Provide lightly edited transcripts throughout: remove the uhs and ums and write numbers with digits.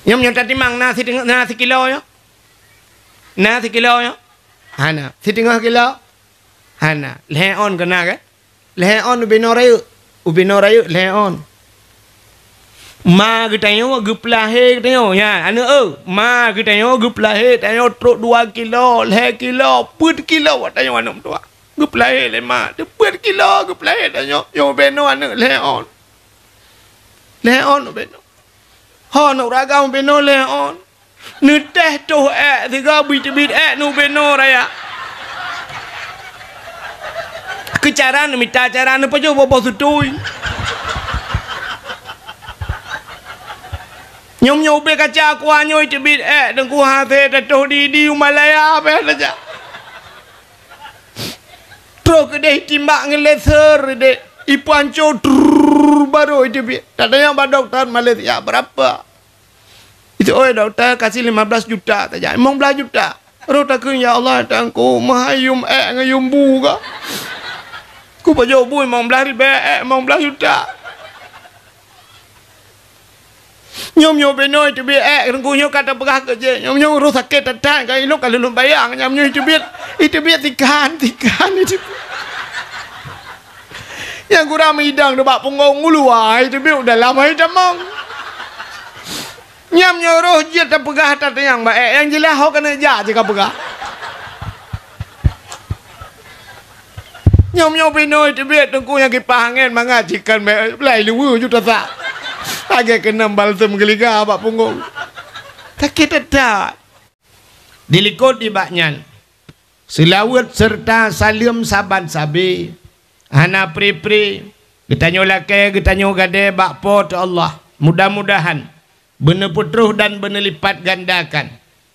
Nyom nyota timang na si kilo yo. Na si kilo yo. Hana, si tengah kilo. Hana, leon kena ke? Leon ubinorayu leon. Ma kita yo geplahe kita yo ya. Anu ma kita yo geplahe tayo truk 2 kilo, 2 kilo, 4 kilo tayo anu tua. Geplahe le ma, 4 kilo geplahe tayo yo beno anu leon. Leon beno. Ho no ragam beno leon. Nu teh tu tiga bit nu beno raya. Kecaran minta caran apa je bobo sutui. Nyom be kaca aku anyoi tebit dengku hate tatuh di Umalaya apa saja. Truk deh timbak ngeleser deh. Ipanco baru itu katanya Pak Dokter Malaysia berapa? Itu dokter kasih 15 juta saja. 15 juta. Rotakeun ya Allah tangku mahayum ngayum buka. Ku pajo bu 15 ribu 15 juta. Nyom beno itu rengku nyo kata pegah kerja. Nyom ro sakit tatak kai lo kalau bayang nyom itu tikan itu. Yang kurang hidang debat punggung uluai itu udah lama hitam mong. Nyam nyoroh je tak pegah tak yang baik yang jelas ho kena ja jika pegah. Nyom beno itu tengku yang kipah angin mengajikan belai luwu juta tak. Agak kena balsam geliga bak punggung. Sakit tak. Dilikut di baknyan. Selawat serta salim saban sabi. Hana pri-pri. Getanyo laki, getanyo gade bak po tu Allah. Mudah-mudahan. Benar putruh dan benar lipat gandakan.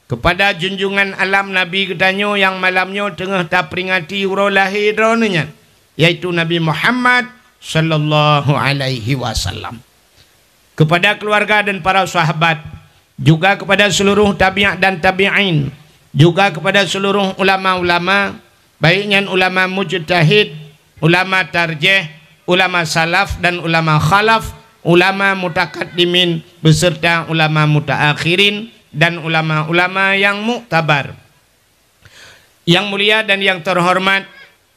Kepada junjungan alam Nabi getanyo yang malamnya tengah tak peringati urau lahir ronanya. Yaitu Nabi Muhammad sallallahu alaihi wasallam. Kepada keluarga dan para sahabat, juga kepada seluruh tabi'at dan tabi'in, juga kepada seluruh ulama-ulama, baiknya ulama mujtahid, ulama tarjih, ulama salaf dan ulama khalaf, ulama mutakaddimin beserta ulama mutaakhirin dan ulama-ulama yang muktabar. Yang mulia dan yang terhormat,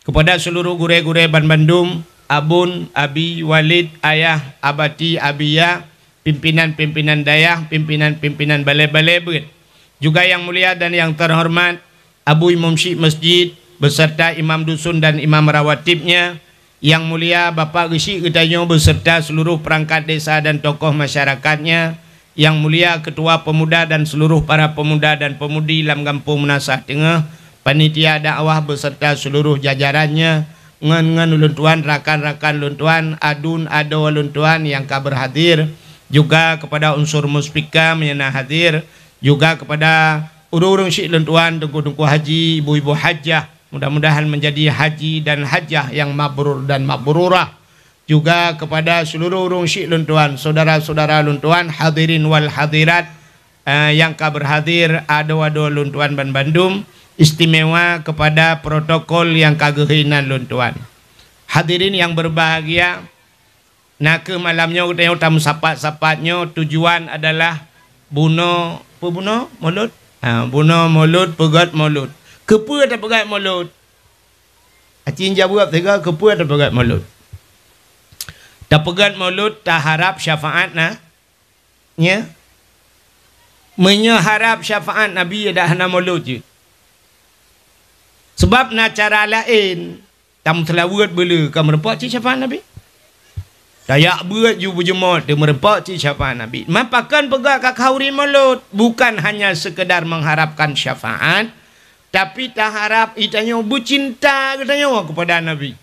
kepada seluruh gure-gure Ban Bandung, abun, abi, walid, ayah, abati, abiyah, pimpinan-pimpinan dayah, pimpinan-pimpinan balai-balai, juga yang mulia dan yang terhormat Abu Imam Syekh Masjid beserta imam dusun dan imam rawatibnya, yang mulia Bapak Gesi Getanyo beserta seluruh perangkat desa dan tokoh masyarakatnya, yang mulia Ketua Pemuda dan seluruh para pemuda dan pemudi dalam Kampung Menasah Tengah, panitia dakwah beserta seluruh jajarannya, ngan luntuan rakan-rakan luntuan adun ado luntuan yang berhadir, juga kepada unsur muspika yang hadir, juga kepada urung-urung syekh luntuan, tengku-tengku haji, ibu-ibu hajjah, mudah-mudahan menjadi haji dan hajjah yang mabrur dan mabrurah, juga kepada seluruh urung syekh luntuan, saudara-saudara luntuan, hadirin wal hadirat yang berhadir, ado-ado luntuan Ban Bandung, istimewa kepada protokol yang kagehinan luntuan. Hadirin yang berbahagia, nak ke malamnya kita tamu sapat-sapatnya tujuan adalah bunuh mulut, bunuh mulut, pegat mulut. Kepa atau pegat mulut? Acin jawab tiga, kepa atau pegat mulut? Tak pegat mulut, tak harap syafaat na, ya? Menyaharap syafaat Nabi ada hana mulut je. Sebab na cara lain, tam selawat bela, kamu nampak cik syafaat Nabi? Dayak buat you berjemut dia merempak ci syafaat Nabi. Mapakan pegang kakhauri mulut, bukan hanya sekedar mengharapkan syafaat, tapi tak harap itanya bercinta katanya kepada Nabi.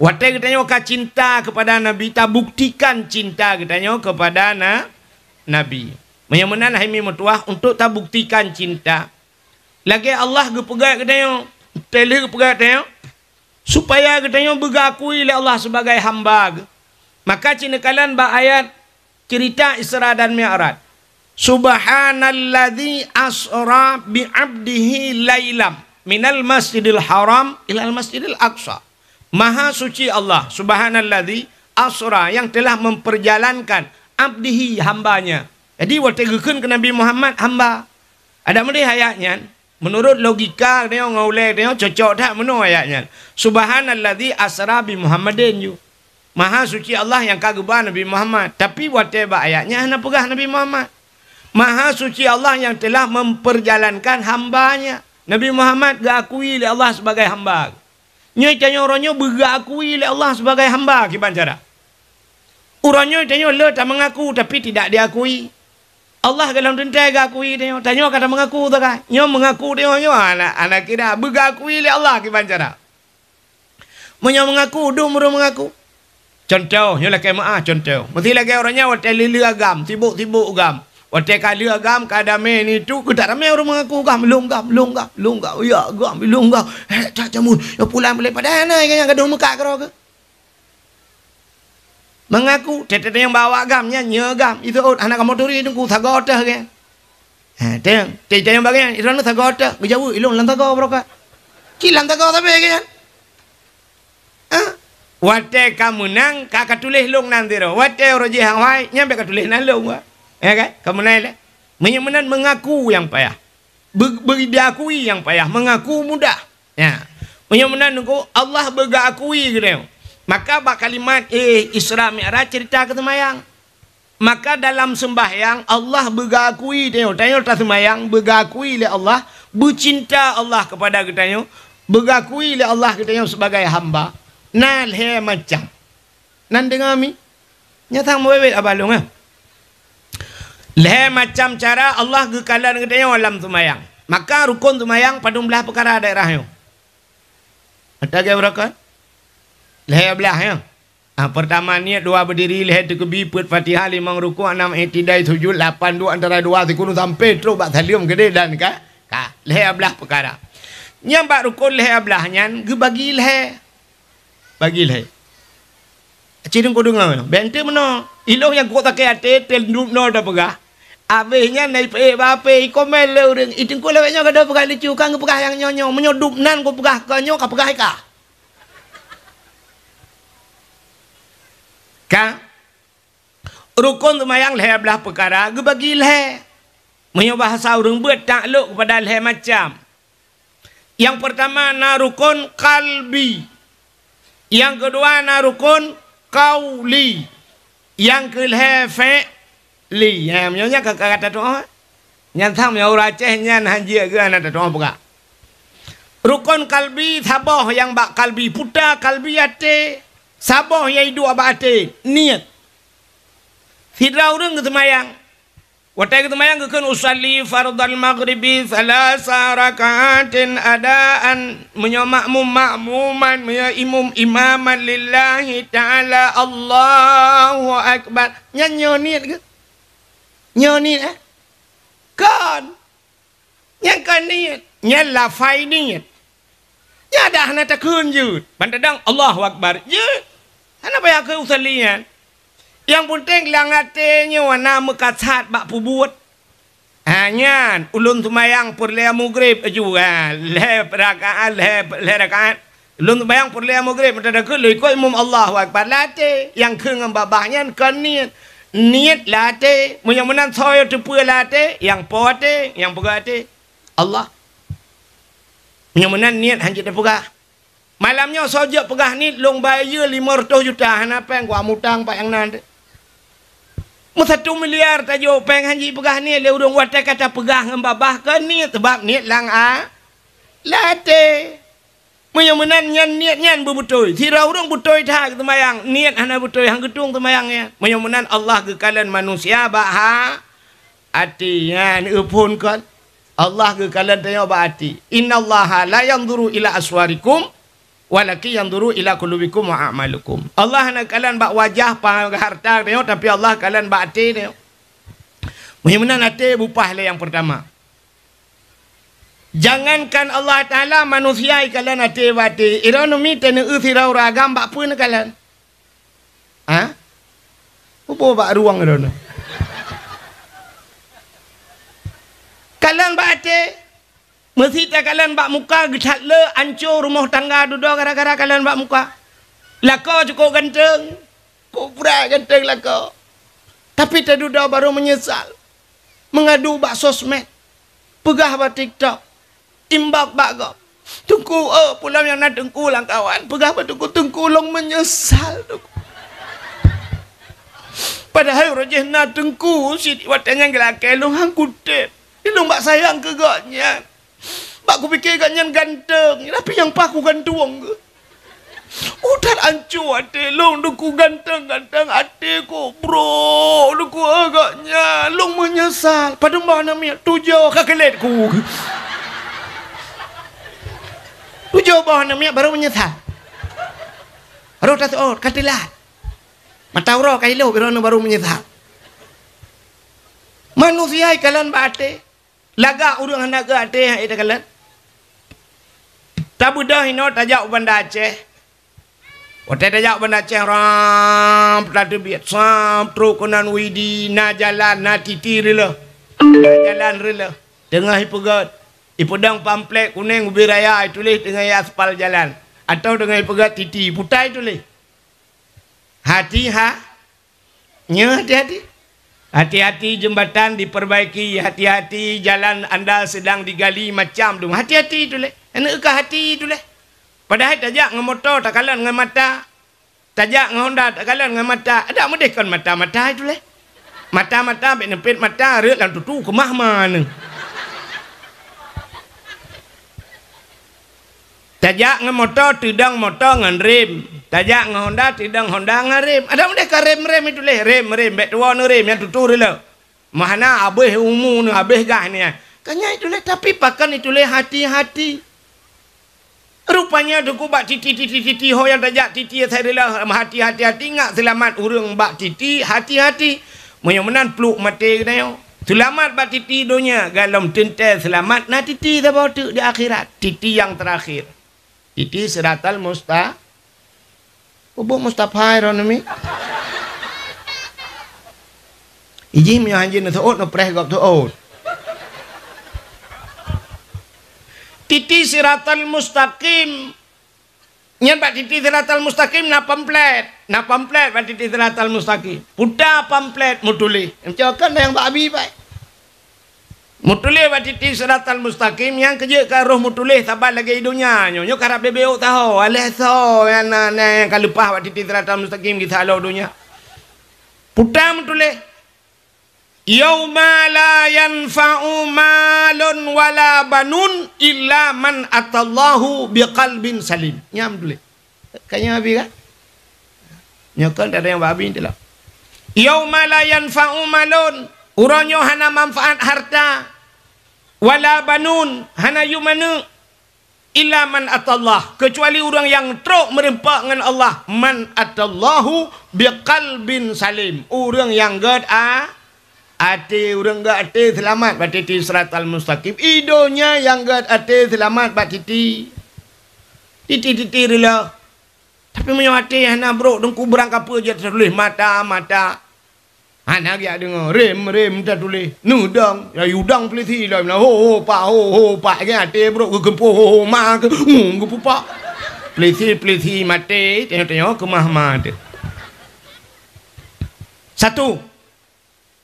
Watai katanya ka cinta kepada Nabi, tak buktikan cinta katanya kepada Nabi. Menyamanan haimi mutuah untuk tak buktikan cinta. Lagi Allah gepegat katanya, tele gepegat katanya supaya katanya bergakui oleh Allah sebagai hamba. Maka cinekalan ba ayat cerita Isra dan Mi'raj. Subhanalladzi asra bi 'abdihi lailam minal masjidil haram ilal masjidil aqsa. Maha suci Allah, subhanalladzi asra, yang telah memperjalankan abdihi hambanya Jadi wategkeun ke Nabi Muhammad hamba. Ada mendih ayatnya. Menurut logika dia ngaulek dia cocok tak menurut ayatnya. Subhanallazi asra bi Muhammadin yu. Maha suci Allah yang kagubah Nabi Muhammad. Tapi wateba ayatnya hana pegah Nabi Muhammad. Maha suci Allah yang telah memperjalankan hambanya. Nabi Muhammad gakui oleh Allah sebagai hamba. Nyai tanya orangnya bergakui oleh Allah sebagai hamba kiban cara. Orangnya tanya le tak mengaku tapi tidak diakui. Allah dalam tentai gakui dia. Tanya kata mengaku tak kan? Nyo mengaku dia nyo anak kira bergakui oleh Allah kiban cara. Mengaku dumur mengaku. Contoh nyo lah kemaah contoh. Mesti lagi orangnya watai lili agam, sibuk-sibuk agam. Watai kali agam kadame ni tu kita ramai orang mengaku agam lunggam. Ya agam lunggam. Tak jamun. Ya pulang boleh pada ana yang gaduh muka karo ke. Mengaku tete yang bawa agamnya nyegam itu anak motori itu ku thagota ke. Teng tete yang bagian itu anu thagota jauh ilung lantago broka. Ki lantago tapi ke. Wate kamu nang kakak tulis long nanti ro. Wate roji hang wai nyampe ka tulis nan long wa. Ya kan? Kamu nai le. Menyemenan mengaku yang payah. Diakui yang payah, mengaku mudah. Ya. Menyemenan ku Allah bergakui gitu. Maka bak kalimat Isra Mi'raj cerita ke semayang. Maka dalam sembahyang Allah bergakui tengok tak semayang bergakui oleh Allah, bercinta Allah kepada kita bergakui oleh Allah kita sebagai hamba. Nal he macam. Nan dengar mi? Nyata mau bebet abalung ah. Le macam cara Allah gekalan kita dalam semayang. Maka rukun semayang padung belah perkara daerahnya. Ada ke berapa? Leher belah ya. Pertama niat dua berdiri leher terkebi put Fatihah 5 rukuk 6 i'tidal 7 8 2 antara 2 sekunu sampai terus bak salim gede dan ka leher belah perkara. Yang bak rukun leher belahnya ge bagi leher. Bagi leher. Cidung ko dengar. Bente meno. Iloh yang ko tak ate tel no dah pegah. Abehnya naik bape komel le urang. Itung ko lewenya kada pegah lucu kang pegah yang nyonyo menyodup nan ko pegah kanyo ka pegah ka. Ka rukun semayang leher belah perkara ge bagi leher. Menyo bahasa urang buat takluk kepada leher macam. Yang pertama na rukun kalbi. Yang kedua na rukun qauli. Yang ke leher fi'li. Ya menyonya kata doa. Nyan tham ya ora Aceh nyan haji ge ana doa buka. Rukun kalbi sabah yang bak kalbi puta kalbi ate. Sabah yang hidup abate niat. Tidak orang ke semayang. Watai ke semayang ke usalli fardal maghribi 3 rakaatin adaan makmuman imum imaman lillahi ta'ala Allahu akbar. Nyanyo niat ke? Nyoni kan. Yang kan niat. Yang lafai niat. Ya dah nak takun je. Bandadang Allahu akbar. Je. Ana payah ke usalian. Yang penting langatenya wana mekacat bak pubut. Hanya ulun tumayang purlea maghrib juga. Le rakaat le rakaat. Ulun tumayang purlea maghrib mendadak le ko imam Allahu akbar late. Yang ke ngam babahnya kan niat. Niat late. Mun menan soyo tepu late, yang pote, yang pegate Allah. Yang mana niat hanya dia pegah. Malamnya sojak pegah ni long bayar 500 juta. Kenapa yang gua mutang pak yang nanti? 1 miliar tajuk peng hanya pegah ni. Dia urung watak kata pegah ngembabah ke ni. Sebab niat lang late. Yang mana niat berbetul. Tira urung betul tak temayang. Niat hana betul yang gedung temayangnya. Yang mana Allah kekalan manusia baha hatinya upun kan. Allah ke kalian tanya berarti innallaha la yanzuru ila aswarikum walakin yanzuru ila qulubikum wa a'malukum. Allah nak kalian bak wajah pa harta tengok tapi Allah kalian bak hati tengok. Muhimna hati bupah le yang pertama. Jangankan Allah Taala manusia kalian hati bati. Ironomi tene uthira ragam bak pun kalian. Ha? Apa bak ruang irono? Kalian bate mesti tak kalian bak muka gecat le hancur rumah tangga duduk gara-gara kalian bak muka. Lako cukup ganteng. Kok pura ganteng lako. Tapi tak duduk baru menyesal. mengadu bak sosmed, pegah bak TikTok, imbak bak gop. Tungku pulang yang nak tungku lang kawan, pegah bak tungku long menyesal tungku. Padahal rojeh nak tungku si watanya gelake long hang kutip. Ilung bak sayang ke gaknya. Bak ku fikir gaknya ganteng, tapi yang paku gantung ke. Udah hancur hati long duku ganteng-ganteng hati ku bro duku agaknya long menyesal padung bawa namanya tujuh kakelet ku tujuh bawa namanya baru menyesal baru tak katilah mata uro kailo baru menyesal manusia kalian bate laga urang hendak ke hati itu kalian tabudah ino tajak banda Aceh. Waktu dia jawab benda ceng ram tak terbiat sam teruk konan widi na jalan na titi rela na jalan rela tengah ipegat ipedang pamflet kuning ubi raya tulis dengan aspal jalan atau dengan ipegat titi putai tulis hati nya hati-hati jembatan diperbaiki hati-hati jalan anda sedang digali macam tu hati-hati tulis enak ke hati tulis. Padahal tajak dengan motor tak kalah dengan mata. Tajak dengan Honda tak kalah dengan mata. Ada medihkan mata-mata itu leh. Mata-mata ambil nempit mata rek lan tutu kemah mana. Tajak dengan motor tidang motor dengan rem. Tajak dengan Honda tidang Honda dengan rem. Ada medihkan rem-rem itu leh. Rem bet tua ni rem yang tutu rek. Mana abih umur ni abih gah ni. Kanya itu leh tapi pakan itu leh hati-hati. Rupanya duku bak titi ho yang tajak titi saya rela hati-hati ngak selamat urang bak titi hati-hati moyo menan peluk mati kena yo selamat bak titi dunia galom tentel selamat na titi dah bawa tu di akhirat titi yang terakhir titi siratal mustafai ronami iji mi hanjin no no preh gop to titi siratal mustaqim nyen bak titi siratal mustaqim na pamflet bak titi siratal mustaqim puta pamflet mutuli mencokan yang bak abi baik mutuli bak titi siratal mustaqim yang kerja ke roh mutuli sabar lagi dunia nyo karap bebeu tahu aleh so yang kalupah bak titi siratal mustaqim kita halau dunia puta mutuli yauma la yanfa'u malun wala banun illa man atallahu biqalbin salim. Nyam dulu. Kayaknya habis kan? Nyokon ada yang babi tu lah. Yauma la yanfa'u malun uronyo hana manfaat harta wala banun hana yumana illa man atallah kecuali orang yang teruk merempak dengan Allah man atallahu biqalbin salim orang yang gad ati urang gak ati selamat batiti siratal mustaqim idonya yang gak ati selamat batiti titi rela tapi menyo ati hana bro dengku berang apa je tulis mata hana dia dengar rem dah tulis nudang ya udang peliti lah ho pak ke ati bro ke gempo ho ma ke gempo pak peliti mati tengok kemah mati satu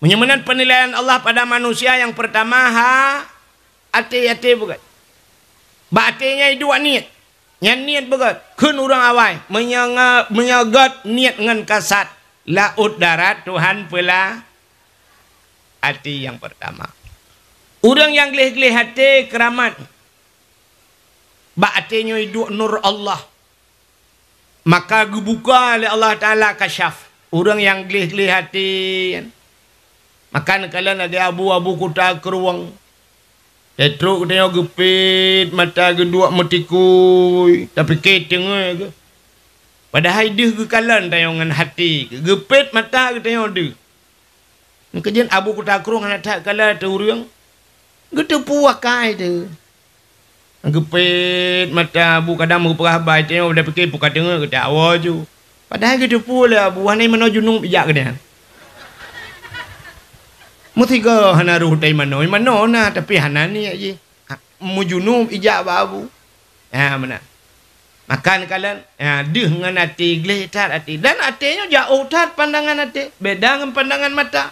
menyamakan penilaian Allah pada manusia yang pertama hati bukan. Batinya dua niat. Yang niat bukan. Kun orang awal menyagat niat dengan kasat laut darat Tuhan pula hati yang pertama. Orang yang gelih-gelih hati keramat. Batinya dua nur Allah. Maka dibuka oleh Allah Taala kasyaf. Orang yang gelih-gelih hati makan kalian ada abu-abu kuta keruang. Petruk dia gepit mata kedua metikui tapi keteng ke. Padahal dia ke kalian dengan hati gepit mata kita dia. Kemudian abu kuta keruang nak tak kalian tu urang. Gitu puakai tu. Gepit mata abu kadang merupah baik tengok dah fikir puka tengah ke tak awaju. Padahal gitu pula abu hanai menuju nung bijak ke dia. Mutiga hana ruh dai mano na tapi hana ni aje mujunum ijak babu mana makan kalian deh dengan hati geletar hati dan hatinya jauh tat pandangan hati beda dengan pandangan mata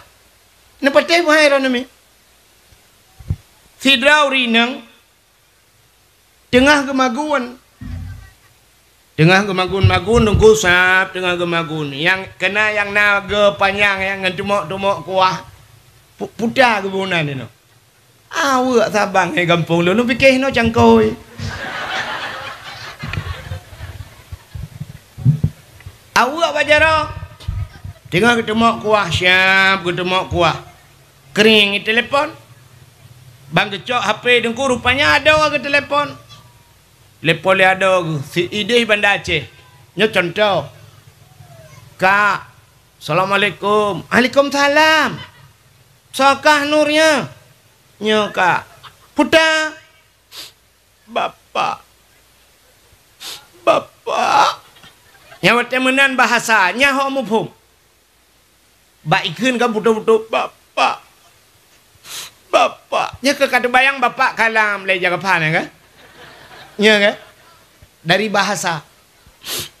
ni patih bahaya ni Sidrau rineng tengah gemagun. Tengah gemagun-magun nunggu sap tengah gemagun. Yang kena yang naga panjang yang ngetumok-tumok kuah. Putar kebunan ni no. Awak sabang hai kampung lu fikir no cangkoi. Awak bajaro. Tengah ketumok kuah siap ketumok kuah. Kering di telefon. Bang kecok HP dengku rupanya ada ke telefon. Telefon dia ada si Idih Bandar Aceh. Nya contoh. Kak, Assalamualaikum. Waalaikumsalam. Sokah nurnya. Nya kak. Putar. Bapak. Yang temenan bahasanya hok mufhum. Baikkeun kan putu-putu bapak. Nya ke kata bayang bapak kalam le jaga pan kan? Nya kan? Dari bahasa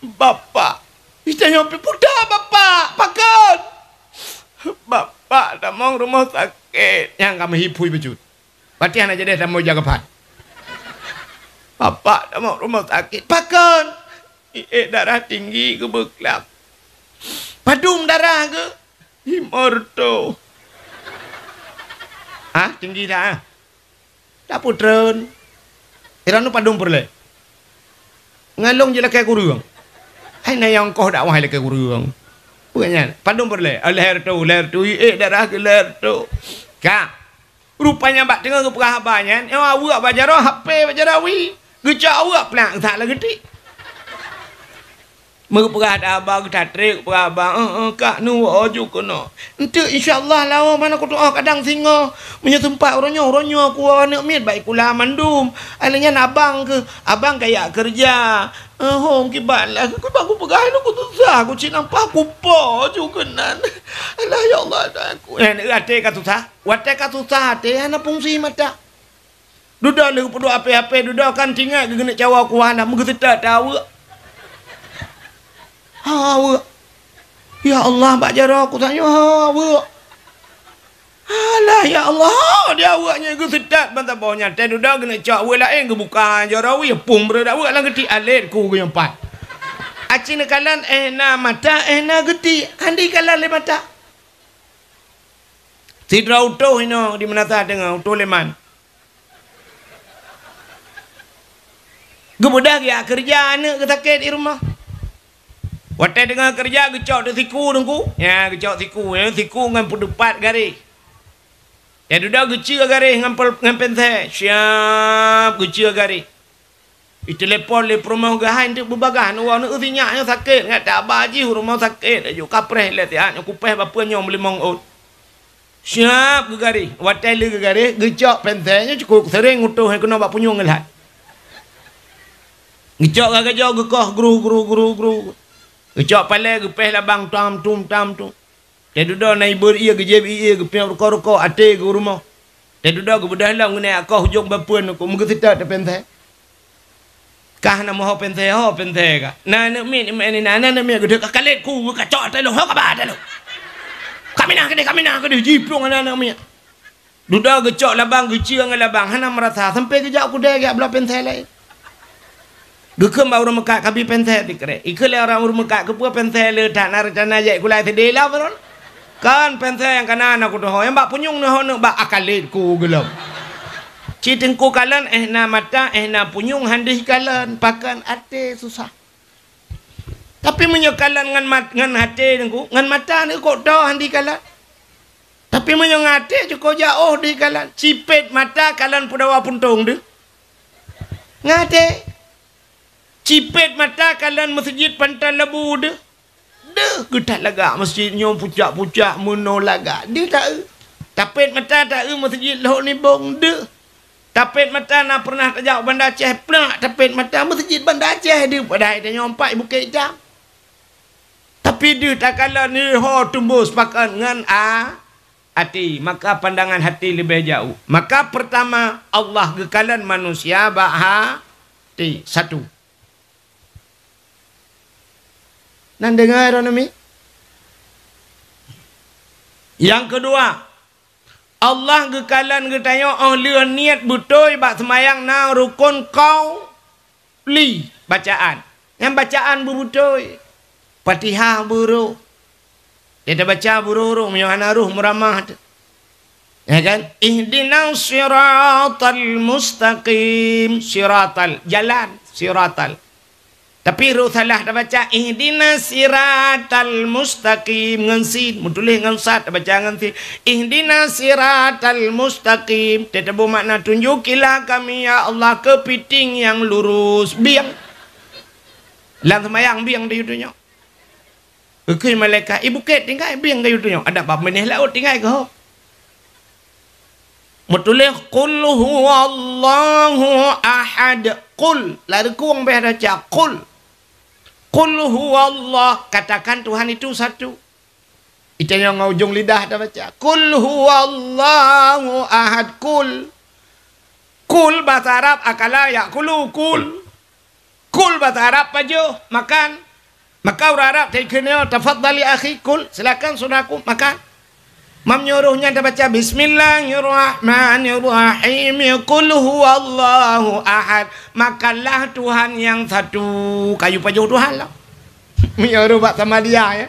bapak. Ditanya putar bapak, pakon. Bapak dah mau rumah sakit. Yang kami hipui bejut. Berarti anak jadi dah mau jaga pan. Bapak dah mau rumah sakit. Pakon. Darah tinggi ke beklak. Padum darah ke? Himorto. Tinggi dah. Tak putren. Iranu padum perle. Ngalong je lah kayak kurung. Hai na yang kau dak wahai lah kayak kurung. Bukannya padum perle. Leher tu. Darah ke leher tu. Kak. Rupanya bak tengah ke perhabanyan. Awak bajaro HP bajarawi. Gecak awak pelak tak lah getik. Merperah abang tatrik perabang kak nu ojo kono. Ente insyaallah lawa mana ku doa kadang singa punya tempat orangnya aku anak miat baik kula mandum. Alanya abang ke abang kayak kerja. Hong kibalah aku perah aku susah aku cik nampak aku po juga nan. Alah ya Allah aku. Ate ka susah. Wate ka susah te ana fungsi mata. Duda le pedu apa-apa duda kan tinggal gegenek cawa ku ana menggetak tahu. Hawa. Ya Allah Mbak Jara aku tanya hawa. Alah ya Allah dia awaknya ke sedat bantah bawahnya teh duda kena cak we lain ke bukan jarawi pung berdak awak lang geti alit ku ke empat. Acing kalan na mata na geti andi kalan le mata. Sidra utuh ino di menata tengah utuh leman. Gebudak ya kerja anak ke sakit di rumah. Waktu tengah kerja gecok di siku dengku. Ya gecok siku ya siku ngan pudepat garis. Ya duda gecil garis ngan penthe. Siap gecil garis. Telepon le rumah gahan tu berbagahan orang nak usinya sakit ngat tak baji rumah sakit ajo kapreh le tiak kupeh bapa nyom limong ot. Siap garis. Waktu le garis gecok penthe nya cukup sering utuh kena bak punyung ngelat. Gecok gajah gekoh guru. Gecok pala gepeh labang tam tum. Dia duda neighbor ia gejeb ia gepeh roko ate ke rumah. Dia duda gebedah lah ngene akau hujung bapuan aku menggetak te penthe. Kah na moho penthe ka. Na mi gede kalet ku kacok te lo ho ka ba te lo. Kamina ke jiplong anak mi. Duda gecok labang gecil ngan labang hana merasa sampai gejak aku dah gak belah penthe lain. Gekem bau rumah kak kabi penthe dikre. Ikhle orang rumah kak kepu penthe le tak narjana jai kulai sedela beron. Kan penthe yang kanan aku doh yang bak punyung noh bak akalit ku gelap. Citengku kalan na mata na punyung handih kalan pakan ate susah. Tapi menyekalan ngan hati dengku ngan mata ni kok dah handih kalan. Tapi menyengate cukup jauh di kalan. Cipet mata kalan pudawa puntung de. Ngate. Cipet mata kalian masjid pantai lebu de. De getak laga masjidnya pucak-pucak muno laga. De tak. Tapet mata tak masjid lohok ni bong de. Tapet mata nak pernah tajak Bandar Aceh pelak tapet mata masjid Bandar Aceh de padai dia nyompak Bukit Hitam. Tapi de tak kala ni ho tumbus pakan ngan hati. Maka pandangan hati lebih jauh. Maka pertama Allah gekalan manusia hati. Satu. Nan dengar orang ni. Yang kedua, Allah gekalan getanya oh leuh niat betul bak semayang na rukun kau li bacaan. Yang bacaan betul. Fatihah buruk. Dia dah baca buruk menyana ruh meramah. Ya kan? Ihdinas siratal mustaqim. Siratal jalan, siratal. Tapi ruh salah dah baca ihdinas siratal mustaqim ngan sin, mutulih ngan sad dah baca ngan sin. Ihdinas siratal mustaqim. Dia dah bermakna tunjukilah kami ya Allah kepiting yang lurus, biang. Lang semayang biang di dunia. Ke malaikat ibu ket tinggal biang di dunia. Ada apa menih laut tinggal ke? Mutulih qul huwallahu ahad. Qul lari kuang beh baca qul. Qul huwallah, katakan Tuhan itu satu. Itu yang ujung lidah dah baca. Qul huwallahu ahad. Qul. Qul bahasa Arab akala yakulu qul. Qul bahasa Arab pajo makan. Maka orang Arab kena tafaddali akhi qul, silakan saudaraku makan. Mam nyuruhnya dah baca bismillahirrahmanirrahim. Qul huwallahu ahad. Makanlah Tuhan yang satu. Kayu pajuh Tuhan lah. Menyuruh bak sama dia ya.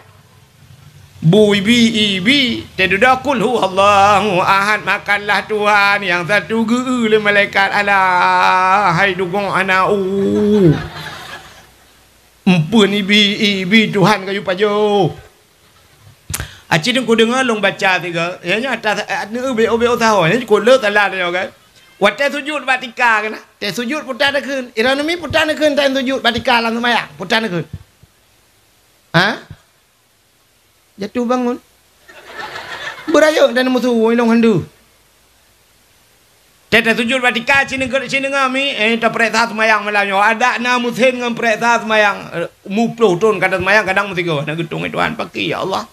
Bu ibi. Dia qul huwallahu ahad. Makanlah Tuhan yang satu. Geul malaikat alah. Hai dukung anak. Empun ibi Tuhan kayu pajuh. Acik ku dengar long baca tiga. Ya nya atas ube tahu. Ya ku le tala dia kan. Watte sujud batika kan. Te sujud putar keun. Iranumi putar keun tan sujud batika lang semaya. Putar keun. Ha? Jatuh bangun. Berayuk dan musuh long handu. Te sujud batika cini ngami ta preta semayang malanyo. Ada na musin ngam preta semayang. Muplo ton kata semayang kadang mesti go. Na gedung Tuhan paki ya Allah.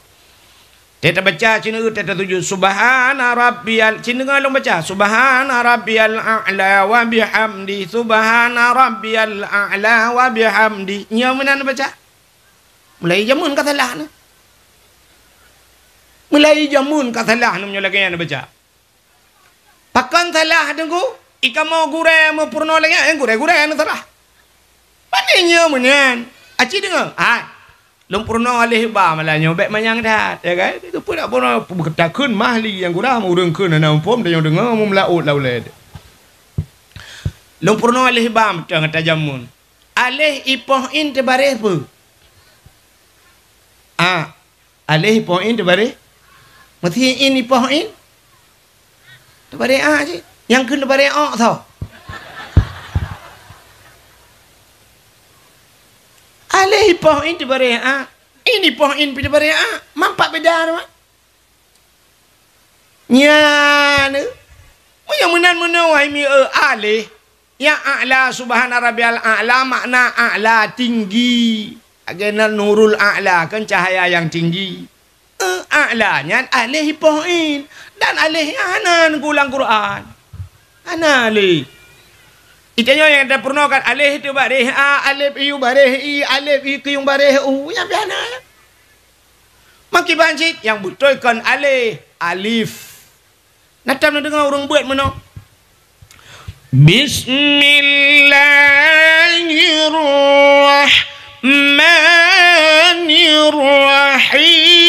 Dia baca cina dia tujuh subhana rabbiyal cina ngalong baca subhana rabbiyal a'la wa bihamdi subhana rabbiyal a'la wa bihamdi nya menan baca mulai jamun katalah na mulai jamun katalah na lagi yang baca pakan salah tunggu ika mau gure mau purno lagi gure yang salah pandainya menan aci dengar Long purno alih ba malanya bek manyang dah ya kan itu pun nak purno takun mahli yang guna mau rengkeun ana pom dah yang dengar mau melaut lauled long purno alih ba macam kata jamun alih ipoh in te bare apa alih ipoh in te bare mesti in ipoh in te bare je yang keun te bare tau alih poh in diberi ini poh in diberi mampak beda mah nya ne yang menan wahai mi alih ya a'la subhana rabbiyal a'la makna a'la tinggi agena nurul a'la kan cahaya yang tinggi a'lanya alih poh in dan alih anan gulang Quran anali itanya yang ada pernah kan alif itu bareh alif iu bareh i alif i kiyung bareh yang biasa maki banjit yang betul kan alif natam nak dengar orang buat mana Bismillahirrahmanirrahim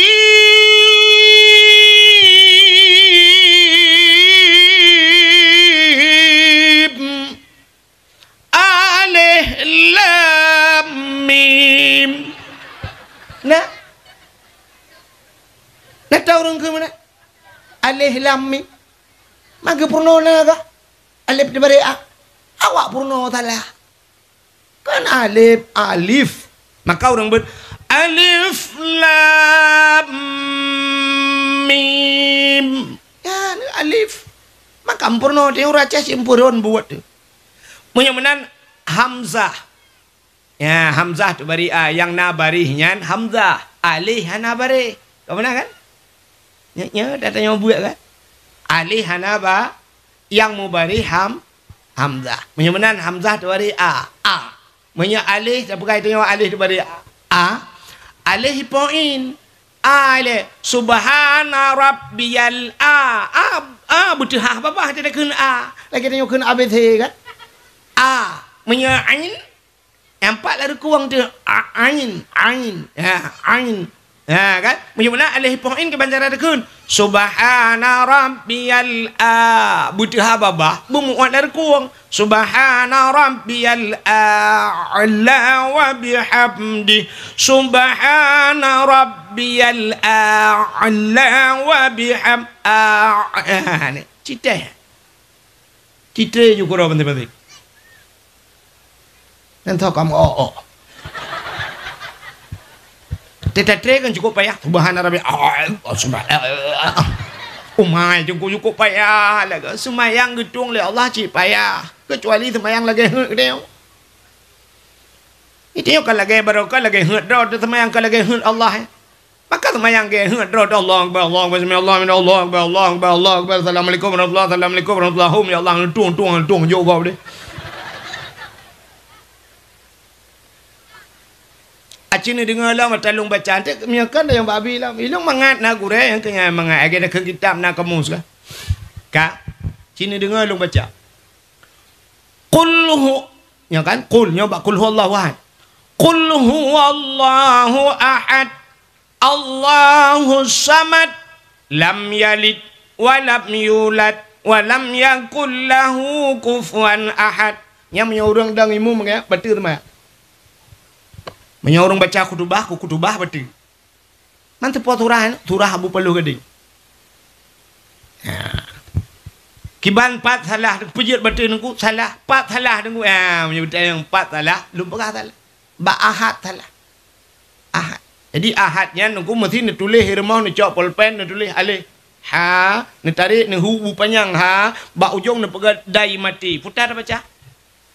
nak tahu orang ke mana alih lam mim maka purno naga alif diberi awak purno salah kan alif maka orang ber alif lam mim ya alif maka purno dia raca simpuron buat tu menyamanan hamzah ya hamzah tu bari yang nabarihnya hamzah alih hanabari kau mana kan nya datanya buat kan alih hanaba yang mubari hamzah menyamanan hamzah tu bari menya alih tak pakai tengok alih tu bari alih poin alih subhana rabbiyal betul babah dia kena lagi tengok kena ABC kan menyain empat lari kurang tu ain kan macam mana alih poin ke banjaran dekun subhana rabbiyal betul babah bumuat lari kurang subhana rabbiyal a'la wa bihamdi subhana rabbiyal a'la wa bihamdi cita juga orang penting-penting dan tahu kamu Tetre kan cukup payah. Subhana rabbi umai cukup payah laga. Semayang gedung le Allah cik payah. Kecuali semayang lagi dia. Itu kan lagi barokah lagi hut dah semayang kan lagi hut Allah. Maka semayang ke hut dah Allah akbar Allah bismillah min Allah akbar Allah akbar Allah akbar assalamualaikum warahmatullahi assalamualaikum warahmatullahi ya Allah tung juga dia. Acini dengar lah matalung bacaan tu miakan dah yang babi lah ilung mangat na gure yang kena mangat agak ke kitab na kamus lah ka cini dengar long baca qul hu ya kan qul nyoba qul huwallahu ahad qul huwallahu ahad Allahus samad lam yalid wa lam yulad wa lam yakul lahu kufuwan ahad yang menyorang dang imu mengaya betul teman menyorong baca kutubah betul. Nanti pot turah abu perlu gede. Kiban pat salah pujut betul nunggu salah pat salah nunggu menyebut yang pat salah lupa salah. Ba ahad salah. Ahad. Jadi ahadnya nunggu mesti nak tulis hirmah nak cok pulpen nak tulis alih ha nak tarik nak hu panjang ha ba ujung nak pegat dai mati. Putar baca.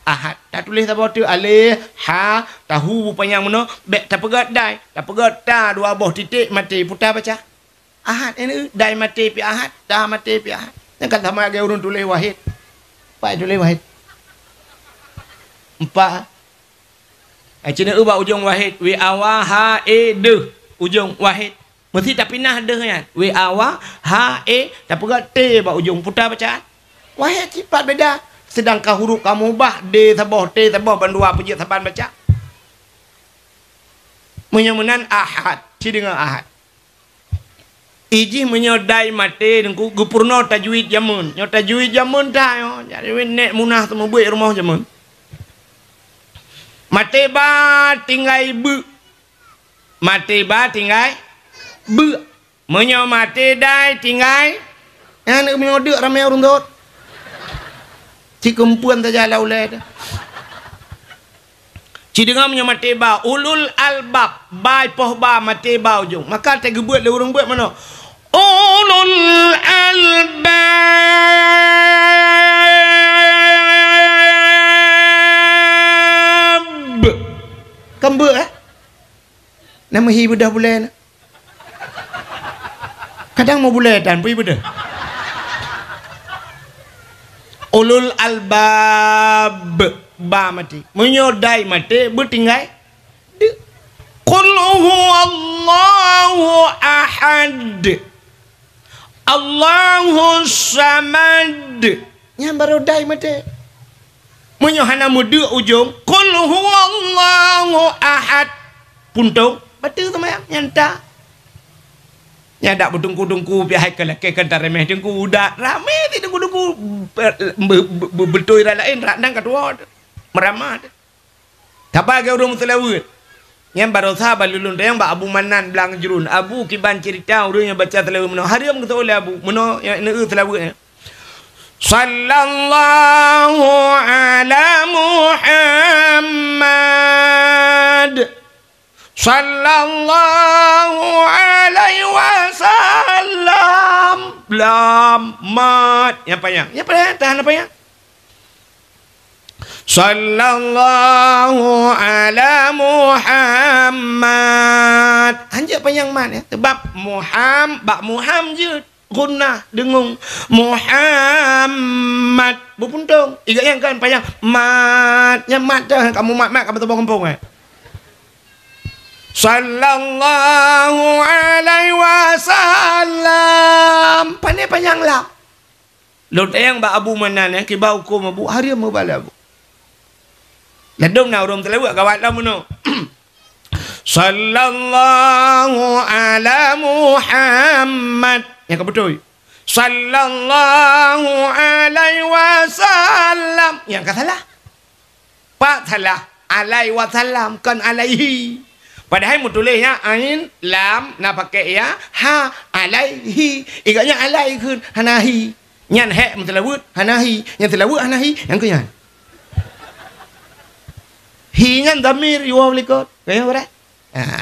Ahad tak tulis apa tu alih ha tahu panjang mana bek tak pegat dai tak pegat ta dua buah titik mati putar baca ahad ini dai mati pi ahad ta mati pi ahad yang kata sama agak urun tulis wahid pak tulis wahid empat cina ba ujung wahid wi awa ha e de ujung wahid mesti tak pindah de kan wi awa ha e tak pegat t ba ujung putar baca wahid sifat beda. Sedangkan huruf kamu bah D sabah T sabah bandua pujit saban baca menyamunan ahad ci dengan ahad iji menyodai mate dengku gupurno tajwid jamun nyo tajwid jamun dah yo jadi nek munah temu buik rumah jamun mate ba tinggai bu mate ba tinggai bu menyo mate dai tinggai yang nak menyodek ramai orang dot si kempuan saja laulai dah. Si dengar punya mati ba ulul albab bai poh ba mati ba ujung. Maka tak gebuat le urang buat mana? Ulul albab. Kembu nama hi budah bulan. Kadang mau bulan dan pergi budah. Ulul albab ba mati menyodai mati bertinggai qul huwallahu ahad Allahus samad yang baru dai mati menyohana mudu ujung qul huwallahu ahad puntung betul tu mayang nyanta nyadak berdungku-dungku pihak kelaki kentar remeh dengku udah rame ti dengku-dengku betul lain radang kedua meramah apa ke urang selawat yang baru sahabat lulun yang ba Abu Manan belang jerun Abu kiban cerita urang yang baca selawat meno hariam kata oleh Abu meno yang selawat sallallahu ala Muhammad sallallahu alaihi wasallam lam mat yang panjang tahan apa ya sallallahu ala Muhammad anjak panjang mat ya sebab Muhammad je gunnah dengung Muhammad berpuntung ikat yang kan panjang mat yang mat dah kamu mat kamu tebang kampung sallallahu alaihi wasallam pandai panjang lah Lo tayang ba abu manan ya ki ba hukum abu hari mo bala abu. Ladom na urum telawak kawat lah muno. Sallallahu ala Muhammad. Yang betul. Sallallahu alaihi wasallam. Yang kata salah. Pak salah. Alaihi wasallam kan alaihi. Padahal mu tulisnya ain lam nak pakai ya ha alaihi. Igaknya alaihi kun hanahi. Nyan he mentelawut hanahi. Yang telawut hanahi yang kunyan. Hi ngan damir you all likot. Kaya berat.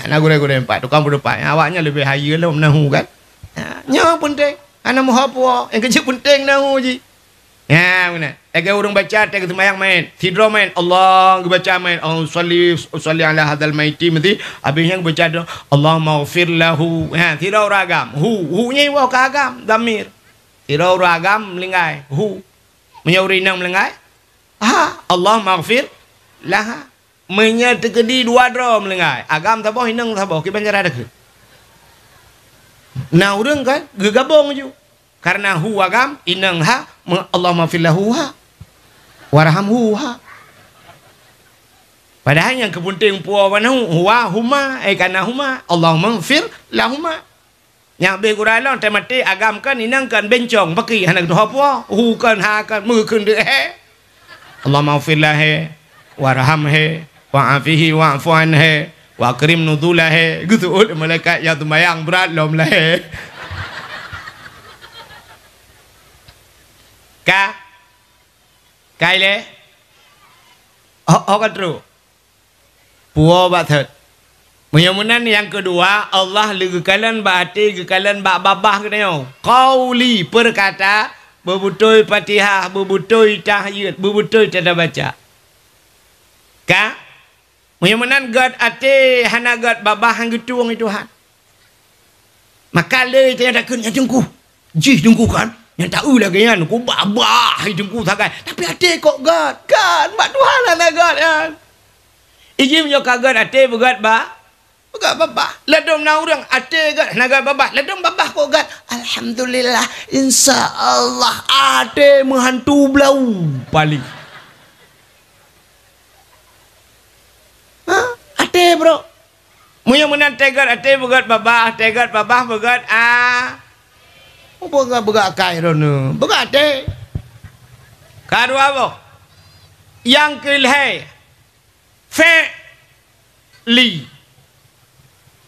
Nak gure-gure empat. Tukang berdepan. Awaknya lebih haya lah menahu kan. Nya penting. Anak muha puak. Yang kecil penting nahu je. Ya mana? Ega orang baca teg semayang main. Tidur main. Allah baca main. Allah salli ala hadzal maiti mesti. Habisnya baca doa Allah maghfir lahu. Ha tidur ragam. Hu nya wa kagam damir. Tidur ragam melingai. Hu. Menyauri nang melingai. Ha Allah maghfir lah. Menyertekedi dua dra melingai. Agam taboh hinang taboh ki banjar ada ke. Nah urang kan gegabung je. Karena hu agam inang ha Allah maghfirlahu ha warhamhu ha. Padahal yang kepenting puah wanahu huwa huma kana huma Allah maghfir lahuma. Yang be kuralon temati agam kan inang kan bencong paki hanak doa puah hu kan ha kan mu kan de he. Allah maghfirlah he warham he wa'afihi wa'fu anhu wa akrim nuzulahu gitu oleh malaikat yang sembahyang berat lom lah cái lẽ kan terus puas banget. Kemudian yang kedua Allah legakalan bahati gekalan bak babah kena qauli perkata berbetul Fatihah berbetul tahiyat berbetul tanda baca ka kemudian gad ate hana gad babah hang getuang itu han maka le tiada kun yang jengku ji jengku kan yang tahu lagi kan ku babah jengku sakai tapi ate kok gad kan mak Tuhan hana gad kan ijim yo kagad ate begat ba begat babah ladom na urang ate gad hana gad babah ladom babah kok gad alhamdulillah insyaallah ate menghantu blau paling ate bro munya menan tegat ate begat babah begat begat kai rono begat ate kadua bo yang kelhe fe li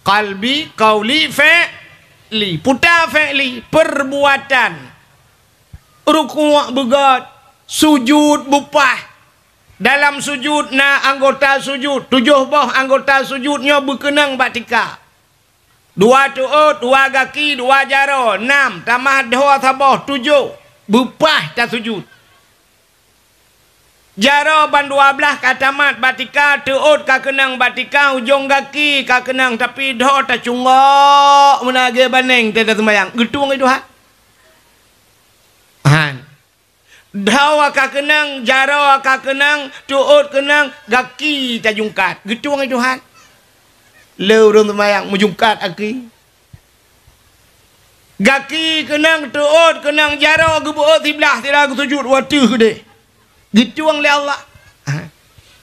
qalbi qauli fe li puta fe li perbuatan ruku' begat sujud bupah dalam sujud na anggota sujud 7 boh anggota sujudnya berkenang batika 2 tuut 2 kaki 2 jaro 6 tambah 2 saboh 7 bupah ta sujud jaro ban 12 katamat batika tuut ka kenang batika ujung kaki ka kenang tapi dah ta cungok menage baneng tanda sembayang getung itu ha han dawa ka kenang jaro ka kenang tuut kenang gaki ta jungkat getung itu han leu rung sembayang mujungkat aki gaki kenang tuut kenang jaro gebuot sebelah tidak sujud waktu gede getung le Allah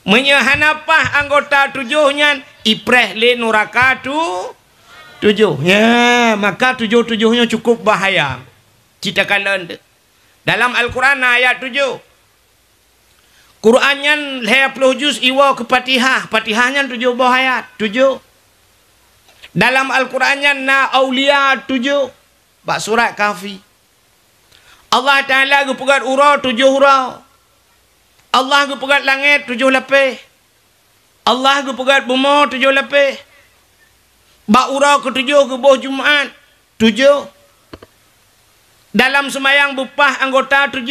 menyahanapah anggota 7-nya ipreh le neraka 7 ya maka 7-7-nya cukup bahaya cita kalian dalam Al-Quran ayat 7 Qurannya 20 juz iwa ke Fatihah Fatihahnya 7 buah ayat 7 dalam Al-Qurannya na aulia 7 bak surat kafi Allah Ta'ala gepegat urau 7 urau Allah gepegat langit 7 lapis Allah gepegat bumi 7 lapis bak urau ke-7 ke bawah Jumaat 7 dalam semayang bupah anggota 7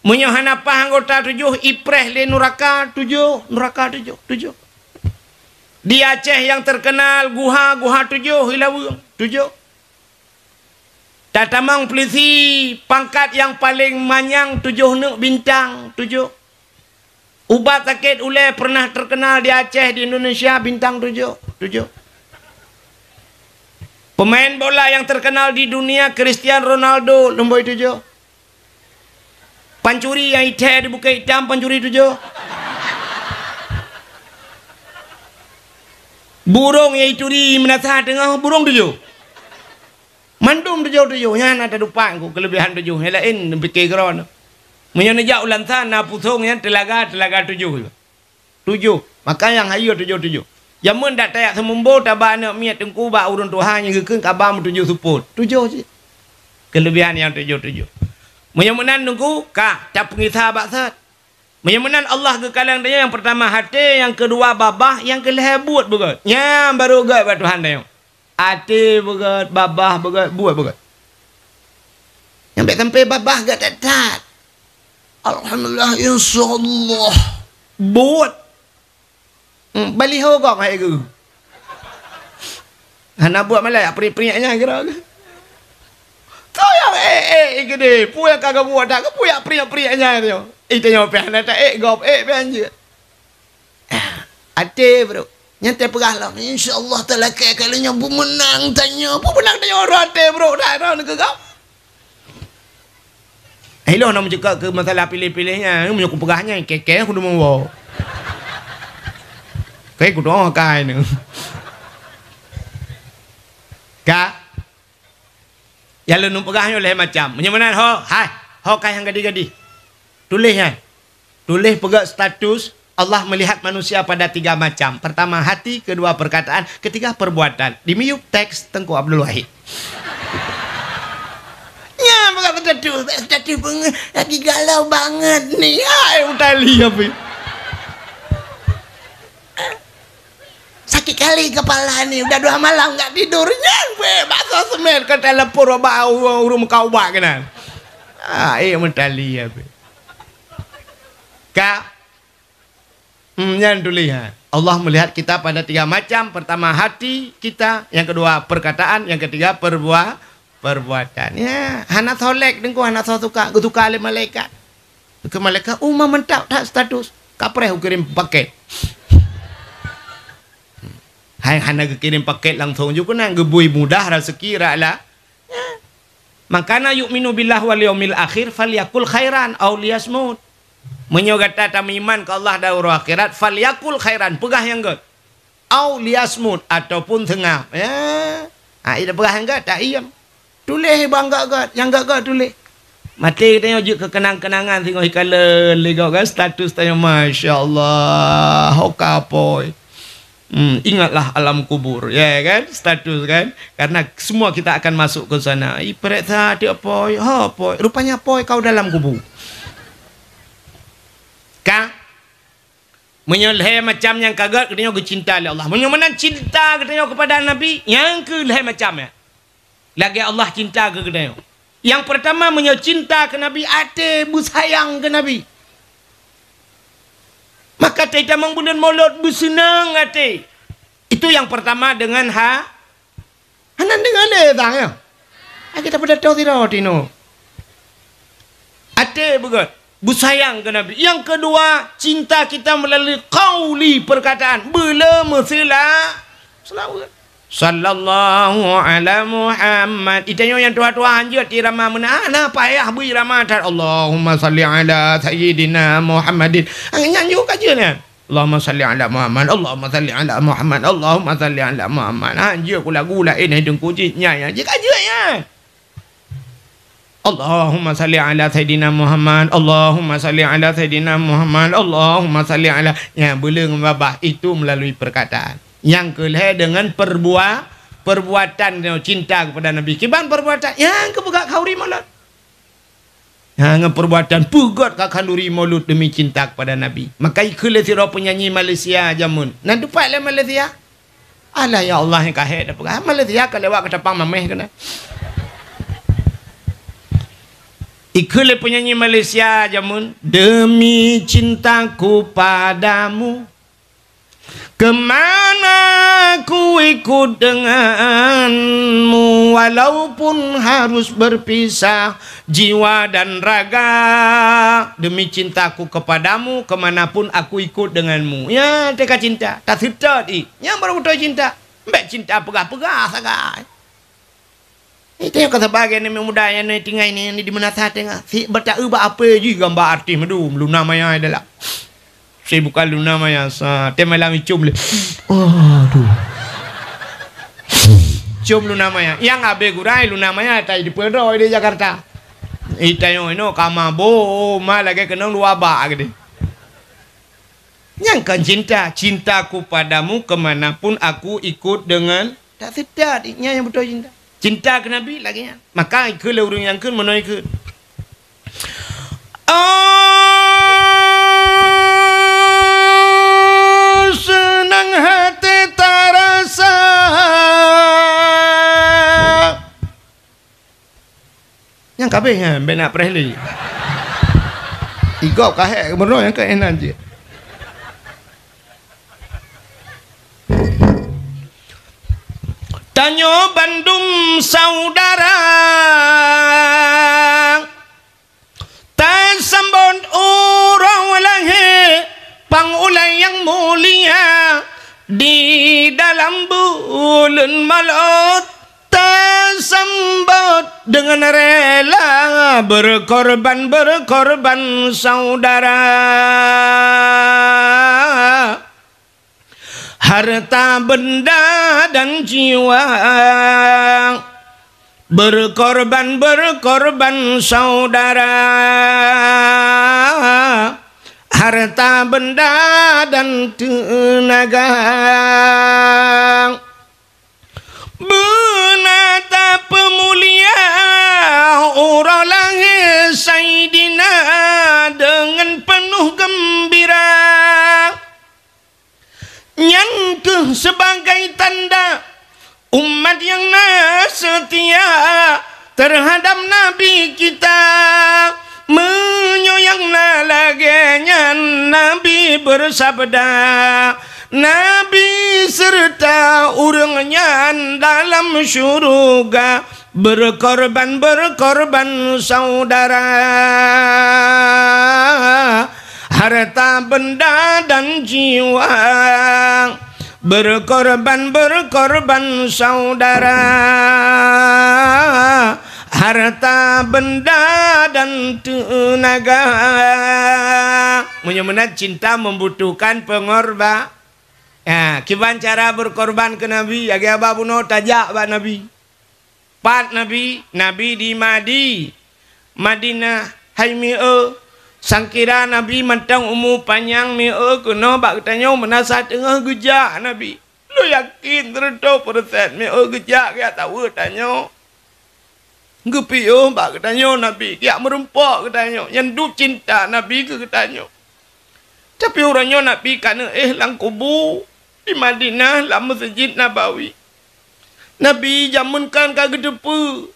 menyohanapah anggota 7 ipreh le neraka 7 neraka 7 di Aceh yang terkenal guha 7 hilawung 7 tatamang polisi pangkat yang paling manyang 7 nuk bintang 7 ubat sakit ule pernah terkenal di Aceh di Indonesia bintang 7 pemain bola yang terkenal di dunia Cristiano Ronaldo nombor 7 Pancuri yang hitam di Bukit Hitam, pancuri 7. Burung yang curi menasah tengah, burung 7. Mandum 7 nya ada dupa ku kelebihan 7. Yang lain fikir keron. Menyenejak ulan sana pusung yang telaga 7. 7. Maka yang hayu 7. Jamun dak tayak semumbo tabak nak miat tengku ba urun Tuhan yang gekeun kabam 7 support. 7 je. Kelebihan yang 7. Menyemenan nunggu ka tak pengisah baksat. Menyemenan Allah ke kalang dia yang pertama hati, yang kedua babah, yang kelih buat begot. Yang baru begot buat Tuhan dia. Hati begot, babah begot, buat begot. Yang baik sampai babah gak tak. Alhamdulillah insyaallah. Buat. Baliho kok hai ke. Hana buat malai peri-periaknya kira ke. Kau yang gede, pu yang kagak buat tak, pu yang priak-priaknya tu. Itu yang pehan tak gop pehan je. Ate bro, nyata perah lah. Insyaallah talakai kalinya pemenang tanya orang ate bro, dah nak ke kau. Hello nak cakap ke masalah pilih-pilihnya, ni punya perahnya kekek aku dah mau. Kayak aku doang kai ni. Kak yang lu pegahnya oleh macam menyamanan ho kai yang gadi-gadi tulis kan, tulis pegang status. Allah melihat manusia pada 3 macam. Pertama hati, kedua perkataan, ketiga perbuatan. Di miyuk teks Tengku Abdul Wahid. Ya pegang status banget, lagi galau banget ni. Utali apa? Sakit kali kepala ni, udah 2 malam enggak tidurnya. Bakso semen ke telepon bau urung kau bak kenan. Mentali apa? Kak. Yang tulisan. Allah melihat kita pada 3 macam. Pertama hati kita, yang kedua perkataan, yang ketiga perbuatan. Ya, hana solek dengku hana suka oleh malaikat. Ke malaikat umma mentak tak status. Kapreh kirim paket. Hai hana kirim paket langsung juga nang gebui mudah rezeki raklah. Ya. Makana yu'minu billahi wal yaumil akhir falyakul khairan aw liyasmut. Menyogata tamiman ke Allah dan hari akhirat falyakul khairan, pegah yang gak. Aw liyasmut ataupun tengah. Ya. Ida pegah yang gak tak iam. Tulis bangga gak, yang gak tulis. Mati tanya je kekenang-kenangan tengok ikala legau kan status tanya masya-Allah hokapoi. Ingatlah alam kubur, ya kan, status kan, karena semua kita akan masuk ke sana. Ibarat dia poi, poi, rupanya poi kau dalam kubur. Kak, menyeleh macam yang kagak katanya cinta oleh Allah. Menyamanan cinta katanya kepada Nabi, yang keleh macamnya. Lagi Allah cinta ke katanya. Yang pertama cinta ke Nabi, ate bersayang ke Nabi. Maka kita membunuh mulut bersenang hati. Itu yang pertama dengan hanan dengan letang ya. Kita pada tahu tidak tino. Hati begot, bersayang ke Nabi. Yang kedua, cinta kita melalui qauli perkataan. Bila mesela selawat. Sallallahu ala Muhammad. Itanya yang tua-tua anjur irama mana ana payah bui irama tar Allahumma salli ala sayyidina Muhammadin. Nyanyi kajian ni. Allahumma salli ala Muhammad, Allahumma salli ala Muhammad, Allahumma salli ala Muhammad. Anjur ku lagu lain hidung kucing nyanyi. Je kajian ya. Allahumma salli ala sayyidina Muhammad, Allahumma salli ala sayyidina Muhammad, Allahumma salli ala. Ya belum babah itu melalui perkataan. Yang kelih dengan perbuatan cinta kepada Nabi. Kiban perbuatan yang kebegak kauri maulud. Yang perbuatan pegat kakanduri maulud demi cinta kepada Nabi. Maka ikut sira penyanyi Malaysia jamun. Nan dupat le Malaysia. Alah ya Allah yang kahit dah Malaysia ka lewat ke tapang mameh kena. Ikut le penyanyi Malaysia jamun. Demi cintaku padamu, kemana ku ikut denganmu, walaupun harus berpisah jiwa dan raga. Demi cintaku kepadamu, kemanapun aku ikut denganmu. Ya, teka cinta. Tak cerita ni. Yang baru betul cinta. Mbak cinta pegah-pegah sangat. Itu yang kata bagian ni muda yang ni tinggal ni di mana saat tengah. Si baca ubah apa je gambar artis madu Luna Maya adalah. Si bukan Luna Maya sa temalam icum le. Aduh. Cium Luna Maya. Yang abe gurai Luna Maya tai di Pedro di Jakarta. Itayo ino kamabo malage kenang luar ba gede. Yang kan cintaku padamu kemanapun aku ikut dengan tak sedar dia yang betul cinta. Cinta ke Nabi lagi ya. Maka ikut le urang yang kun mano ikut. Oh, senang hati terasa. Yang kabeh ya benak Presley. Igok kahek benar yang ke enan je. Tanyo Bandung saudara tasambon orang walange pangulai yang mulia di dalam bulan maut tasambot dengan rela berkorban saudara. Harta benda dan jiwa berkorban saudara. Harta benda dan tenaga benata pemulia orang langit Sayyidina dengan penuh gembira. Yang sebagai tanda umat yang setia terhadap Nabi kita, menyoyanglah laginya Nabi bersabda, Nabi serta urangnya dalam syurga berkorban saudara. Harta benda dan jiwa berkorban saudara. Harta benda dan tenaga. Menyemenat cinta membutuhkan pengorban. Ya, kiban cara berkorban ke Nabi. Agi abah buno tajak ba Nabi. Pat Nabi di Madinah Haimi'e. Sangkira Nabi mentang umur panjang mi'e kuno bak tanya menasa tengah gejak Nabi. Lu yakin 100% mi'e gejak dia tahu tanya. Gepiyo bak tanya Nabi dia merempak tanya. Yang du cinta Nabi ke tanya. Tapi orangnya Nabi kana lang kubur di Madinah lah Masjid Nabawi. Nabi jamunkan ka gedepu.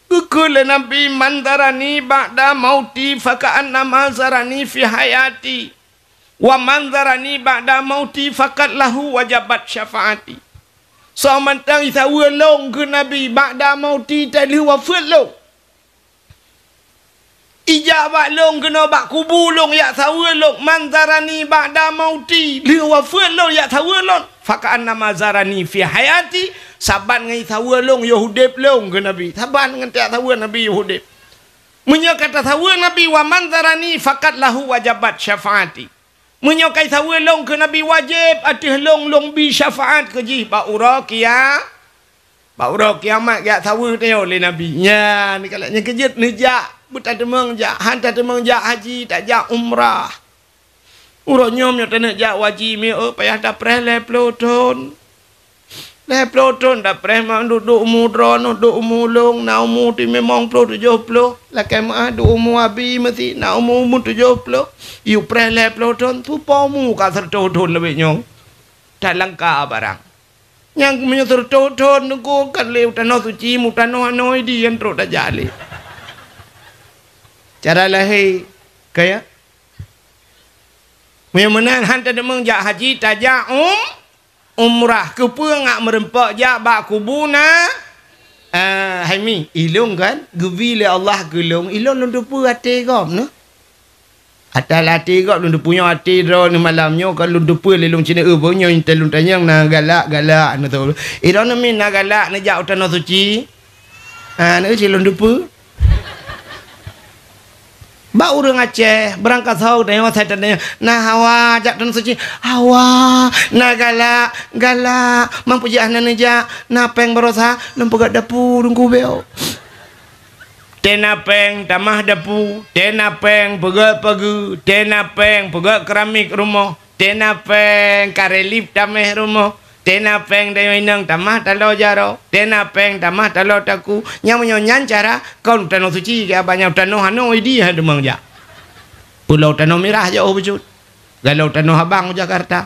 Kukul Nabi mandarani ba'da mauti faka'an namazarani fi hayati wa mandarani ba'da mauti fakat lahu wajabat syafaati. So mantang isawa long ke Nabi ba'da mauti tadi wafat long. Ijabak long kena bak kubur long ya sawa long mandarani ba'da mauti li wafat long ya sawa long faka'an namazarani fi hayati. Saban ngai sawa long Yahudip long ke Nabi. Saban dengan tiap sawa Nabi Yahudip. Munya kata sawa Nabi wa manzarani fakat lahu wajabat syafaati. Munya kai sawa long ke Nabi wajib atih long bi syafaat ke ji ba uraqiya. Ba uraqiya mak ya sawa teo le Nabi. Ya ni kalanya kejut ni jak buta demeng jak hantar demeng jak haji tak jak umrah. Uronyom yo tenek jak wajib mi payah dah prele ploton. Leh ploton dah preman duduk umudron duduk umulung na umur ti memang 70 lah kemah du umur abi mesti na umur 70 you prele ploton tu pomu ka sertoton lebih nyong tak langka barang yang punya sertoton nunggu kan leu tanah suci mu tanah hanoi di yang terus dah jali cara lahir kaya menan hantar demeng jak haji tajak umrah kepa ngak merempak jak bak kubuna haimi ilung kan gevi le Allah gelung ilung lu depu ate gom no atal ate gom lu punya ate dro ni malamnya kan lu depu le lung cina bonyo intelun tanyang na galak na tu iron min na galak na jak tanah suci Nak cilon dupa. Ba urang Aceh berangkat sahur tanya saya tanya nah hawa jak dan suci hawa nah galak mang puji ahnan ja na peng berosa lempegat dapu dungku beo tenapeng tamah dapu tenapeng pegat pagi tenapeng pegat keramik rumah tenapeng karelip tameh rumah tenapeng dayo inang tamah talo jaro tenapeng tamah talo taku nyamunyon cara kau tanah suci ke abanya tanah hano idi hademang ja Pulau Tanah Merah jauh bejut galau Tanah Abang Jakarta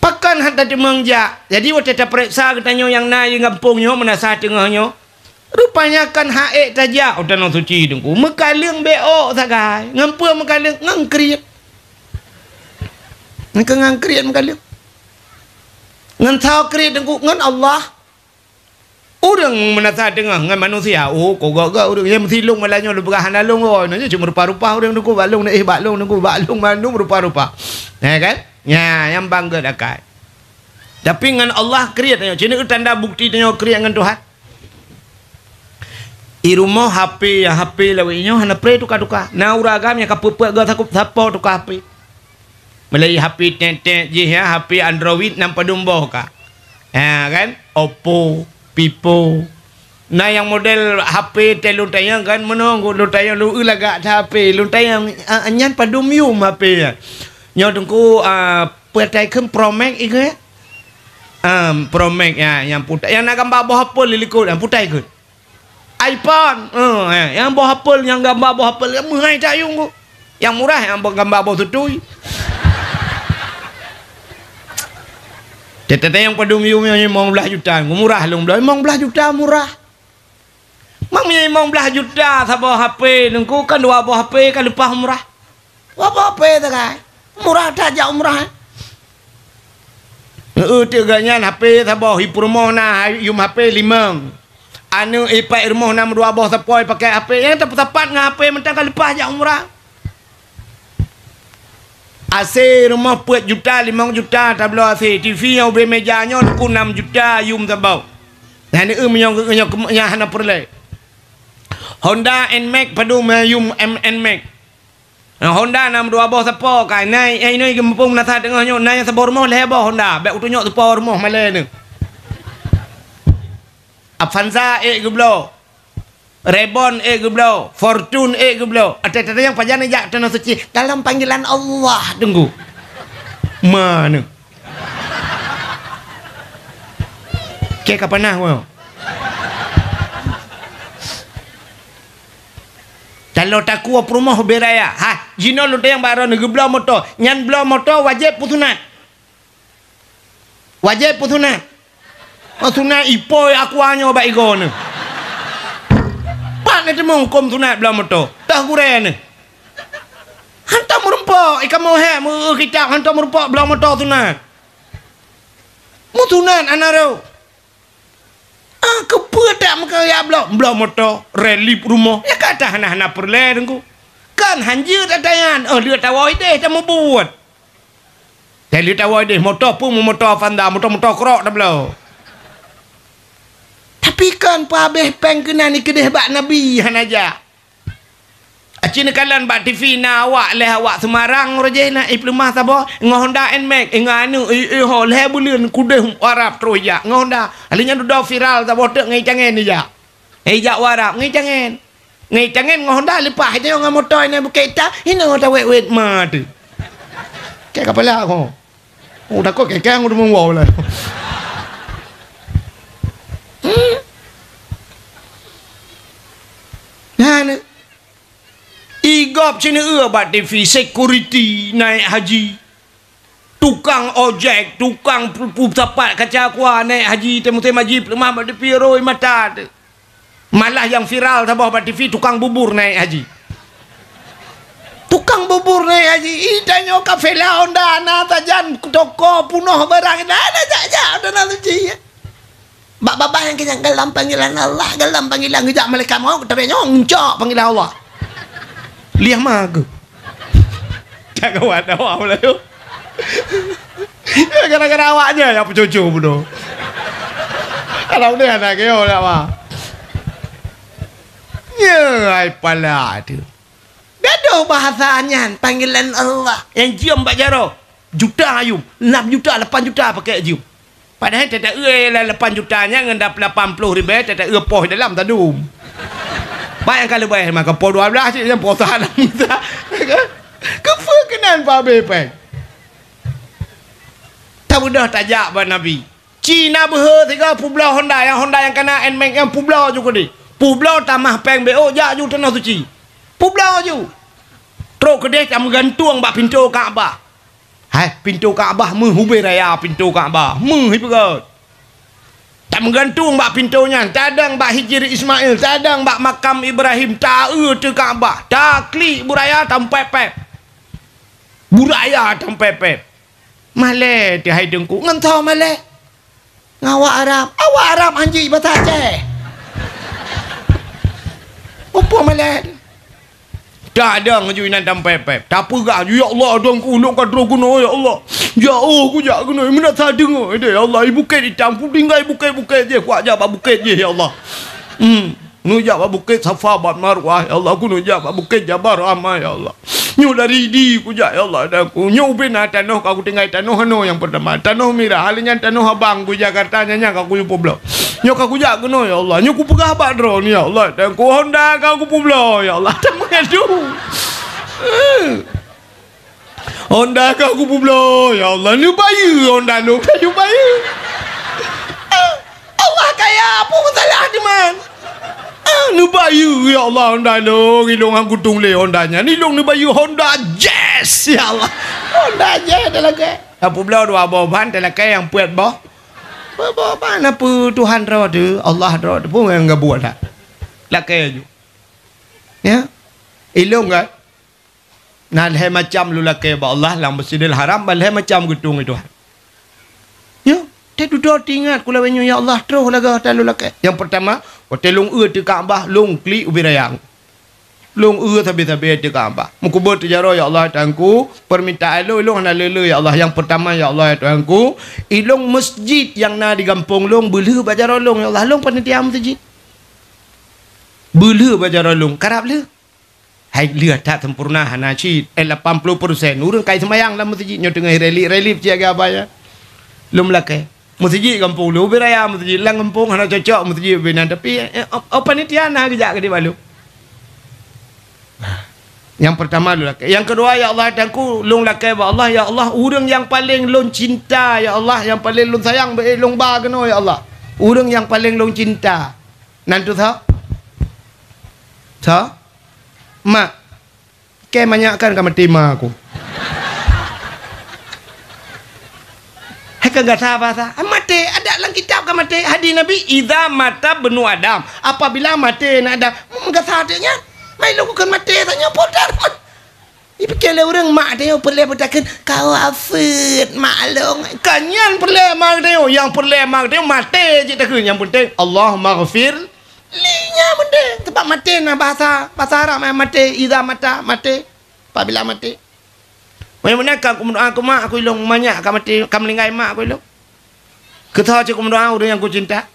pakan hatta demang ja jadi waktu kita periksa katanya yang naik ngampungnya menasa tengahnya rupanya kan haek taja tanah suci dengku mekaling beo sagai ngampung mekaling ngangkriat ngangkriat mekaling ngan tahu kri dengku ngan Allah urang menasa tengah ngan manusia kok gak urang yang silung malanya lu berahan lalung nanya cuma rupa-rupa urang dengku balung nak balung dengku balung manung rupa-rupa kan ya yang bangga dakai tapi ngan Allah kri tanya cina tanda bukti tanya kri ngan Tuhan i rumah HP ya HP lawinyo hana pre tuka-tuka na uragamnya kapupuk ga sakup sapo tuka HP Malay HP tent je ya HP Android nampak dumboh ka. Kan Oppo, Vivo. Nah yang model HP telu tayang kan menunggu lu tayang lu ulaga HP lu tayang anyan padumium HP ya. Nyo tungku petai kem Pro Max ike. Pro Max ya yang putai yang nak gambar bawah HP lilikut yang putai ke. iPhone yang bawah HP yang gambar bawah HP yang mahal tayung ku. Yang murah yang gambar bawah tutui. Tete yang padumiumnya 15 juta, murah lu 15 juta murah. Mang punya 15 juta sabah HP, nengku kan 2 buah HP kan lepas murah. 2 buah HP tu kan. Murah saja murah. Tiganya HP sabah hipurmoh na yum HP 5. Anu ipai rumah 6 2 buah sepoi pakai HP yang tepat-tepat dengan HP mentang kan lepas aja murah. AC rumah 4 juta 5 juta tablo AC TV yang beri mejanya aku 6 juta yum sabau dan ini menyong hana perle Honda NMAX padu yum NMAX Honda 62 bawah sepo kai nai ini gempung nasa tengahnya nai sabau rumah lebo Honda baik utunya sepo rumah malai ni Avanza geblo Rebon geblo, Fortune geblo. Ada yang pajan jak tanah suci dalam panggilan Allah tunggu. Mana? Ke kapan nah wao? Kalau taku rumah beraya, jino lu yang baru geblo motor, nyan blo motor wajib putunat. Wajib putunat. Putunat ipoi aku hanya baik gone. Pak nanti menghukum tunat belah motor. Dah kuren ni. Hantar merempak. Ikan mau kita hantar merempak belah motor tunat. Mu tunat anak tu. Kepedak muka ya belah motor. Relip rumah. Ya kata anak-anak perleh dengku. Kan hanjir tatayan. Dia tawai deh. Tak mau buat. Dia tawai deh. Motor pun motor Avanza. Motor kerok dah belah. Tapi kan pabeh peng kena ni kedeh bak Nabi han aja. Acina kalan bak TV na awak leh awak Semarang roje na iplemah sabo ngo Honda NMAX nganu ho leh buleun kudeh Arab terus ya ngo Honda alinya do viral sabo tek ngai cangen ni ja. Jak Arab ngai cangen ngo Honda lepas je ngam motor ni buketa ini ngo wet ma tu. Ke kapala ko. Udah kok kekang udah mau lah. Nah, igop sini bat TV security naik haji, tukang ojek, tukang pusapat kaca kuah naik haji temu-temu haji lemah bat TV roi mata. Malah yang viral sabah bat TV tukang bubur naik haji. Tukang bubur naik haji, idanyo kafe la Honda na tajan toko punoh barang ada saja ada nanti. Bak-bak yang kena dalam panggilan Allah, dalam panggilan ngejak malaikat mau, tapi nyongcok panggilan Allah. Liah magu. Jangan awak awak lah tu. Gara-gara awaknya yang pencucu bodoh. Kalau dia nak keo nak mah. Ya, ai pala tu. Gaduh bahasanya panggilan Allah. Yang jium Pak Jaro. Juta ayum. 6 juta, 8 juta pakai jium. Padahal tak lah 8 jutanya ngendap 80 ribu tak poh dalam tadum. Bayang kalau bayar maka poh 12 je yang poh dalam kita. Kefukenan Pak Bepeng. Tak mudah tajak Pak Nabi. Cina behe 3 Pulau Honda yang kena Nmax yang Pulau juga ni. Pulau tamah peng BO jak ju tanah suci. Pulau ju. Terus kedai tak menggantung bak pintu Kaabah. Hai, pintu Kaabah menghubir raya pintu Kaabah. Hiperat. Tak menggantung bak pintunya. Tadang bak Hijri Ismail. Tadang bak makam Ibrahim. Tak tu Kaabah. Tak klik buraya tampai pep. Buraya tampai pep. Malay ti hai dengku. Ngentau Malay. Ngawak Arab. Awak Arab anjing bahasa Aceh. Apa Malay? Tak ada ngejuinan tampai pep. Tak apa gak. Ya Allah dengku. Luk kadro guna ya Allah. Ya Allah aku jak guna. Mana tak dengar. Ya Allah ibu bukit hitam. Aku tinggal bukit-bukit je. Kuat jak bukit je ya Allah. Nujak bukit Safa bat Marwah ya Allah. Aku nujak bukit Jabar Rahmah ya Allah. Nyu dari di ku jak ya Allah dan ku nyu bina tanah aku tinggal tanah hano yang pertama. Tanah Merah halinya tanah Abang ku Jakarta nya aku Pulau. Nyu aku jak guna ya Allah. Nyu ku pegah bak drone ya Allah dan ku Honda aku Pulau ya Allah. Tak mengadu. Honda aku Pulau ya Allah. Nyu bayu Honda lu kayu bayu. Allah kaya apa salah di man. Ni bayu ya Allah Honda lo ngilong ang kutung le Hondanya ni long ni bayu Honda Jazz ya Allah Honda Jazz dah lagi apa pula dua bahan dah lagi yang puat bah bahan apa Tuhan rada Allah rada pun yang enggak buat dah lagi aja ya ilong kan nalhe macam lu lagi ba Allah lang Masjidil Haram balhe macam gedung itu ya dia duduk ingat kula wenyu ya Allah terus laga talu laki. Yang pertama, hotel long di Kaabah long kli ubirayang. Long tabi-tabi di Kaabah. Mukubur tijaro ya Allah Tuhanku, permintaan lo ilong na lele ya Allah. Yang pertama ya Allah Tuhanku, ilong masjid yang na di kampung long belu bajaro long ya Allah long panitia masjid. Belu bajaro long karap le. Hai lihat tak sempurna hanaci 80% urang kai semayang dalam masjid nyo tengah relief jaga abaya. Lum laki. Masjid kampung lu beraya masjid lang kampung hana cocok masjid benan tapi apa ni tiana kejak ke di balu. Yang pertama lu laki. Yang kedua ya Allah Tuhanku lung laki ba Allah ya Allah urang yang paling lung cinta ya Allah yang paling lung sayang be lung ba keno ya Allah. Urang yang paling lung cinta. Nantu tha? Tha? Mak. Ke banyakkan ka matima aku. Hak enggak tahu bahasa. Mati ada dalam kitab kan mati hadis Nabi idza mata benu Adam. Apabila mati nak ada enggak sadenya. Mai lu kan mati tanya podar. Ipikele orang mak dia perle betakan kau afid maklum. Kanyan perle mak dia yang perle mak dia mati je tak yang penting Allahumma ghafir linya penting. Sebab mati nah bahasa Arab mati idza mata mati. Apabila mati mana aku mak aku ilong banyak kam mati kam lingai mak aku ilong. Ketah je aku doa orang yang aku cinta.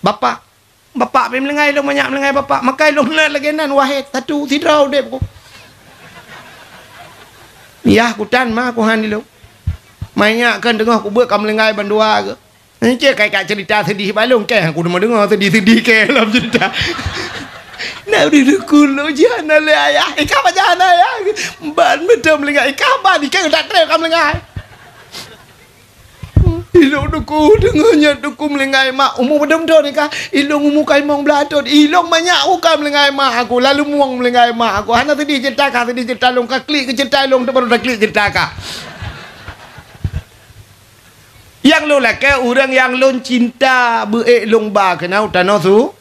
Bapak pergi melengai ilong banyak melengai bapak. Maka ilong lagi nan wahid satu sidrau dep aku. Ya aku tan mak aku han ilong. Banyak kan dengar aku buat kam melengai bandua ke. Ni je kai cerita sedih balong ke aku dengar sedih-sedih ke dalam cerita. Nak duduk lo jangan le ayah. Ikan apa jangan ayah? Ban betul melengai ikan ban ikan tak trek kam melengai. Ilong duku dengarnya duku melengai mak umur betul ni kah? Ilong umur kai mong belatot. Ilong banyak ukam melengai mak aku lalu muang melengai mak aku. Hana tadi cerita long ka klik ke cerita long tu baru dah klik cerita ka. Yang lo laki orang yang lo cinta beek long ba kenau tanah tu.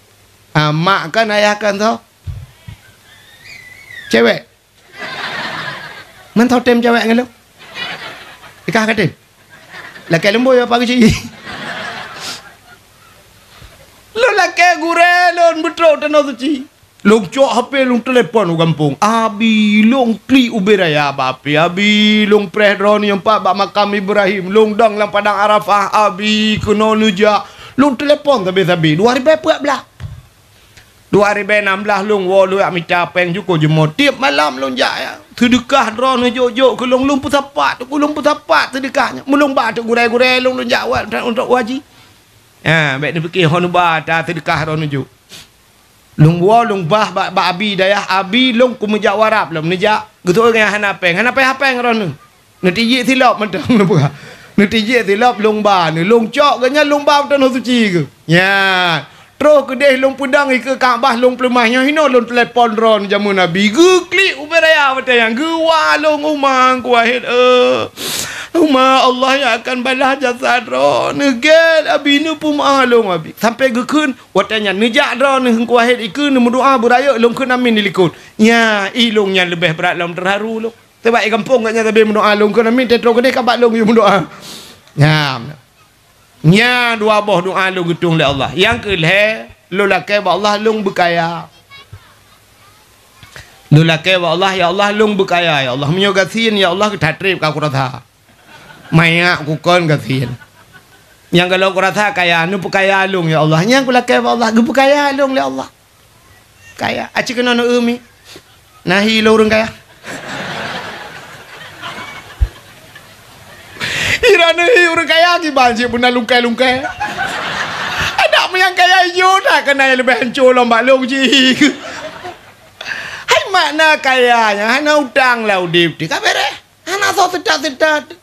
Mak kan ayah kan tau cewek man tau tem cewek ngelau ikah katin laki lembu ya pagi cik lo laki gure lo betul tanah suci lo cok HP lo telefon kampung abi lo kli ubiraya bapi abi lo preh drone yang pak bak makam Ibrahim lo dang lang padang Arafah abi kena nujak Lung telefon tapi 2014. 2016 lung wo lu minta peng cukup jemo tiap malam lung ya. Sedekah drone jok-jok ke lung pusapat, ku lung pusapat sedekahnya. Mulung ba tu gurai-gurai lung jawab untuk waji. Baik ni fikir hon ba ta sedekah drone jok. Lung wo lung bah ba abi dayah abi lung ku menjawab lum nejak. Gitu dengan hanapeng hapeng drone. Nanti ye silap mentang apa. Nanti je tilap long ba ni long cok ke nya long ba tanah suci ke. Ya. Terus ke deh long pedang ke Kaabah long pelemahnya hino long telefon ron jamu Nabi. Ge klik uberaya betul yang ge wa long umang kuahid Uma Allah yang akan balas jasa ron. Negel abi ni pun long abi. Sampai ge keun watanya nejak ron kuahid ikun berdoa beraya long keun amin dilikut. Ya, ilongnya lebih berat long terharu long. Sebab kampung katnya tapi mendoa long kan amin tetro kedai kabat long you mendoa. Nya dua boh doa long getung oleh Allah. Yang kelih lu lakai ba Allah long berkaya. Lu lakai ba Allah ya Allah long berkaya ya Allah menyo gasin ya Allah ketatrib ka kurata. Maya ku kon gasin. Yang kalau kurata kaya nu berkaya long ya Allah. Yang ku lakai ba Allah ge berkaya long ya Allah. Kaya aci kena no umi. Nahi lo urang kaya. Irana orang kaya ki banjir pun lungkai-lungkai. Ada yang kaya hijau dah kena yang lebih hancur lomba long ji. Hai makna kayanya hana utang lah udip di kabere. Hana so sedat-sedat.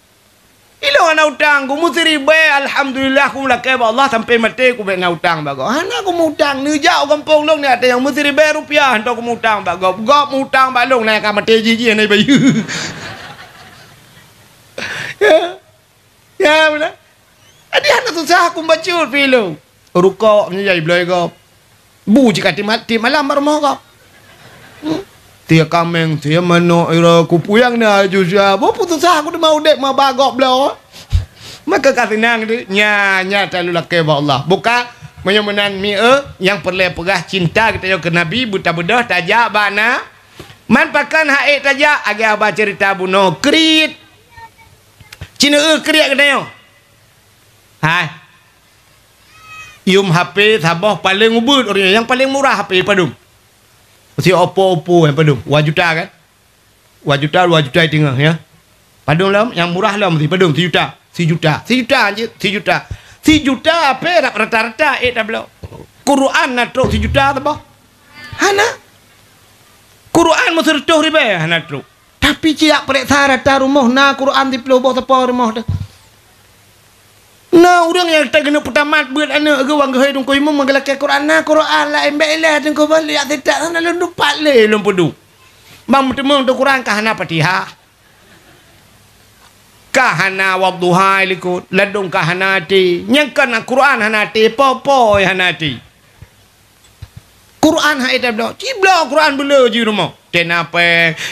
Ilo hana utang ku mesti ribe alhamdulillah ku lakai ba Allah sampai mati ku bena utang bago. Hana ku utang ni jauh kampung long ni ada yang mesti ribe rupiah hendak ku utang bago. Gop utang ba long naik ka mati ji ni bayu. Ya benar. Adi anak susah aku baca film. Rukuk menjadi belai kau. Bu jika ti malam rumah kau. Tia kameng, tia manok ira kupu yang na juga. Bu putus aku dah mau dek mau bagok belau. Maka kata nang tu nya terlalu laki ba Allah. Buka menyemenan mi yang perlu perah cinta kita ke Nabi buta bedah tajak bana. Man pakan haid tajak agak abah cerita bunuh krit. Cina kriak kena yo. Hai. Ium HP sabah paling ubud orangnya yang paling murah HP padum. Si Oppo yang padum. 1 juta kan? 1 juta 2 juta tengah ya. Padum lah yang murah lah mesti padum 1 juta. 1 juta. 1 juta anjir 1 juta. 1 juta apa rata-rata dah belum. Quran nak truk 1 juta apa? Hana. Quran mesti tuh riba hana truk. Tapi ciak periksa rata rumah na Quran di peluh bawah tepa rumah dah. Na orang yang tak kena pertamat buat anak ke wang gehai dong ko imam manggalake Quran na Quran la embele dong ko balik tidak sana lu lupa le lu pedu. Bang temung tu Quran kahana Fatihah. Kahana wadduha likut ladung kahana ti. Nyangkan Quran hanati popo hanati. Quran hai dah dah. Cibla Quran bela je rumah. Kenapa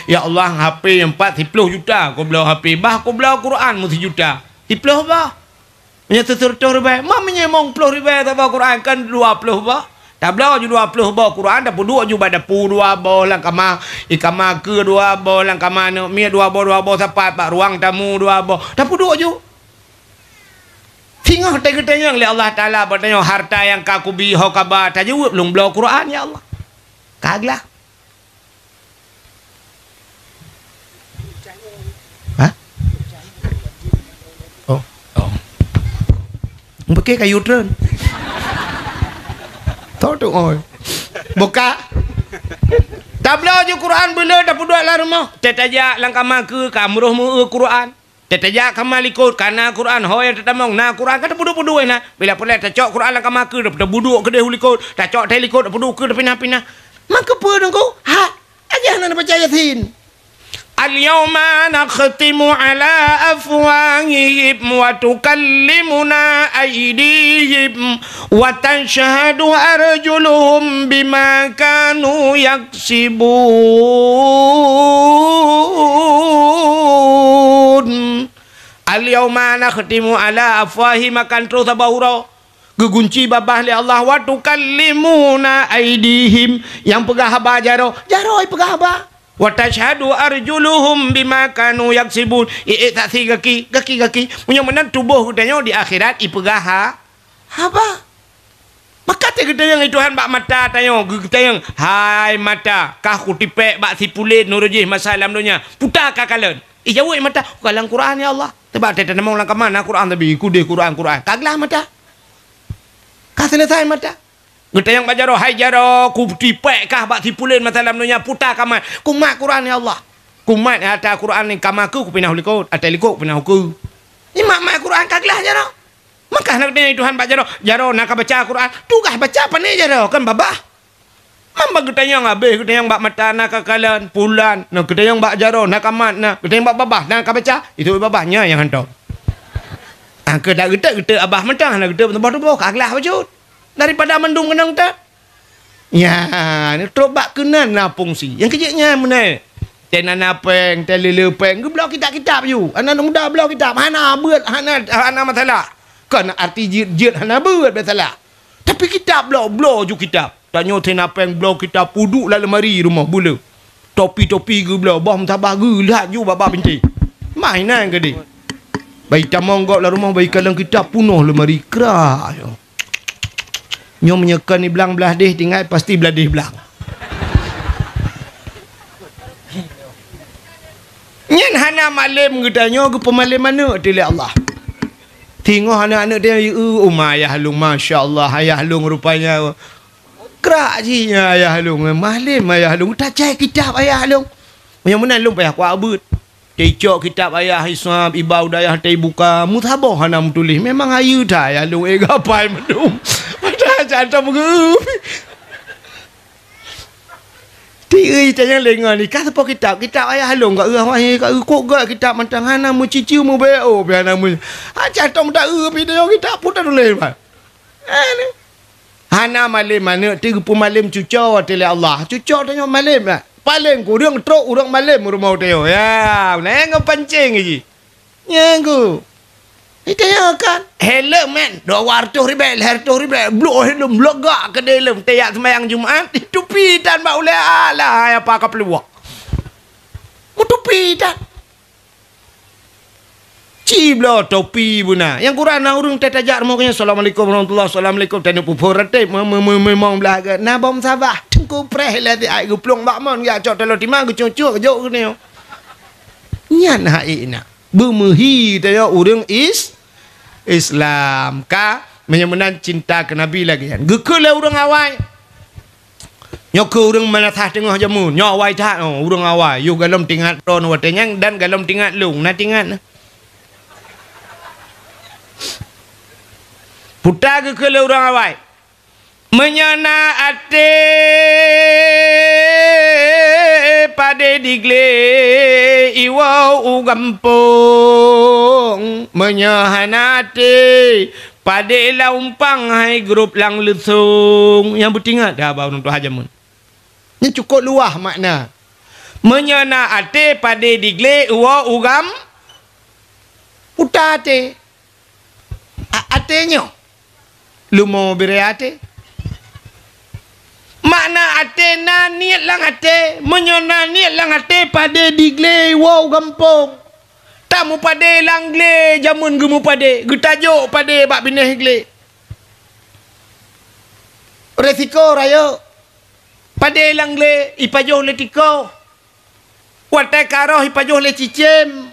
ya Allah HP 40 juta kau belau HP bah kau belau Quran mesti juta 10 bah punya 30 ribu mak menyemong 10 ribu tak bawa Quran kan 20 bah tak belau je 20 bah Quran dah pun juga pada pu 2 bah lang kama ikama ke 2 bah lang kama no mi 2 bah sapat pak ruang tamu 2 bah dah pun je tinggal tanya oleh Allah Taala bertanya harta yang kaku biho kabar tak jawab belum belau Quran ya Allah kaglah. Pakai kayu tren. Tahu tu oi. Buka. Tabla je Quran bila dah puduk lah rumah. Tetajak langkama ke kamruh mu Quran. Tetajak kamalikut kana Quran hoy tetamong na Quran kata puduk-puduk na. Bila pula tacok Quran langkama ke dah buduk ke deh ulikut. Tacok telikut dah puduk ke dah pinah-pinah. Maka apa dengku? Ha, aja nak percaya tin. Al-yawma nakhtimu ala afwahihim wa tukallimuna aydihim wa tashhadu arjuluhum bima kanu yaksibun. Al-yawma nakhtimu ala afwahihim akan terus sabahura gegunci babah li Allah wa tukallimuna aydihim yang pegah haba jaro pegah haba wa tashhadu arjuluhum bima kanu yaksibun. Tak si gaki punya menan tubuh katanya di akhirat ipegah haba Maka kita yang Tuhan bak mata tanya, kita yang hai mata, kah ku tipek bak sipulin nurujih masalam dunia. Putar kah kalian? Jauh mata, kalang Quran ya Allah. Tebak tete namang langkah mana Quran tapi kude Quran. Kaglah mata. Kah selesai mata. Kita yang bajaro hai jaro ku tipek kah bak sipulin masalam dunia putar kah mat. Ku mat Quran ya Allah. Ku mat ada Quran ni kamaku ku pindah likut, ada likut pindah ku. Ni mat Quran kaglah jaro. Maka nak dia Tuhan baca jaro nak baca Quran tugas baca apa ni jaro kan babah mamba kita yang habis kita yang bak mata nak kakalan pulan nak kita yang bak jaro nak amat nak kita yang bak babah nak baca itu babahnya yang hantar ke dak kita abah mentang nak kita tempat kaglah wujud daripada mendung kenang tak ya ni trobak kenan na fungsi yang kejeknya mana tenan apeng telelepeng ke blok kitab you anak muda blok kitab hana buat hana masalah kan arti jid hana buat masalah tapi kitab blok ju kitab tanya tenan apeng blok kitab puduk dalam lemari rumah bula topi-topi ke blok bah mentabah ge lihat ju baba binti mainan ke dia baik tamang gok lah rumah baik kalang kitab punuh lemari kerah nyo menyekan ni belang belah deh tinggal pasti belah deh belang nyen hana malam gedanya ke pemalam mana tili Allah tengok anak-anak dia ayah halung masya-Allah ayah halung rupanya kerak jinya ayah halung malam ayah halung tak cai kitab ayah halung yang mana halung payah kuat abut cecok kitab ayah hisab ibau dayah tai buka muthabah hana tulis memang ayu dah ayah halung gapai medum dah jantam ge Tiga tanya lengan ni kah sepo kitab ayah halung kat erah wahai kat kok gak kitab mantang hana mu ciciu mu beo biar nama aja tom dak video kitab putar tulis ba ni hana malam mana tiga malam cucau tele Allah cucau tanya malam lah paling ku urang truk urang malam rumah teo ya nang pancing ji nyanggu itu ya kan helm man 200,000 blok helm blok gak ke dalam tiap sembahyang Jumaat tupi dan bak ulai alah apa kau peluak mu tupi dan ciblo topi buna yang Quran urung tetajak mukanya assalamualaikum warahmatullahi wabarakatuh tanu pupur rete memang belaga na bom sabah tengku preh lah ti ai guplong bak mon ya cok telo timang gu cucuk jok ni nyan hai nak bermehi tanya urang Islam ka menyemenan cinta ke Nabi lagi kan gekela urang awai nyok urang manatah tengah jamu nyok awai tak urang awai yu galom tingat ron watanyang dan galom tingat lung na tingat putar gekela urang awai menyana ate pade digle iwau gampung menyahanate pade laumpang hai grup lang lesung yang bertingat dah bau untuk hajamun ni cukup luah makna menyana ate pade digle iwau ugam utate atenya lumo bereate makna ate na niat lang ate menyona niat lang ate pada digle wow gampung tamu pada lang gle jamun gemu pada getajuk pada bak bineh gle resiko raya pada lang gle ipajoh le tiko wate karoh ipajoh le cicem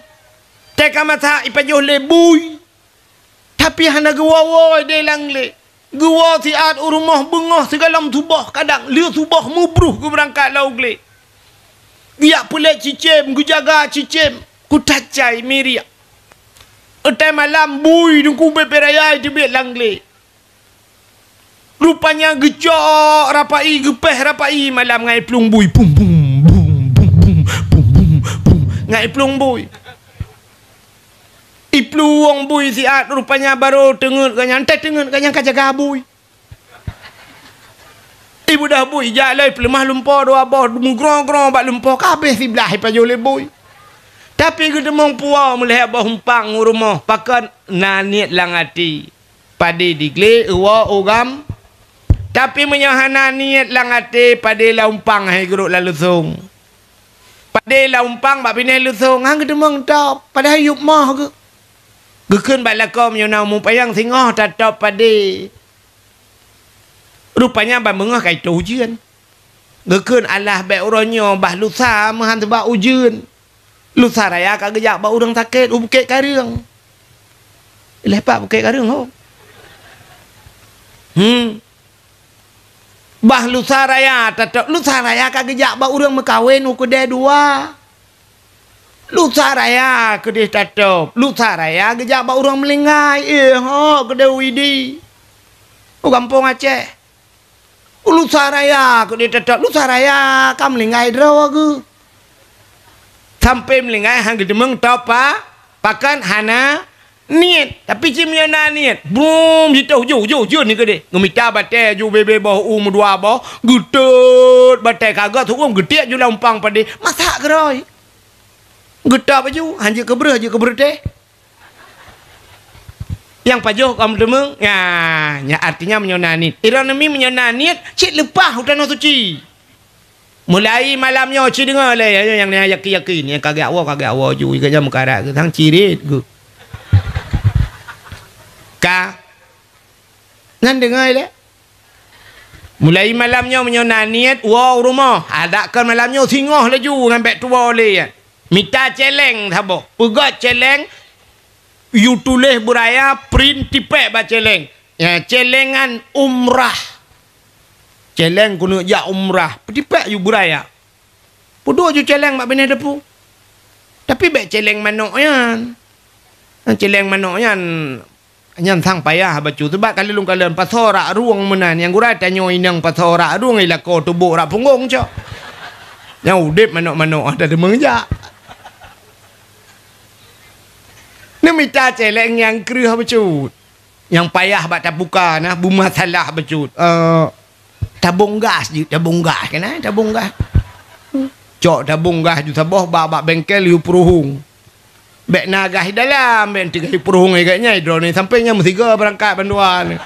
teka mata ipajoh le bui tapi hana gewawo de lang le gua siat rumah bengah segalam tubah kadang lihat tubah mubruh ku berangkat lau gle dia pulek cicem ku jaga cicem ku tacai miriak etai malam bui dungku beperaya di bet langle rupanya gecok rapai gepeh rapai malam ngai plung bui pum pum bum bum bum bum bum bum ngai plung bui ipluang bui siat rupanya baru tengut kanyang kajaga bui ibu dah bui jalai pelemah lumpur dua boh grong-grong bak lumpur kabeh si belah ipajo le bui tapi kita mong puau melihat bah humpang rumah pakan naniat lang hati pade digle uwa ugam tapi menyahana niat lang hati pade laumpang hai geruk lalusung pade laumpang bak binai lusung hang kita mong tau pada hayup mah ke gekun balakom yo na mu payang singoh tatop pade Rupanya abang mengah kaitu ujian. Gekun Allah baik orangnya bah lusa mahan sebab ujian. Lusa raya kagak jak ba orang sakit bukit karang. Lepak bukit karang ho. Bah lusa raya tetap lusa raya kagak jak ba orang mekawin kedai dua. Lusa raya kedai tetap. Lusa raya kagak jak ba orang melingai ho kedai widi. Kampung Aceh. Lusa raya kedai tetap lusa raya kam melingai draw ke. Sampai melingai hang gedemeng topa pakan hana niat tapi cimnya na niat boom jituh jo ni gede ngumita bate ju bebe boh dua boh gutut bate kagak tu gede ju lampang pade masak geroi geta baju hanje kebreh teh yang pajoh kamu demeng ya artinya menyonani ironami menyonani cik lepah hutan suci. Mulai malamnya cik dengar lah yang yakin yang kagak awak ju kerja mukarak ke tang cirit ke. Ka ngan dengar lah. Mulai malamnya menyonaniat wow rumah ada kan malamnya singoh laju ngambil tua le. Minta celeng thabo. Pegat celeng you tulis buraya print tipek ba celeng. Ya celengan umrah. Celeng guna ya umrah. Petipek you buraya. Pudu ju celeng mak benih depu. Tapi baik celeng manok yan. Celeng manok yan. Yan sang payah bacu. Sebab kali lung kalian pasorak ruang menan. Yang gurai tanyo inang pasorak ruang ilako tubuk rak punggung cok. Yang udip manok-manok ada demengja. Ni minta celeng yang kerah bacu. Yang payah bak tak buka nah. Bu masalah bacu. Tabung gas kan tabung gas cok tabung gas ju sabah bak bengkel yu peruhung bek nagah dalam ben 3 peruhung agaknya drone ni sampainya mesti berangkat banduan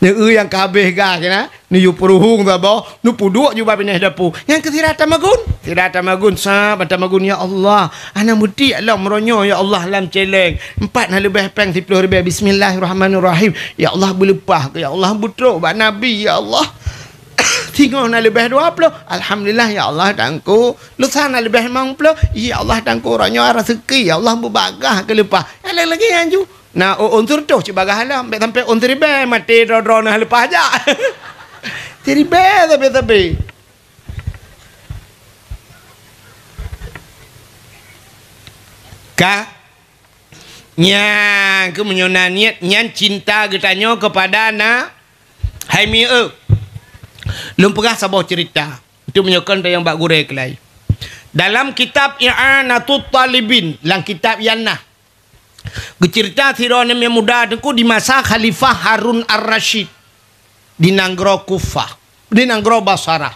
ni yang kabeh gas kan ni yu peruhung sabah nu puduk ju bab benih dapu yang kesiratan magun sah bata magun ya Allah ana mudi Allah meronyo ya Allah lam celeng 4 nah lebih peng 10 ribu bismillahirrahmanirrahim ya Allah belepah ya Allah butruk bak nabi ya Allah 3 nah lebih 20 alhamdulillah ya Allah tangku lusa nah lebih 50 ya Allah tangku ronyo rezeki ya Allah berbagah ke lepah lagi anju nah unsur tu cuba gahalam sampai unsur ribe mati dro nah lepas aja ribe tapi ka nyang ke menyonaniat nyan cinta getanyo kepada na haimi lum pernah sabah cerita itu menyokong yang bak gure kelai dalam kitab I'anatul Talibin lang kitab Yanah cerita siron yang muda itu di masa Khalifah Harun Ar-Rasyid di Nanggro Kufah di Nanggro Basarah.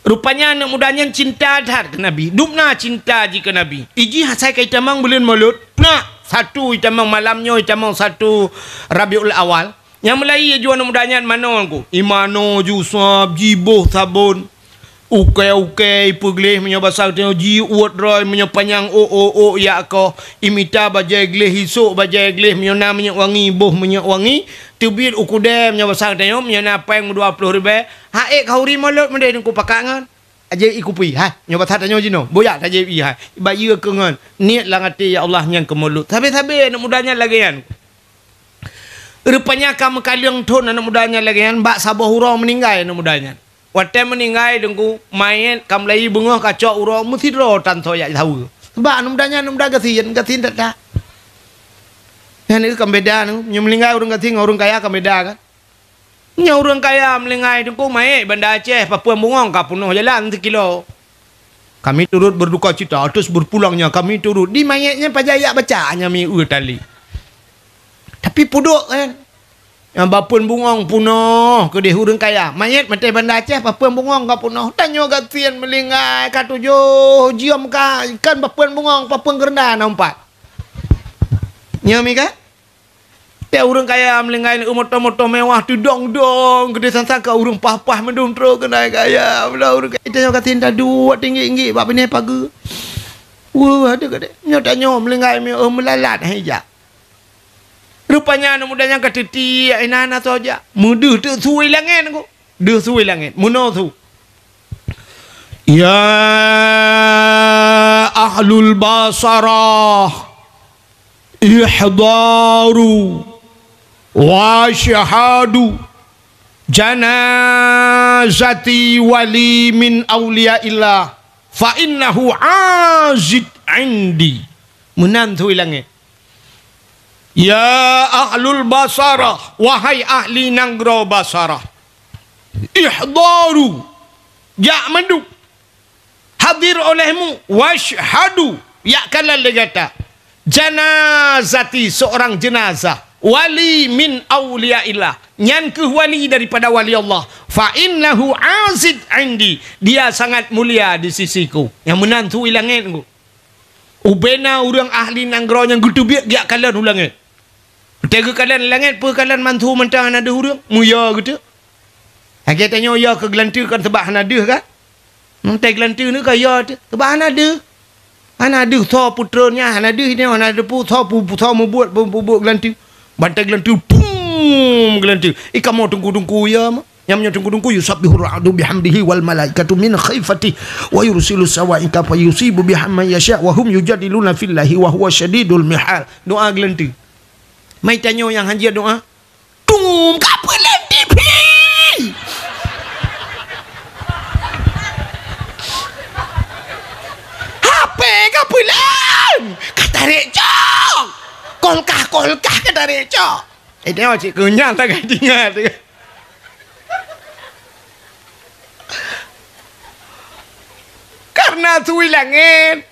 Rupanya anak mudanya cinta dar ke Nabi. Dupna cinta jika Nabi. Iji hasai kaitamang bulan mulut. Nah, satu itamang malamnya itamang satu Rabiul Awal. Yang mulai ju anak mudanya mana aku? Imano jusab jiboh sabun. Ukai pegleh menyabasar tengok ji uat roy menyapanyang ya ko imita bajai gleh hisuk bajai gleh menyona minyak wangi boh minyak wangi tubir ukude menyabasar tengok menyona peng 20 ribu haek kauri mulut mendai ku pakangan aje ikupi nyabasar tengok jino boyak aje bayi kengan niat lang ati ya Allah yang ke mulut sabe-sabe anak mudanya lagi kan rupanya kamu kaliang thon anak mudanya lagi kan bak sabah hurau meninggal anak mudanya. Waktu meninggal dengku main kamlai bunga kacau urang mesti rotan soyak tahu. Sebab anu muda kasihan tak dah. Yang ini kan beda nu, meninggal orang kasihan orang kaya kan beda kan. Nya orang kaya meninggal dengku main Banda Aceh Papua Bungong kapunuh jalan 1 kilo. Kami turut berduka cita terus berpulangnya kami turut di mayatnya pajaya bacaannya mi tali. Tapi puduk kan. Yang bapun bungong punoh ke di hurung kaya mayat mati Banda Aceh bapun bungong ka punoh tanyo gatian melingai ka tujuh jiom ka ikan bapun bungong bapun gerenda nampak nyami ka te hurung kaya melingai moto-moto mewah tudong-dong gede sansa ka hurung pah-pah mendung tro kenai kaya belah hurung kaya tanyo gatian tadu tinggi-tinggi bap bini pagi ada gede nyo tanyo melingai me melalat hija Rupanya anak mudanya kata tiak ina tu aja. Mudah tu suai langit aku. Dia suai langit. Muno tu. Ya ahlul basarah ihdaru wa syahadu janazati wali min awliyaillah fa innahu azid indi. Menantu langit. Ya ahlul basarah, wahai ahli nanggro basarah, ihdaru, ya mandu, hadir olehmu, washhadu, ya kalal legata, janazati, seorang jenazah, wali min awliyaillah, nyan ke wali daripada wali Allah, fa innahu azid indi, dia sangat mulia di sisiku, yang menantu ilangin ku. Ubena orang ahli nanggro yang gitu biak dia kalian ulangin. Tega kalian langit apa kalian mantu mentang ada orang muya gitu. Hagi tanya ya ke gelantir kan sebab ada kan? Nanti gelantir ni kaya tu. Sebab ada. Ada tho putranya, ada ini ada putra mu buat gelantir. Bantai gelantir pum gelantir. Ika mau tunggu ya mah. Yang tunggu yusabbihur ra'du bihamdihi wal malaikatu min khifati wa yursilu sawa'ika fa yusibu bihamma yasha wa hum yujadiluna fillahi wa huwa syadidul mihal. Doa gelantir. Mai tanya yang hanja doa. Tum kapa lenti pi. HP kapa lan? Katarik cok. Kolkah katarik cok. Tengok cik kenyang tak ingat. Karena tu langit.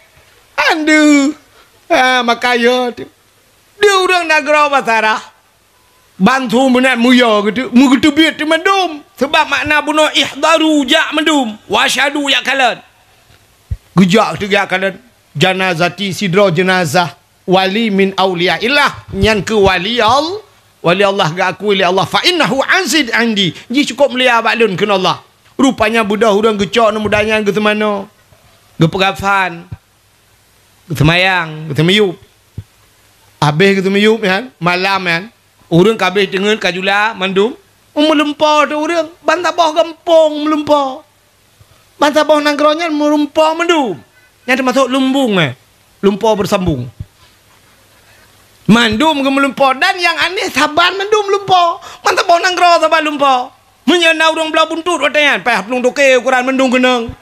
Andu. Makanya tu. Dia orang negara basarah. Bantu menat muya gitu. Mugitu biat di mendum. Sebab makna bunuh ihdaru jak mendum. Wasyadu jak kalan. Gejak tu jak kalan. Janazati sidra jenazah. Wali min awliyaillah. Nyan ke wali Allah. Wali Allah gak aku wali Allah. Fa innahu azid andi. Ji cukup melia baklun kena Allah. Rupanya budak orang gecok na mudanya ke mana. Ke pegafan. Ke semayang. Ke semayup. Habis kita meyup kan, malam kan, orang kabeh dengar kajula mandum, melempar tu orang, bantah bawah gampong melempar, bantah bawah nangkronya melempar mandum, yang termasuk lumbung lumpur bersambung, mandum ke melempar dan yang aneh saban mandum lumpur, bantah bawah nangkro saban lumpur, menyana orang belah buntut katanya, payah pelung toke ukuran mandum kenang.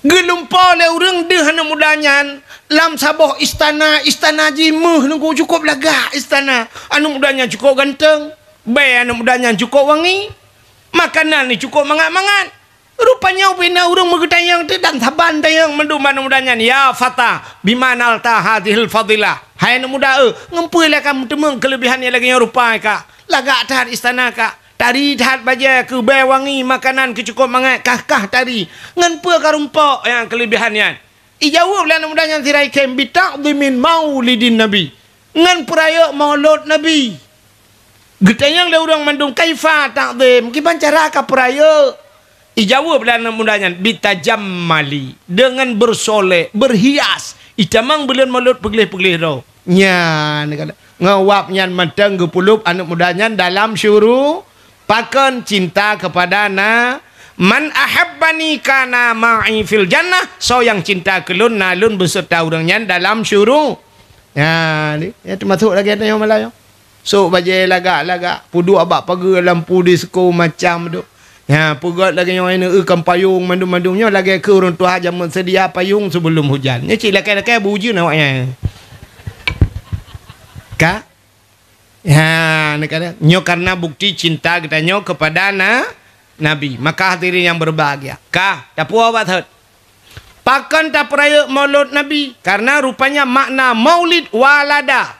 Gelumpar le orang deh anak mudanya lam sabah istana jimuh nunggu cukup lagak istana anak mudanya cukup ganteng baik anak mudanya cukup wangi makanan ni cukup mangat-mangat rupanya bina orang megetayang tu dan saban tayang mendum anak mudanya ya fata bimanal ta hadhil fadilah hai anak muda ngempui lah kamu temeng kelebihannya lagi yang rupa kak lagak tahan istana kak tari tahat baja ke bay wangi makanan ke cukup mangat kah tari ngan pua karumpak yang kelebihannya ijawab lah anak mudanya tirai kem bita'dhimin maulidin nabi ngan peraya maulud nabi getayang le orang mandung kaifa ta'dhim kiban cara ka peraya ijawab lah anak mudanya bitajammali dengan bersolek berhias itamang bulan maulud peglih-peglih ro nya ngawap nyan mateng gepulup anak mudanya dalam syuruh pakan cinta kepada man ahabbani kana ma'i fil jannah so yang cinta kelun nalun beserta orangnya dalam syurga ya ni ya termasuk lagi ada yang Melayu so bajai lagak pudu abak pagi lampu di sekolah macam tu ya pugat lagi yang ini ikan payung mandum-mandumnya lagi ke orang tua jam sedia payung sebelum hujan ni cik laki-laki buju nawaknya kak ya ni kata nyo karena bukti cinta kita nyo kepada Nabi maka hadirin yang berbahagia kah tak puasbat pakan tak peraya maulud Nabi karena rupanya makna maulid walada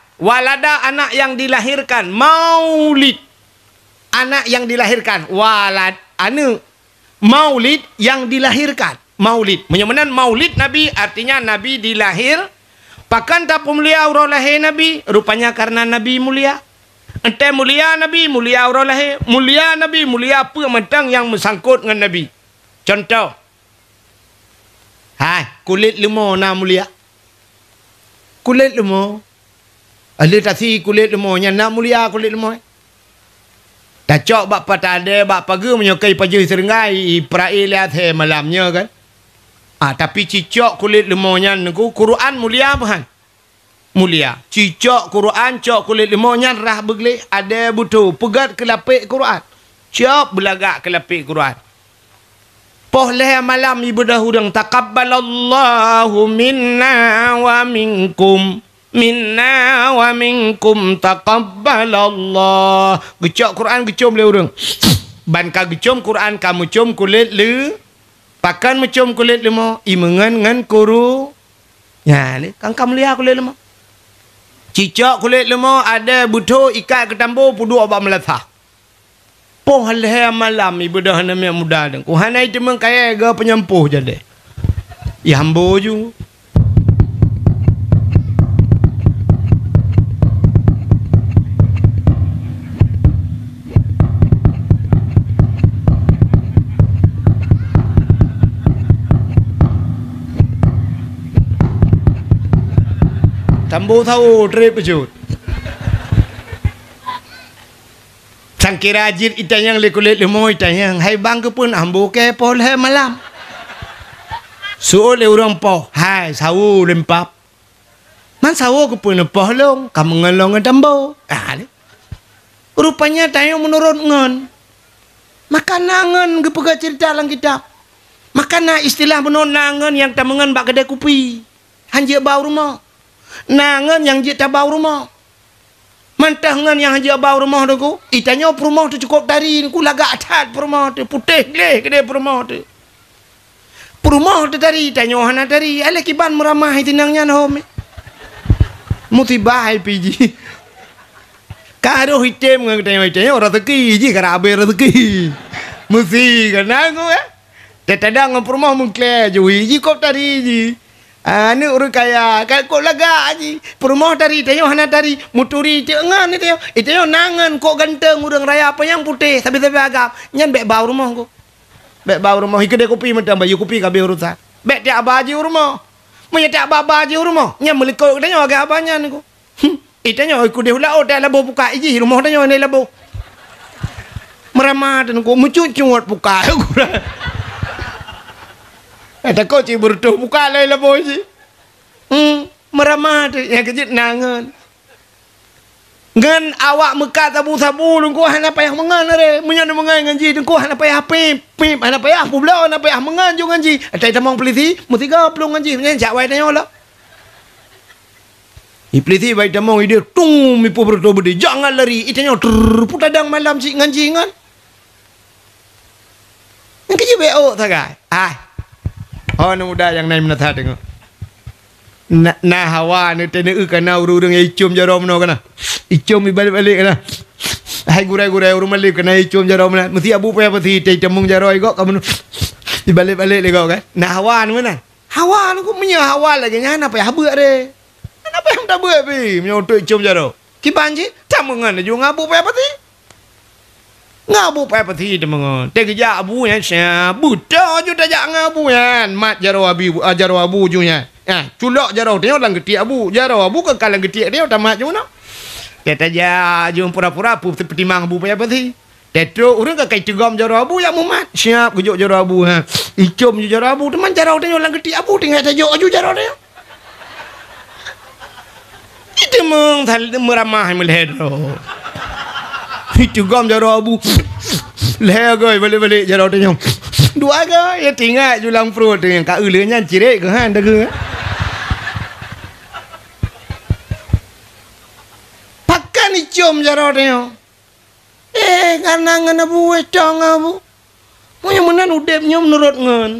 anak yang dilahirkan maulid anak yang dilahirkan walad anu maulid yang dilahirkan maulid menyamanan maulid Nabi artinya Nabi dilahir pakan tak mulia orang lahir Nabi rupanya karena Nabi mulia. Ente mulia Nabi, mulia orang lahir. Mulia Nabi, mulia apa mentang yang bersangkut dengan Nabi. Contoh. Hai, kulit lemah nak mulia. Kulit lemah. Ada tasi kulit lemahnya nak mulia kulit lemah. Dah cok bak patade bak pagi menyokai pagi serenggai perai lihat he malamnya kan. Tapi cicok kulit lemahnya niku Quran mulia bahan. Mulia. Cicok Quran cok kulit lemahnya rah begli ada butuh pegat ke lapik Quran. Cok belagak ke lapik Quran. Poh leh malam ibadah hudang taqabbalallahu minna wa minkum. Minna wa minkum taqabbalallah. Gecok Quran gecom le urang. Ban ka gecom Quran kamu com kulit le. Pakan macam kulit lemah. Imengan ngan kuru. Ya ni kan kamu lihat kulit lemah. Cicak kulit lemah ada butuh ikat ke tambu pudu abak melatah. Poh leh malam ibadah nama muda dan ku hanai temang kaya ga penyempuh jadi. Ya hambo ju. Tambu tahu trip pejut. Sangkir rajin itanyang le kulit lemah itanyang. Hai bang ke pun ambu ke pol hai malam. Suul le urang poh. Hai sawu lempap. Man sawu ke pun poh long. Kamu ngelong tambu. Ni. Rupanya tayang menurut ngon. Makan nangan ke pegak cerita lang kitab. Makan istilah benon nangan yang tamangan bak kedai kopi. Hanja bau rumah. Nangan yang jik tabau rumah. Mantangan yang hanya bau rumah tu ku. Itanya rumah tu cukup dari ku lagak atat rumah tu putih leh kedai rumah tu. Rumah tu dari itanya hana dari ala kiban meramah tinangnya home. Mutibah piji. Karo hitam ngan itanya orang teki ji karabe rezeki. Mesti kan aku Tetadang ngan rumah mungkle ju ji kop dari ji. Ni urut kaya kok laga aji perumah tari tayo hana tari muturi tengan itu yo nangan kok ganteng urang raya apa yang putih sabi-sabi agap nyan bek bau rumah ko bek bau rumah ikede kopi macam bayu kopi kabe urusan bek tiak baji rumah munya tiak baji rumah nyan melikau tayo agak abanya niku itanyo ikode hula o ta labo buka iji rumah tayo ni labo meramah dan ko mucut-cut buka takut si bertuh buka lah labo si. Meramah tu yang kejut nangan. Ngan awak mekat sabu-sabu lu ko hana payah mengan re. Munya na mengan nganji tu ko hana payah pip hana payah pula hana payah mengan jo nganji. Atai tamang peliti mesti 30 nganji. Nya jak wai tanyo lah. Peliti wai tamang ide tung mi pu bertuh bedi. Jangan lari itanyo putadang malam si nganji ngan. Yang kejut beo tagai. Oh ni muda yang naik menatah tengok. Nah hawa ni tena kana urung icum jarom no kana. Icum balik-balik kana. Hai gurai-gurai urung balik kana icum jarom na. Mesti abu payah pati tei temung jaroi kok kamu balik-balik le kau kan. Nah hawa ni mana? Hawa ni kok punya hawa lagi nya apa ya beuk re. Kenapa yang tak beuk pi? Punya untuk icum jaro. Ki banji tamungan ju ngabu payah pati. Ngabu payah pati temangan. Tegi ja abu ya sia. Buta ju tajak ngabu yan. Mat jaro abu ju nya. Culok jaro dia lang getik abu. Jaro abu ke kalang getik dia tamat ju no. Kata ja ju pura-pura pu petimang abu payah pati. Tetro urang ka kai tegam jaro abu ya mumat. Siap gejuk jaro abu ha. Icum ju jaro abu teman jaro dia lang getik abu tinggal tajuk ju jaro dia. Itu meng thal meramah melhedro. Itu gam jaro abu leh goi balik-balik jaro tanya dua goi ya tinggal julang perut yang ka ulenya cirek ke han dah ke pakan icom jaro tanya kanangan abu wecong abu punya menan udepnya menurut ngan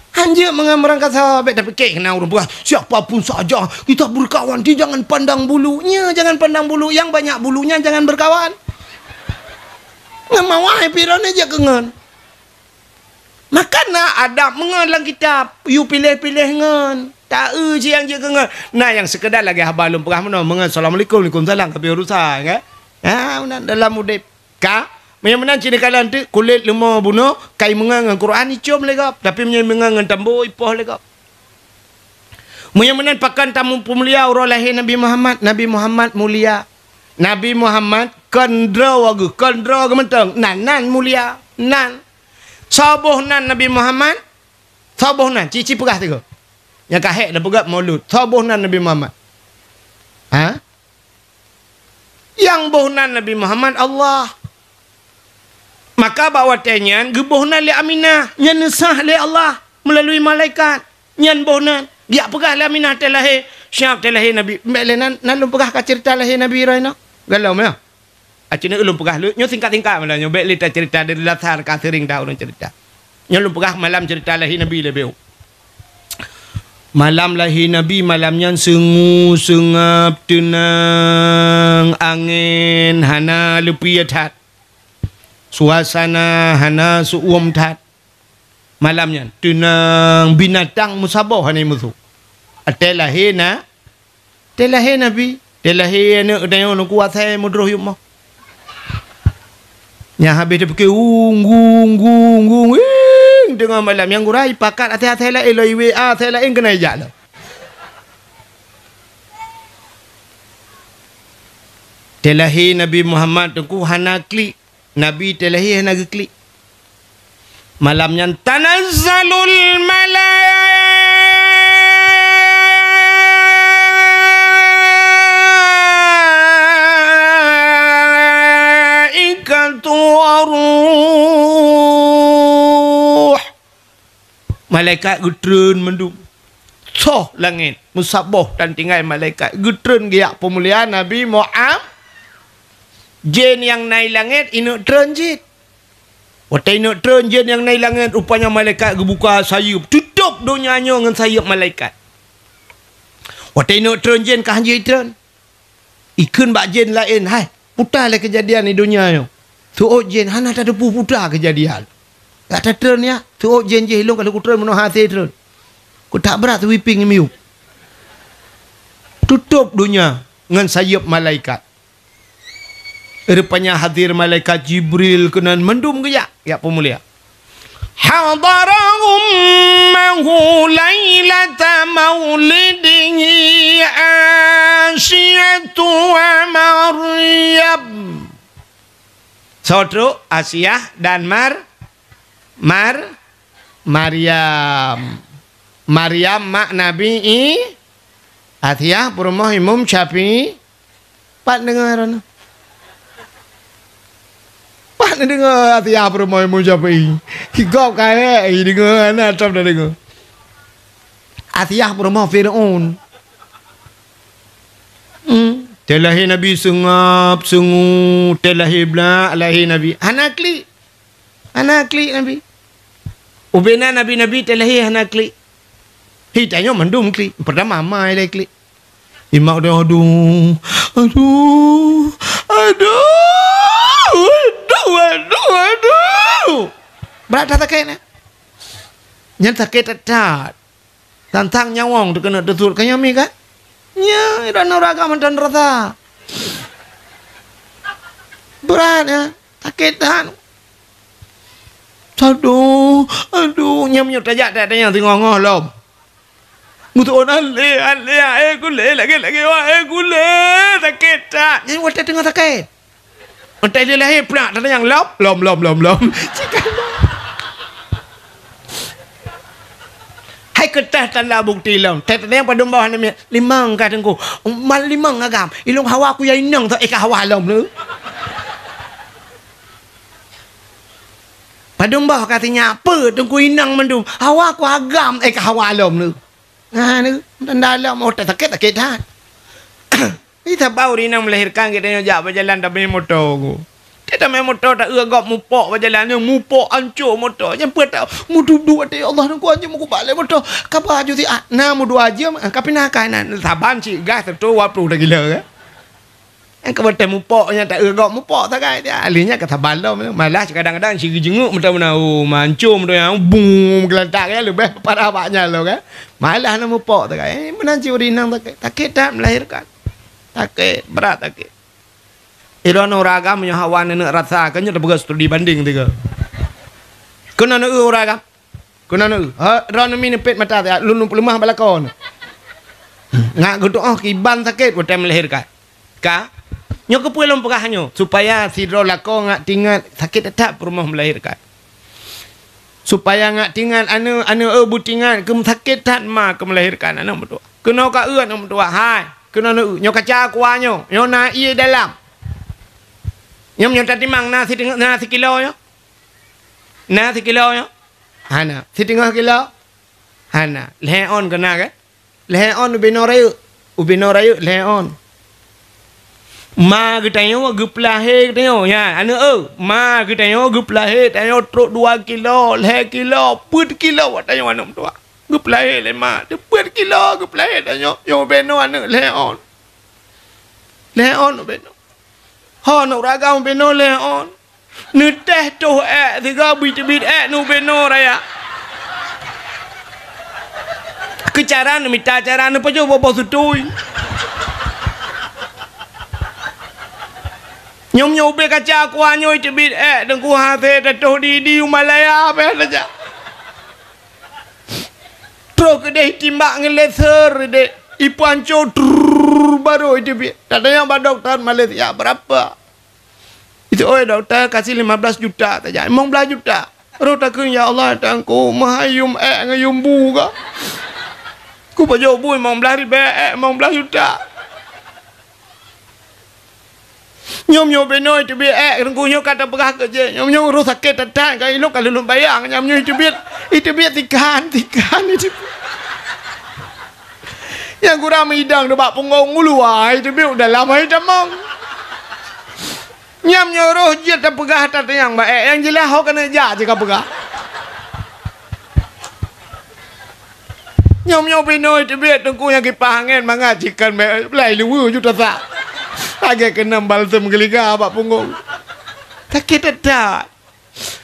hanya mengambarkan sahabat tapi kena orang buah siapapun saja kita berkawan dia jangan pandang bulunya jangan pandang bulu yang banyak bulunya jangan berkawan ngan mawai piran aja kengan makana ada mengan lang kitab you pilih-pilih ngan tak siang je kengan nah yang sekedar lagi habalum perah mana mengan assalamualaikum waalaikumsalam kabeh urusan kan dalam udip ka menan cina kalan tu kulit lemah bunuh kai mengang Quran icum legap tapi mengang tambo ipoh legap Mulia pakan tamu pemulia urang lahir Nabi Muhammad. Nabi Muhammad mulia. Nabi Muhammad kendra wagu. Kendra gementeng. Nan mulia. Nan. Sabuh nan Nabi Muhammad. Sabuh nan. Cici pegah tiga. Yang kahek dah pegah maulud. Sabuh nan Nabi Muhammad. Ha? Yang bohnan Nabi Muhammad Allah. Maka bawa tenyan gebohnan li Aminah. Nyan sah li Allah. Melalui malaikat. Nyan bohnan. Dia pegah li Aminah terlahir. Syab terlahir Nabi. Mbak nan lum pegah ka cerita lahir Nabi Raina. Galau meh. Acina ulum pegah lu. Nyo singkat-singkat malah. Nyo bek li ta cerita dari latar ka sering dah orang cerita. Nyo lum pegah malam cerita lahir Nabi lebih. Malam lahir Nabi, malamnya sengu, sengap, tenang, angin, hana lepi tat. Suasana hana suum tat. Malamnya tenang, binatang musabah hani musuh. Telahir na, telahir Nabi, telahir na udah yang kuat saya mudroh yuk mah. Yang habis dia pakai gung. Dengan malam yang gurai pakat hati-hati lah eloi WA saya lain kena ajak lah. Telahi Nabi Muhammad tu hana klik. Nabi telahi hana klik. Malamnya tanazzalul malaikatu malaikat gudrun mendung. Soh langit. Musabah dan tinggal malaikat. Gudrun giyak pemuliaan Nabi Muhammad. Jin yang naik langit. Inuk tren jin. Waktu inuk tren jin yang naik langit. Rupanya malaikat gebuka sayup. Tutup dunianya dengan sayup malaikat. Waktu inuk tren jin kah jin tren. Ikun bak jin lain. Hai. Putar lah kejadian di dunia ni. Tu'uk jin. Hana tak ada putar kejadian. Tak ada tren ya. Tu'uk jen je hilung kalau ku tren menuh hati tren. Ku tak berat whipping miu. Tutup dunia dengan sayap malaikat. Rupanya hadir malaikat Jibril kena mendum ke ya? Ya pemulia. Hadara ummahu lailata maulidihi Asyatu wa Maryam. Saudara Asyah dan Maryam mak Nabi Atiyah Purmoh Imam Syafi'i. Pak dengar no. Pak dengar Atiyah Purmoh Imam Syafi'i. Kikop kaya dengar ana top dah dengar. Atiyah Purmoh Fir'aun. Telahir Nabi sengap sengu, telahir blak lahir Nabi. Anak klik Nabi. Ubena Nabi terlahir hana klik. Hitanya mendum klik. Pertama mai lah klik. Imak dia aduh. Berat tak sakit nak? Yang sakit tak. Tantang nyawang tu kena tutur kaya mi kan? Ya, dan raga mantan rasa. Berat ya. Sakit tak? Aduh, nyam-nyam tajak tak ada yang tengok lom. Mutu on ale, gule lagi, gule sakit tak. Yang waktu tengah sakit. Waktu dia lahir pula tak ada yang lom. Hai ketah tanda bukti lom. Tak ada yang pada bawah ni limang kata aku. Mal limang agam. Ilung hawa aku yang inang tak hawa lom lu. Padung bah katanya apa tunggu inang mendung. Hawa aku agam ke hawa alam nu. Nah nu dalam otak sakit dah. Kita baru inang melahirkan kita jak berjalan tapi motor aku. Kita main motor tak agak mupok berjalan yang mupok hancur motor. Yang tak mudu dua dia Allah aku aja mau balik motor. Kabar aja ti na mudu aja tapi nak kanan saban si gas tu 20 dah gila kan. Yang kebetulan mupoknya tak agak mupok tak kan dia alihnya kata balom malah kadang-kadang si jenguk mentah-mentah mancum tu yang boom geletak ya lebih parah baknya lo kan malah nak mupok tak kan menanci urinang tak tak melahirkan tak berat tak iron uragam yang hawan nak rasa kan dah begas studi banding tiga kena nak uragam kena nak ron mini pet mata lunu lemah balakon Ngak geduk kiban sakit waktu melahirkan. Ka? Nyo ke pulang perahanyo supaya sidro lako ngak tinggal sakit tetap rumah melahirkan. Supaya ngak tinggal anu butingan ke sakit tak ma ke melahirkan anak betul. Kena ka anak betul. Hai, kena nyo kaca kuanyo, nyo na ie dalam. Nyo tadi mang nasi kilo yo. Nasi kilo yo. Hana, setengah kilo. Hana, leon kena ke? Leon ubinorayu leon. Ma getayo guplahe getayo ya anu ma getayo guplahe tayo truk 2 kilo le kilo put kilo tayo anu tua guplahe le ma de put kilo guplahe tayo yo beno anu leon beno ho no raga beno leon nu teh tu tiga bit nu beno raya kecaran minta cara nu pajo bobo sutui nyom be kaca aku anyo itu bit dengku hate datuh di Malaya apa saja. Pro kedai timbak ngeleser de ipanco baru itu bit. Katanya Pak Dokter Malaysia berapa? Itu dokter kasih 15 juta saja. 15 juta. Ro takun ya Allah tangku mahayum ngayumbu ka. Ku pajo bu 15 ribu 15 juta. Nyom benoi tu biar rengkunya kata berah kerja nyom urus sakit tetap kai lo kalau bayang nyom itu biar tikan itu yang kurang hidang debak punggung uluai itu biar udah lama itu mong nyom urus je tak berah tak yang baik yang jelas ho kena ja jika berah nyom benoi tu biar tengku yang kipangan mengajikan belai luwu juta tak agak kena balsam geliga abak punggung. Sakit tak?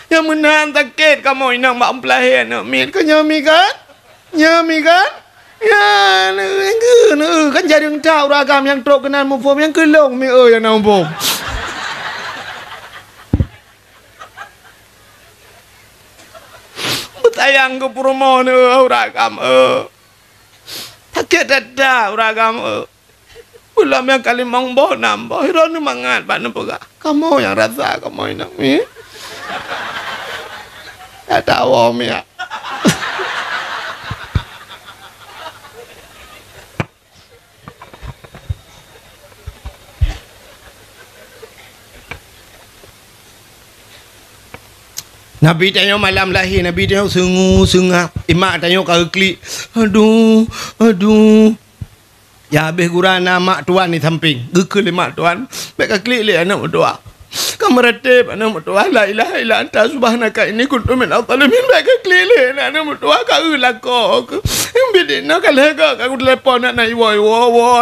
Yang menahan sakit kamu inang mak empelahin nak mit kan nyami kan? Nyami kan? Ya, kan jadi yang tahu ragam yang truk kenal mufum yang kelong mi yang nampung. Betayang ke perumah ragam sakit tak ragam ulam yang kali mangboh nambah hiro ni mangat pak nempoga kamu yang rasa kamu ini mi tak tahu mi ya Nabi tanya malam lahir Nabi tanya sungguh imak tanya kau klik aduh ya habis gurana mak tuan ni samping gekul mak tuan baik klik le anak tua kamu ratib anak tua la ilaha illa anta subhanaka inni kuntu minadh dhalimin baik klik le anak tua kau lako bidina kala ka aku telefon nak nai wo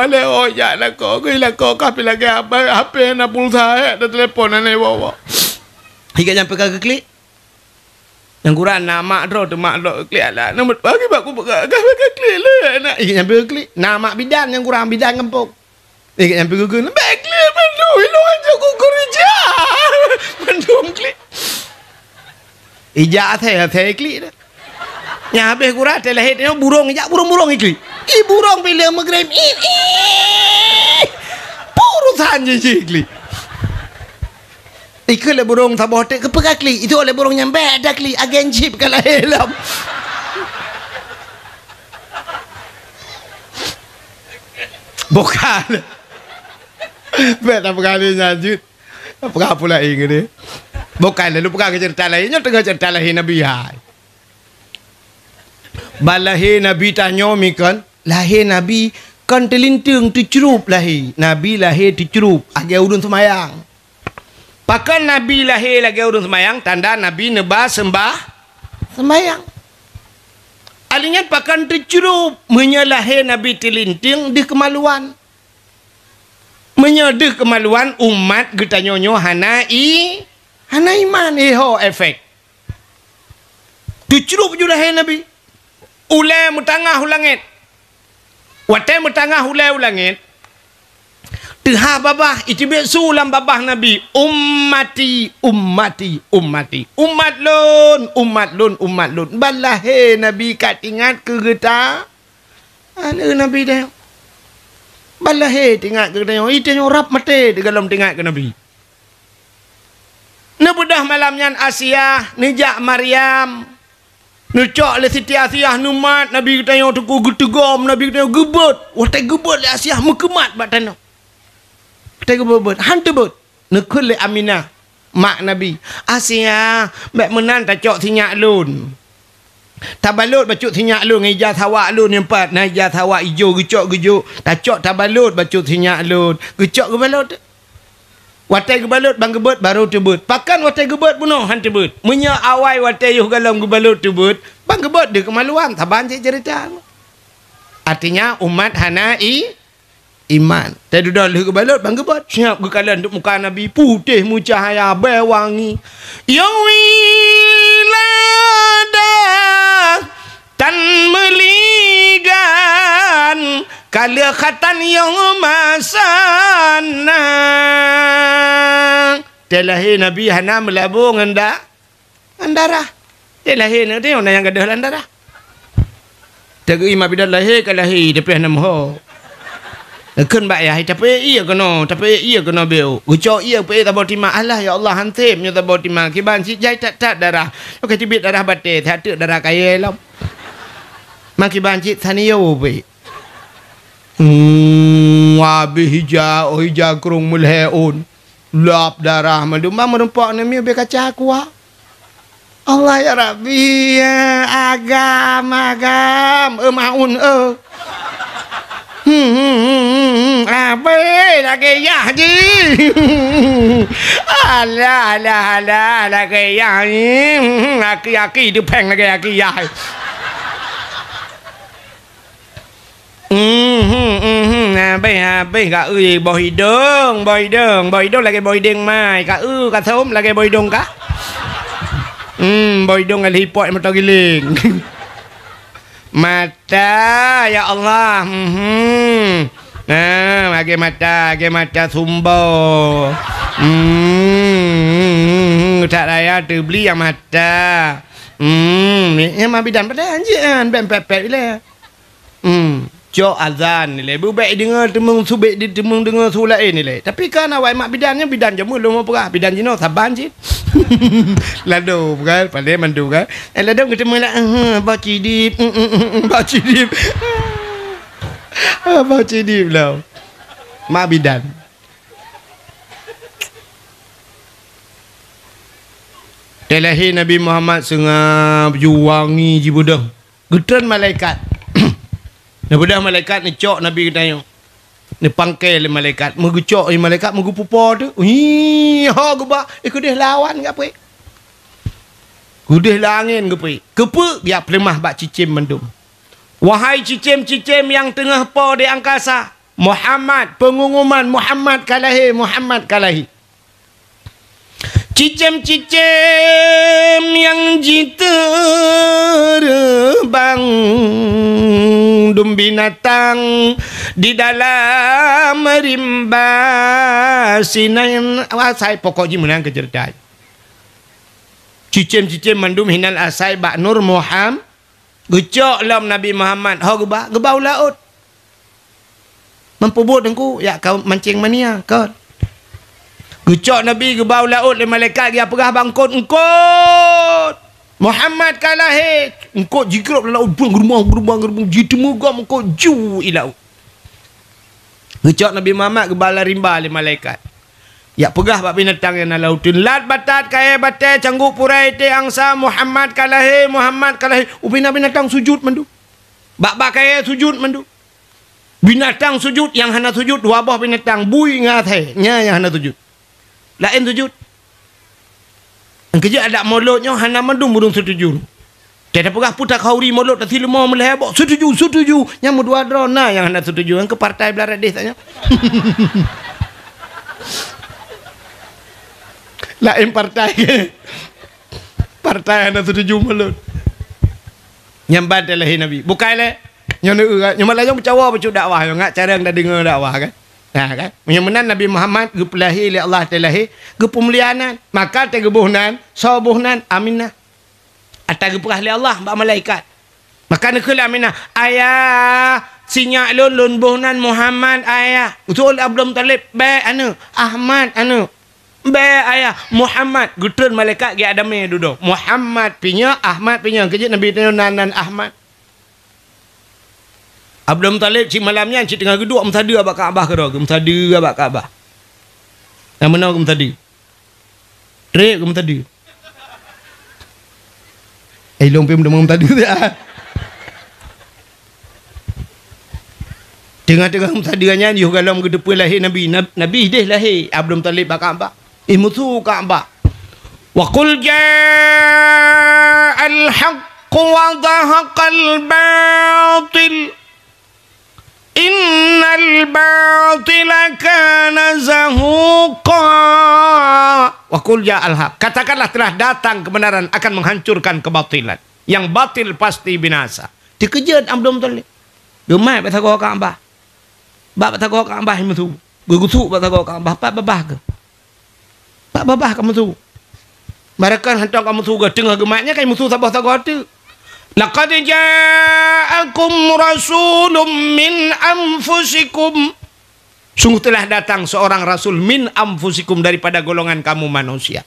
le ya lako ka lagi HP na pulsa ada telefon nai wo hingga sampai ka klik yang kurang nama tu mak lo klik lah nama bagi aku buka klik le nak yang klik nama bidan yang kurang bidan kempuk yang klik baik klik mandu hilang aku kerja mandu klik ija saya klik dah yang habis kurang terlahir tengok burung klik burung pilih maghrib purusan je klik Ikut le burung tak botek ke pekakli itu oleh burung yang beda kli agen chip kalau helm bukan beda berkali lanjut apa pula ini ni bukan lu pegang cerita lainnya tengah cerita lain Nabi hai balahi Nabi tanya mikan lahir Nabi kan telintung tu cerup lahir Nabi lahir tu cerup agak udun semayang pakan Nabi lahir lagi urun semayang tanda Nabi nebah sembah semayang alinya pakan tercerup menyalahir Nabi telinting di kemaluan menyedih kemaluan umat getanyonyo hana iman efek tercerup je lahir Nabi ulai mutangah ulangit watai mutangah ulai ulangit Tuha babah itu sulam babah Nabi ummati umat lun balahe Nabi kat ingat ke geta anu Nabi dah Balahe tinggal ke tengok. Itanya rap mati di dalam tinggal ke Nabi. Nebudah malamnya Asia, nijak Maryam. Nucok le Siti Asiah numat Nabi tanya tuku getegom Nabi tanya gebet. Watai gebet le Asiah mekemat bat tanah. Watai gebet hantu bet. Nekul le Aminah mak Nabi. Asiah bak menan tak cok sinyak lun. Tabalut bacut sinyak lun ngija thawak lun yang empat. Ngija thawak hijau gecok gejuk. Tacok tabalut bacut sinyak lun. Gecok gebalut. Watai gebalut bang gebet baru tebut. Pakan watai gebet bunuh han tebut. Munya awai watai yuh galam gebalut tebut. Bang gebet dia kemaluan. Taban cik cerita. Artinya umat hana iman. Tadi dah leh gebalut bang gebet. Siap gekalan untuk muka Nabi. Putih mucahaya berwangi. Yang tan meligan kala khatan yang masana telahi Nabi hana melabung anda darah telahi ni tengok yang gadah darah tegu imam bidan lahir kalahi tapi hana moh Ken bak ya tapi iya kena beu. Ucok iya pe tabo tima Allah ya Allah hantim nya tabo tima kiban si jai tak darah. Okey tibit darah bate tak darah kaya lam. Maki banci taniyo pe. Wabi hijau krung mulheun. Lap darah madumba merempak nami be kaca aku. Allah ya Rabbi ya agam maun apa lagi ya ji ala lagi ya aki tu peng lagi aki ya Bây cả bồi đường lagi bồi đường mai cả cả thôm lagi bồi đường cả bồi đường là lipot mà tao giling mata ya Allah lagi mata sumbo tak raya tu beli yang mata ni mah bidan pada anjian pepek le cok azan ni le bubek dengar temung subek di temung dengar sulai ni le tapi kan awak mak bidannya bidan jamu lu mau perah bidan jino saban sih lado kan pada mandu kan lado ketemu lah bacidip bacidip lah mak bidan telahi Nabi Muhammad sengap juwangi jibudang getan malaikat Nabudah malaikat ni cok Nabi tanya. Ni pangkel malaikat. Mugu cok ni malaikat mugu pupo tu. Ha geba ikudih lawan gape. Kudih langin gape. Kepe biar pelemah bak cicim mendum. Wahai cicim-cicim yang tengah po di angkasa. Muhammad pengumuman Muhammad kalahi. Cicim-cicim yang jiterbang dum binatang di dalam rimba sinan asai pokok ji menang kecerdasan cicim-cicim mandum hinal asai bak nur Muhammad gecok lam Nabi Muhammad ha gebau laut mempubut engku ya kau mancing mania kau gecok Nabi gebau laut le malaikat dia perah bangkut engkut Muhammad kalahi engkut jikrop laut gerbang jitemugam engkut ju ilau gecok Nabi Muhammad gebala rimba le malaikat ya perah bak binatang yang lautun lat batat kaya batai canggup purai te angsa Muhammad kalahi ubina binatang sujud mandu bak kaya sujud mandu binatang sujud yang hana sujud wabah binatang bui ngatai nya yang hana sujud lain sujud kerja ada molotnya hana mandung burung setuju tidak pernah putar kauri molot tak silu mau melebok setuju yang dua drona yang hana setuju yang ke partai belah radis tanya lain partai hana setuju molot yang badal Nabi bukai le yang malah yang bercawa bercuk dakwah yang ngak cara yang dah dengar dakwah kan kan menyamanan Nabi Muhammad gepelahi oleh Allah telahi gepemulianan maka tegebuhnan sabuhnan aminah atau geperah oleh Allah mbak malaikat maka nekul aminah ayah sinyak lun bohnan Muhammad ayah. Usul Abdul Talib be anu Ahmad anu. Be ayah Muhammad gutun malaikat gi adame duduk. Muhammad pinya Ahmad pinya kejit Nabi nan Ahmad. Abdul Talib cik malamnya cik tengah geduk mtadi abak Kaabah ke dak mtadi abak Kaabah. Yang mana ke mtadi? Trek ke mtadi. Long pem demam tadi tu. Tengah-tengah mtadinya ni galam ke depan lahir Nabi. Nabi deh lahir Abdul Talib bak Kaabah. Musuh Kaabah. Wa qul ja'al haqq wa dhahaqal batil. Innal batila kana zahuqa. Wa qul ja'al haq. Katakanlah telah datang kebenaran akan menghancurkan kebatilan. Yang batil pasti binasa. Dikejar Abdul Talib. Gemai batagor Kaabah. Bab batagor Kaabah musuh. Gugutuk batagor Kaabah pak babah ke. Pak babah kamu tu. Mereka hantar kamu tu ke tengah gemaknya kan musuh sabah tagor tu. Laqad ja'akum rasulun min anfusikum. Sungguh telah datang seorang rasul min anfusikum daripada golongan kamu manusia.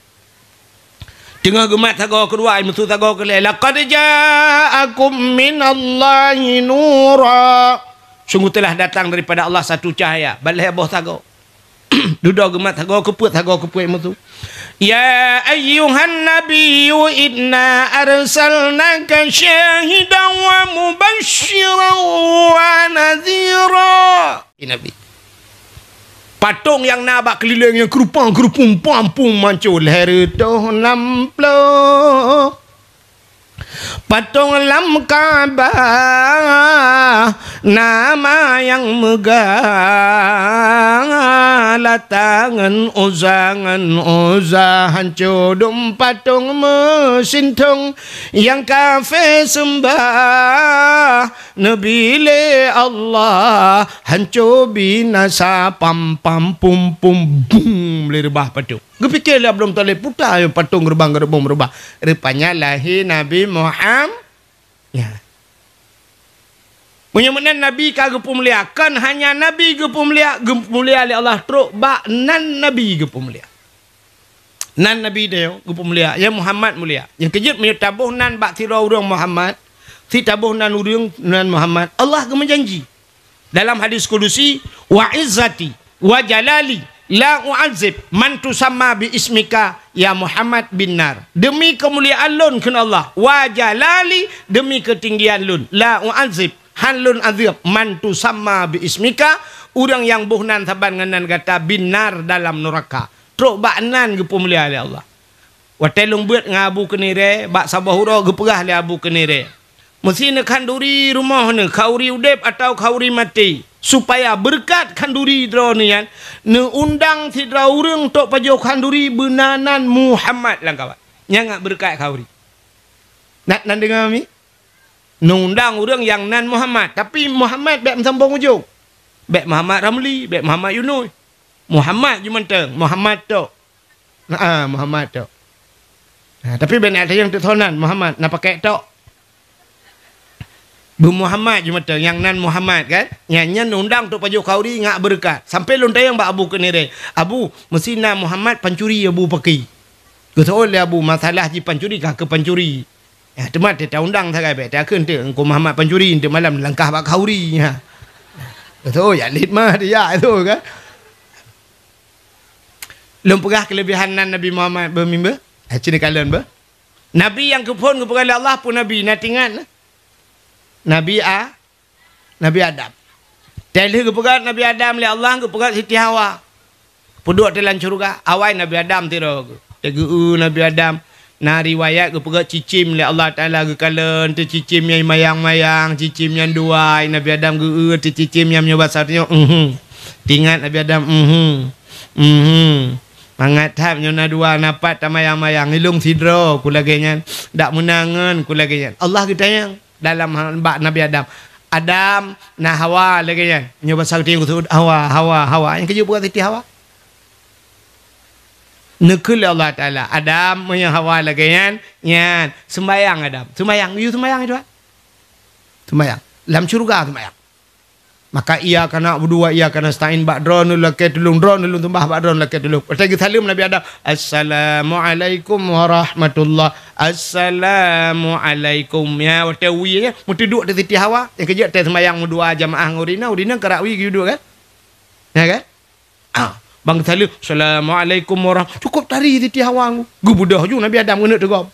Tengah gemak tagor kedua musuh tagor kelai. Laqad ja'akum min Allahi nura. Sungguh telah datang daripada Allah satu cahaya. Balai boh tagor. Duduk gemak tagor keput musuh. Ya ayyuhan nabiyyu inna arsalnaka syahidan wa mubasysyiran wa nadhira. Nabi. Patung yang nabak keliling yang kerupang pampung mancul heretoh namplo. Patung lam Kaabah nama yang megah latangan uzangan codum patung mesintung yang kafir sembah Nabi le Allah hancur binasa pam pum bum lerbah patung. Gepikirlah belum Talib putar yang patung gerbang berubah. Rupanya lahir Nabi Muhammad. Ya. Menyebutkan Nabi kagak pemulia. Kan hanya Nabi ke pemulia. Pemulia oleh Allah teruk. Bak nan Nabi ke pemulia. Nan Nabi dia ke pemulia. Yang Muhammad mulia. Yang kejut menyetabuh nan bak tirau urang Muhammad. Si tabuh nan urang nan Muhammad. Allah ke menjanji. Dalam hadis kudusi. Wa izzati wa jalali. La u'azib man tusamma bi ismika ya Muhammad bin nar. Demi kemuliaan lun kena Allah. Wa jalali demi ketinggian lun. La u'azib hanlun azib man tusamma bi ismika. Orang yang buhnan saban nganan kata bin nar dalam neraka. Truk baknan ke pemulia oleh Allah. Wa telung buat ngabu kenire. Bak sabahura geperah le abu kenire. Mesti nak kanduri rumah ni. Kauri udep atau kauri mati. Supaya berkat kanduri drone yan ne undang tidra urang tok pajo kanduri benanan Muhammad lang kawan nyangak berkat kauri nak nan dengar mi ne undang urang yang nan Muhammad tapi Muhammad bek sambung ujung bek Muhammad Ramli bek Muhammad Yunus Muhammad je menteng Muhammad tok Muhammad tok tapi benak ada yang tertonan Muhammad nak pakai tok Bu Muhammad je mata yang nan Muhammad kan nyanyian undang untuk paju kauri ngak berkat sampai lontai yang bak abu kenire abu mesti nan Muhammad pancuri abu pakai kata oleh abu masalah ji pancuri kah ke pancuri ya temat dia undang sagai bet dia keun tu engko Muhammad pancuri untuk malam langkah bak kauri ha kata oh ya lit mah dia itu kan lom pegah kelebihan nan Nabi Muhammad bermimba cina kalian ber Nabi yang kepon kepada Allah pun Nabi natingan Nabi Adam. Tadi kepegat Nabi Adam oleh Allah kepegat Siti Hawa. Puduk dalam syurga. Awal Nabi Adam tiro. Tegu Nabi Adam. Nah riwayat kepegat cicim oleh Allah Taala ke kalen tu cicim yang mayang-mayang, cicim yang dua. Nabi Adam ke cicim yang nyoba satunya. Tingat Nabi Adam. Mangat tap nyona dua napat tamayang-mayang ilung sidro kulagenya. Dak menangan kulagenya. Allah ketayang dalam bak Nabi Adam nah Hawa lagi ya nyoba sakti Hawa yang kerja buat Siti Hawa nekul Allah Taala Adam yang Hawa lagi ya sembayang Adam sembayang you sembayang itu sembayang dalam syurga sembayang Maka ia kena berdua, ia kena stain ba'dron laki tulung dron tulung tumbah ba'dron laki tulung. Pertagi salam Nabi Adam. Assalamualaikum warahmatullah. Assalamualaikum. Ya, waktu wi ya, mesti duduk di titik Hawa. Yang kerja teh sembahyang dua jamaah urina kerak wi duduk kan? Ya kan? Bang salam. Assalamualaikum warahmatullah. Cukup tari di titik Hawa. Gubudah ju Nabi Adam kena tegap.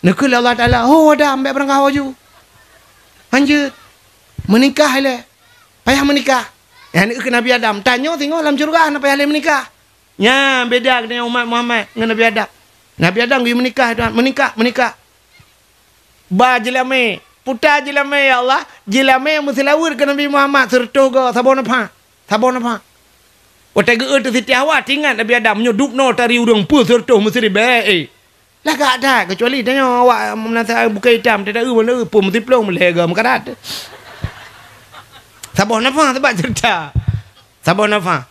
Nakal Allah Taala. Oh, Adam ambil berangkat Hawa ju. Lanjut. Menikah lah. Payah menikah. Yang ke Nabi Adam. Tanya tengok dalam syurga apa payah menikah. Ya, beda dengan umat Muhammad dengan Nabi Adam. Nabi Adam pergi menikah, menikah. Ba jelame, putar jelame ya Allah. Jelame yang mesti lawur ke Nabi Muhammad serta ke sabon apa? Waktu ke tu siti awak tinggal Nabi Adam menyudup no tari urang pu serta mesti baik. Lah gak ada kecuali tanya awak menasa bukan hitam tidak mana pun mesti pelong melega makarat. Sabon apa sebab cerita? Sabon apa?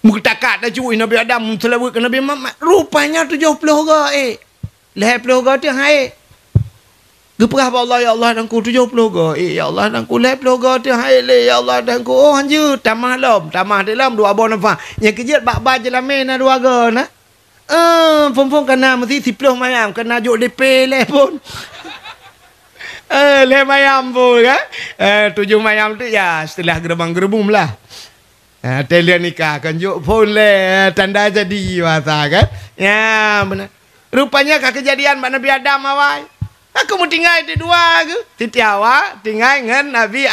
Muktakat dah cuy Nabi Adam selawat ke Nabi Muhammad. Rupanya 70 orang Leh 70 orang tu hai. Geperah Allah ya Allah dan ku 70 orang. Ya Allah dan ku leh 70 orang tu hai le ya Allah dan ku. Oh anjur tamah dalam dua abon apa. Yang kejut bak dalam na dua ga na. Pom kena mesti 10 mayam kena juk DP leh pun. Le mayam pun kan. 7 mayam tu ya setelah gerbang-gerbum lah. Talian nikah kan juk pun le tanda jadi masa kan. Ya benar. Rupanya kejadian mak Nabi Adam awal. Aku mau tinggal di dua ke. Siti Hawa tinggal dengan Nabi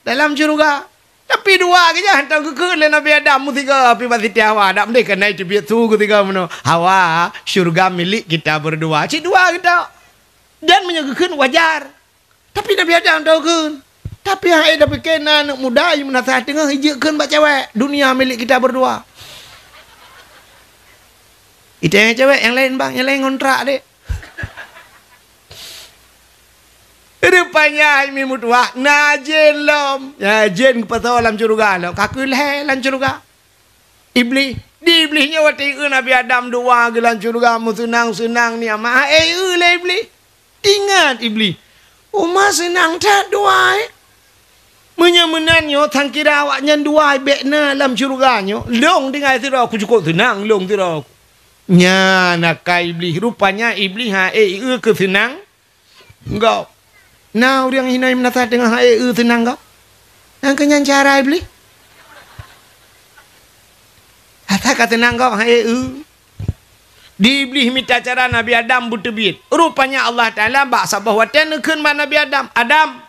dalam syurga. Tapi dua ke je hantar ke le Nabi Adam mu tiga api Siti Hawa. Tak boleh kena itu biar tu ketiga mana. Hawa syurga milik kita berdua. Cik dua kita. Dan menyegakkan wajar. Tapi Nabi Adam tahu kan. Tapi hai dah kena anak muda yang menasihat tengah hijaukan bak cewek. Dunia milik kita berdua. Itu yang cewek, yang lain bang, yang lain kontrak dek. Rupanya ini mutua najin lom. Najin kepada alam syurga lom. Kaku leh alam syurga. Iblis. Di iblisnya waktu itu Nabi Adam dua ke alam syurga. Mu senang-senang ni amah. Lah iblis. Ingat iblis. Umah senang tak dua menyenanyo tang kira awaknya dua bekna dalam syurganya long dengan tira aku cukup senang long tira aku nya nak iblis rupanya iblis ke senang engkau nah orang hina menata dengan senang kau yang kenyan cara iblis kata kata senang kau di iblis minta cara Nabi Adam bertebit. Rupanya Allah Ta'ala baksa bahawa tenekan Nabi Adam. Adam,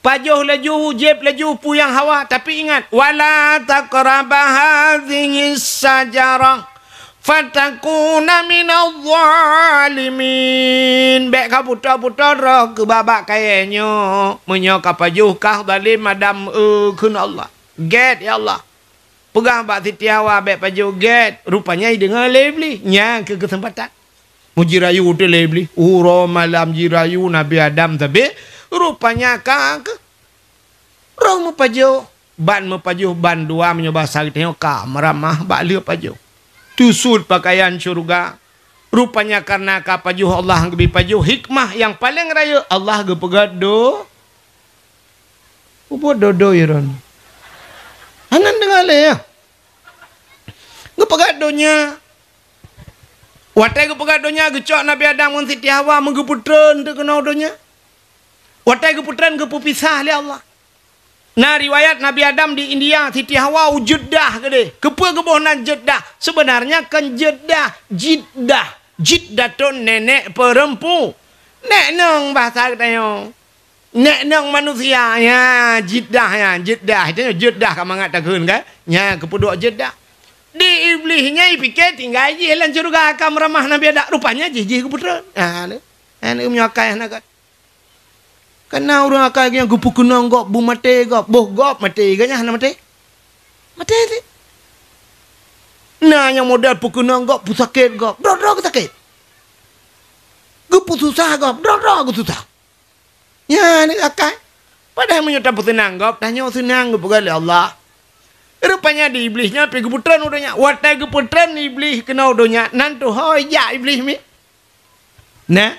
pajuh laju, jeb laju, puyang Hawa. Tapi ingat, wala taqrabah hadhihi sajarah fatakuna minal zalimin. Bek ka putar-putar roh ke babak kayanya. Menyokap pajuh kah zalim Adam kun Allah. Get ya Allah. Pegang Pak Siti Hawa beg baju get. Rupanya dengar lebli. Nya ke kesempatan. Mujirayu tu lebli. Uro malam jirayu Nabi Adam tapi rupanya kak. Rong mepaju. Ban mepaju ban dua menyoba sakit tengok kak meramah bak liu paju. Tusud pakaian syurga. Rupanya karena kak paju Allah lebih paju hikmah yang paling raya Allah ge pegado. Upo dodo iron. Anan dengar le ya. Gepegadonya. Watai gepegadonya gecok Nabi Adam dan Siti Hawa menggeputran tu kena donya. Watai geputran gepupisah le Allah. Nah riwayat Nabi Adam di India Siti Hawa Jeddah ke de. Kepa kebohnan Jeddah. Sebenarnya kan Jeddah Jiddatun nenek perempuan. Nek nong bahasa katanya. Nek nong manusia ya Jeddah itu Jeddah kamu mengatakan kan ya kepuduk Jeddah di iblisnya pikir tinggal je lan syurga akan meramah Nabi Adam rupanya jijih keputran ane menyakai nak kena orang akai yang gupu kunang gop bu mate gop boh gop mate ganya hana mate tu nah yang modal pukunang gop pu sakit gop dro sakit gupu susah gop dro susah. Ya ni akai. Padahal menyuta senang gop tanya senang gop oleh Allah. Rupanya di iblisnya pergi putran udahnya. Watai ke putran iblis kena udahnya. Nantu hoi ya iblis mi. Nah.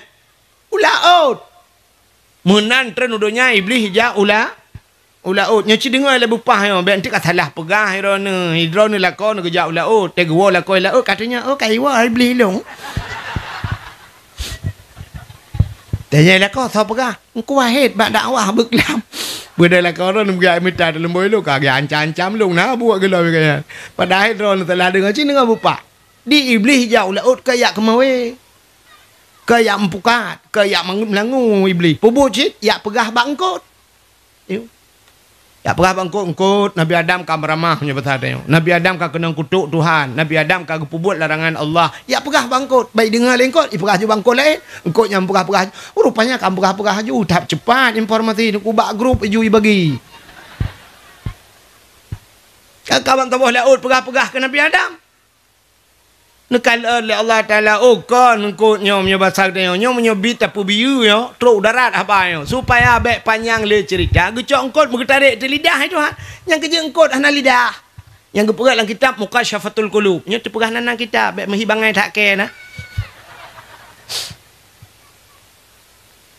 Ula out. Menantran udahnya iblis ja ula. ulaut nya ci dengar le bupah yo ben ti salah pegah hidrona lakon kerja ulaut tegwa lakon ulaut katanya oh kaiwa beli long tanya lakon sa pegah engko wahid bak dakwah beklam benda lakon ron gaya minta dalam boy lu kagak ancam-ancam lu nah buat gelau kaya padahal hidron telah dengar ci dengar bupah di iblis jauh ulaut kayak kemawe kayak empukat kayak melangu iblis pubut cit ya pegah bangkot ya pegah bangkot Nabi Adam ka meramah nya betadanya Nabi Adam ka kena kutuk Tuhan Nabi Adam ka pubut larangan Allah ya pegah bangkot baik dengar lengkot pegah ju bangkot lain engkot yang pegah-pegah rupanya kan pegah-pegah ju tahap cepat informasi ku bak grup ju bagi kawan tabuh laut pegah-pegah ke Nabi Adam nekal oleh Allah Ta'ala kon engkau nyom nya basar dia nyom nya bita pubiu yo truk darat apa yo supaya baik panjang le cerita gecok engkau bertarik di lidah itu yang kerja engkau hana lidah yang geperat dalam kitab Mukasyafatul Qulub nya terpegah nang kitab baik menghibangai tak ke nah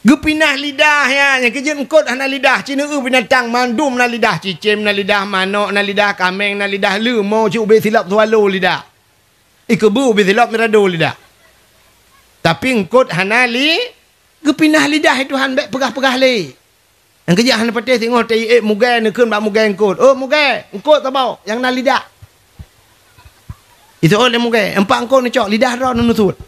gepinah lidah ya yang kerja engkau hana lidah cina binatang mandum na lidah cicim na lidah manok na lidah kameng na lidah lemau cu be silap swallow lidah ikebu bizilap mirado lidah tapi engkot hanali gepinah lidah Tuhan baik pegah-pegah le yang kerja hana patih tengok tai mugai nekeun bak mugai engkot oh mugai engkot tabau yang na lidah itu oleh mugai empat engkot ni cok lidah ro nusut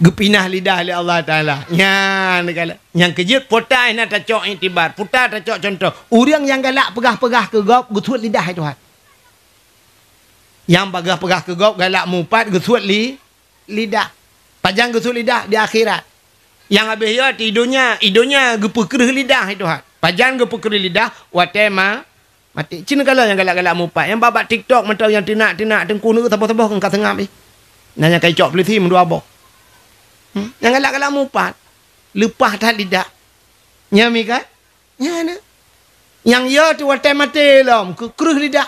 gepinah lidah oleh Allah Ta'ala yang kejut potai nak tak cok intibar putar tak cok contoh orang yang galak pegah-pegah ke gop gusut lidah Tuhan yang pegah-pegah ke gop galak mupat gusut lidah panjang gusut lidah di akhirat yang habis ya idenya gepekerih lidah Tuhan panjang gepekerih lidah watema mati cina kalau yang galak-galak mupat yang babak TikTok mentau yang tinak tengku nu tabah-tabah ke tengah ni nanya kai cok peliti mendu abah yang galak-galak mupat lepas dah lidah nyami kan nyana yang ya tu watai mati lom kerih lidah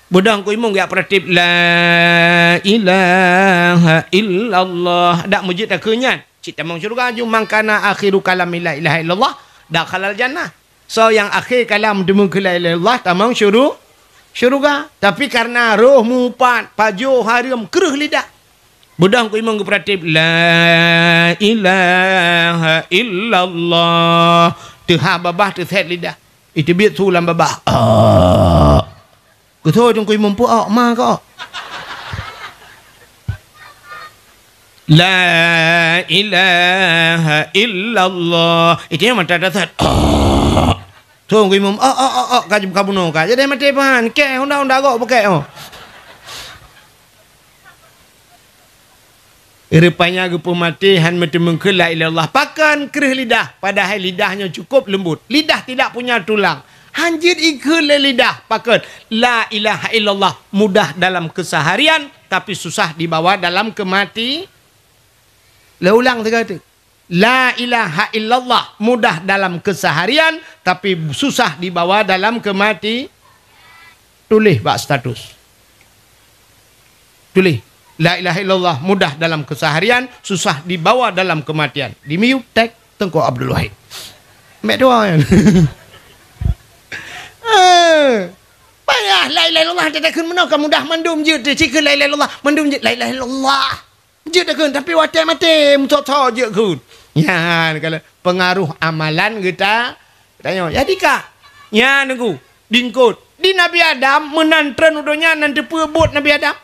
bodang ku imong ya pratip la ilaha illallah dak mujid dak kenyan cita mong syurga ju mangkana akhiru kalam la ilaha illallah dak halal jannah so yang akhir kalam demu la ilaha illallah tamang syurga tapi karena roh mupat pajo haram kerih lidah budang ku imong pratip la ilaha illallah tehah babah terset lidah itu biat sulam babah ku tahu ku imong pu ma ko la ilaha illallah itu yang mata dasar tu ku imong kajib kabuno ka jadi mate pan ke honda go pakai rupanya gupu mati han metemengke la ilallah pakan kerih lidah padahal lidahnya cukup lembut lidah tidak punya tulang hanjir ikut lidah pakan la ilaha illallah mudah dalam keseharian tapi susah dibawa dalam kemati ulang tegak tu la ilaha illallah mudah dalam keseharian tapi susah dibawa dalam kemati tulis bak status tulis la ilaha illallah mudah dalam keseharian susah dibawa dalam kematian di miuk tek Tengku Abdul Wahid mek doa kan payah la ilaha illallah tak kun menau ka mudah mandum je cikun la ilaha illallah mandum je la ilaha illallah je tak kun tapi watai mati mutot je kun ya kalau pengaruh amalan kita tanya jadi kak ya nunggu dingkut di Nabi Adam menantren udonya nanti pebut Nabi Adam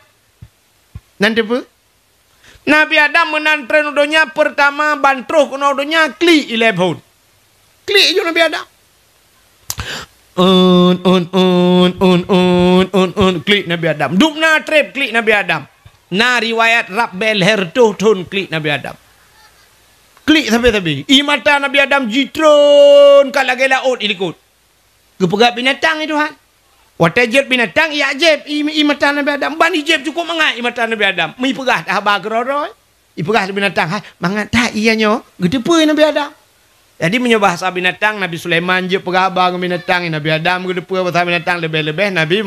nanti apa? Nabi Adam menantren udonya pertama bantruh kena udonya klik 11. Klik je Nabi Adam. Klik Nabi Adam. Dupna trip klik Nabi Adam. Na riwayat Rabbel Hertuh tun klik Nabi Adam. Klik sampai imata Nabi Adam jitron kalage laut ilikut. Kepegat binatang itu han. Watai jeb binatang ya jeb imata Nabi Adam bani jeb cukup mangat imata Nabi Adam mi pegah dah ba geroroi i pegah binatang hai mangat tak ianya gede pe Nabi Adam jadi menyembah bahasa binatang Nabi Sulaiman je pegah ba binatang Nabi Adam gede pe bahasa binatang lebih-lebih Nabi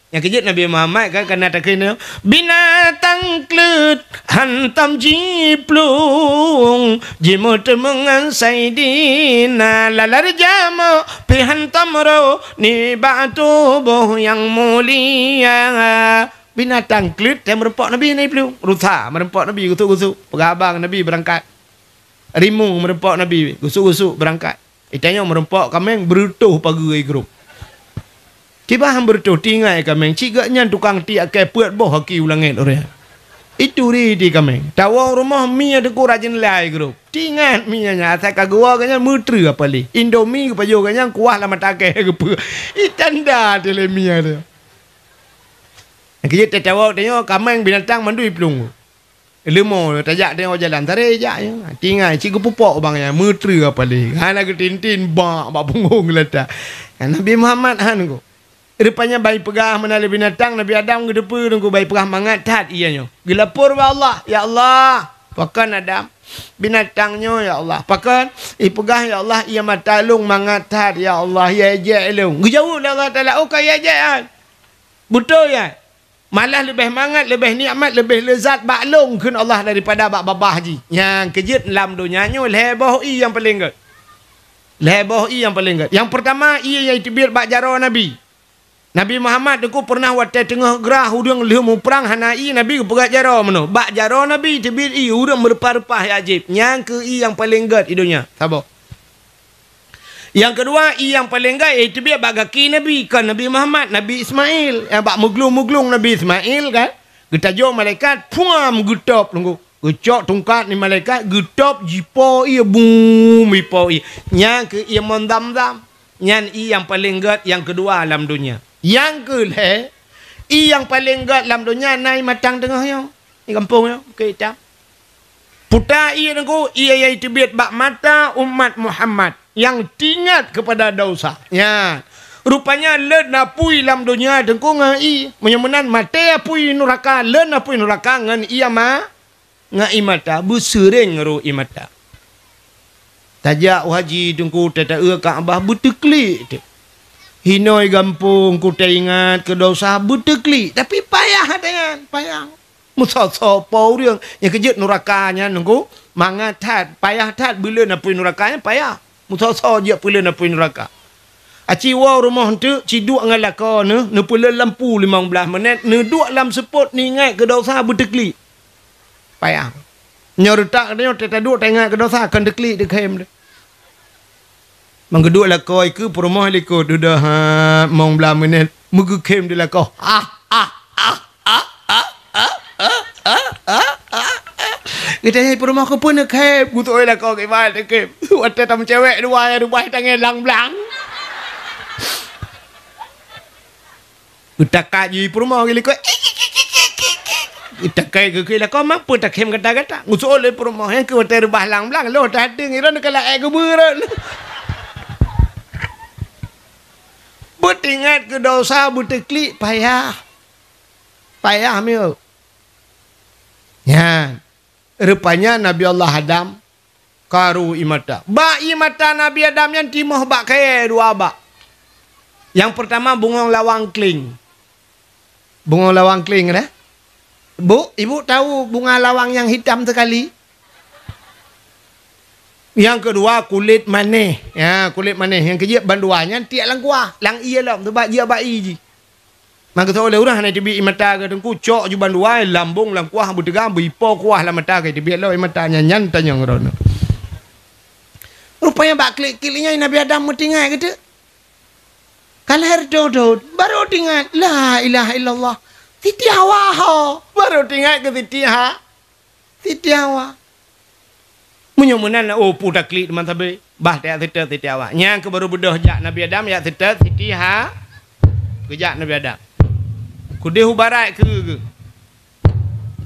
Yang kejut Nabi Muhammad kan kena tak kena binatang klut hantam jiplung jimut mengan saidina lalar jamo pi hantam ro ni batu boh yang mulia. Binatang klut yang merempok Nabi ni pelung. Rusa merempok Nabi gusuk-gusuk. Pegabang Nabi berangkat. Rimung merempok Nabi gusuk-gusuk berangkat. Itanya merempok kambing berutuh pagi grup. Kibah bertuh tinggal kambing. Cigaknya tukang tiak ke puat boh haki ulangit orang. Itu di kambing. Tawang rumah mi ada ku rajin lai grup. Tinggal mi nya asal kagua kanya mutri apa li. Indomie ke pajo kanya kuah lama take ke pu. Itanda tele mi ada. Kita tawang tengok kambing binatang mandui pelung. Lemo tajak tengok jalan tarik jak je. Tinggal cikgu pupok bangnya mutri apa li. Hana ke tintin bak punggung letak. Nabi Muhammad han ko. Rupanya bayi pegah menali binatang Nabi Adam ke depan nunggu bayi pegah mangatat ianya. Gelapur wa Allah, ya Allah. Pakan Adam binatangnya ya Allah. Pakan pegah ya Allah ia matalung mangatat ya Allah ya ja'ilung. Gejauh Allah Taala oh kaya ja'an. Betul ya. Malah lebih mangat, lebih nikmat, lebih lezat baklung kun Allah daripada bak babah ji. Yang kejut dalam dunianya leboh yang paling gut. Leboh yang paling gut. Yang pertama ia iaitu bir bak jaro Nabi. Nabi Muhammad aku pernah watai tengah gerah udang lemu perang hanai Nabi pegat jaro mano. Bak jaro Nabi tebir udang berpah-repah ajib. Yang ke yang paling gut idunya. Sabar. Yang kedua yang paling gut iaitu biar bak kaki Nabi kan Nabi Muhammad, Nabi Ismail. Yang bak muglung-muglung Nabi Ismail kan. Getajo malaikat puam gutop nunggu. Gecok tungkat ni malaikat gutop jipo ia boom jipo ia. Yang ke ia mondam-dam. Yang yang paling gut yang kedua alam dunia. Yang ke yang paling gut dalam dunia naik matang tengah yo. Ni kampung yo, kita. Puta ia nengku ia iaitu biat bak mata umat Muhammad yang tingat kepada dosa. Ya. Rupanya le napui dalam dunia tengku ngai menyemenan mate apui neraka le napui neraka ngan ia ma ngai mata busering ru imata. Tajak haji tengku tata Kaabah butekli. Hinoi gampung ku ingat ke dosa butekli tapi payah dengan payah musosok pau riang yang kejut nerakanya nunggu mangatat payah tat bila napui nerakanya payah musosok je bila napui neraka aci wa rumah tu ciduk ngalaka ne pula lampu 15 minit ne duk lam sepot ni ingat ke dosa butekli payah nyortak dia tata duk ingat ke dosa kan dekli dekem dia mengeduk lah kau ikut perumah likut dah mau belah minit mugukem dia lah kau kita ni perumah kau pun nak kem kutuk lah kau kemana nak kem ada tamu cewek dua yang rumah tangan lang-lang kita kaji perumah likut kita kaji ke lah kau mampu tak kem kata-kata ngusul oleh perumah yang kau terbah lang-lang lo tak ada ngira nak kalau air keburan ingat ke dosa butekli payah mil ya rupanya Nabi Allah Adam karu imata bak imata Nabi Adam yang timah bak kaya dua bak yang pertama bunga lawang kling dah bu ibu tahu bunga lawang yang hitam sekali. Yang kedua kulit manis. Ya, kulit manis. Yang ketiga banduanya tiak lang kuah. Lang iya lah. Sebab dia bayi je. Maka tu oleh orang nak tibi mata ke tengku cok ju banduai lambung lang kuah bertegam beripo kuah lah mata ke tibi lah mata nyanyan tanya ngerono. Rupanya bak klik-kliknya Nabi Adam mentinggal kata. Kalah dodot baru tinggal la ilaha illallah. Siti Hawa baru tinggal ke Siti Hawa. Menyemunan oh puta klik teman tabe bah tak siti awak yang ke baru bedah jak Nabi Adam ya siti ha kejak Nabi Adam kudih barat ke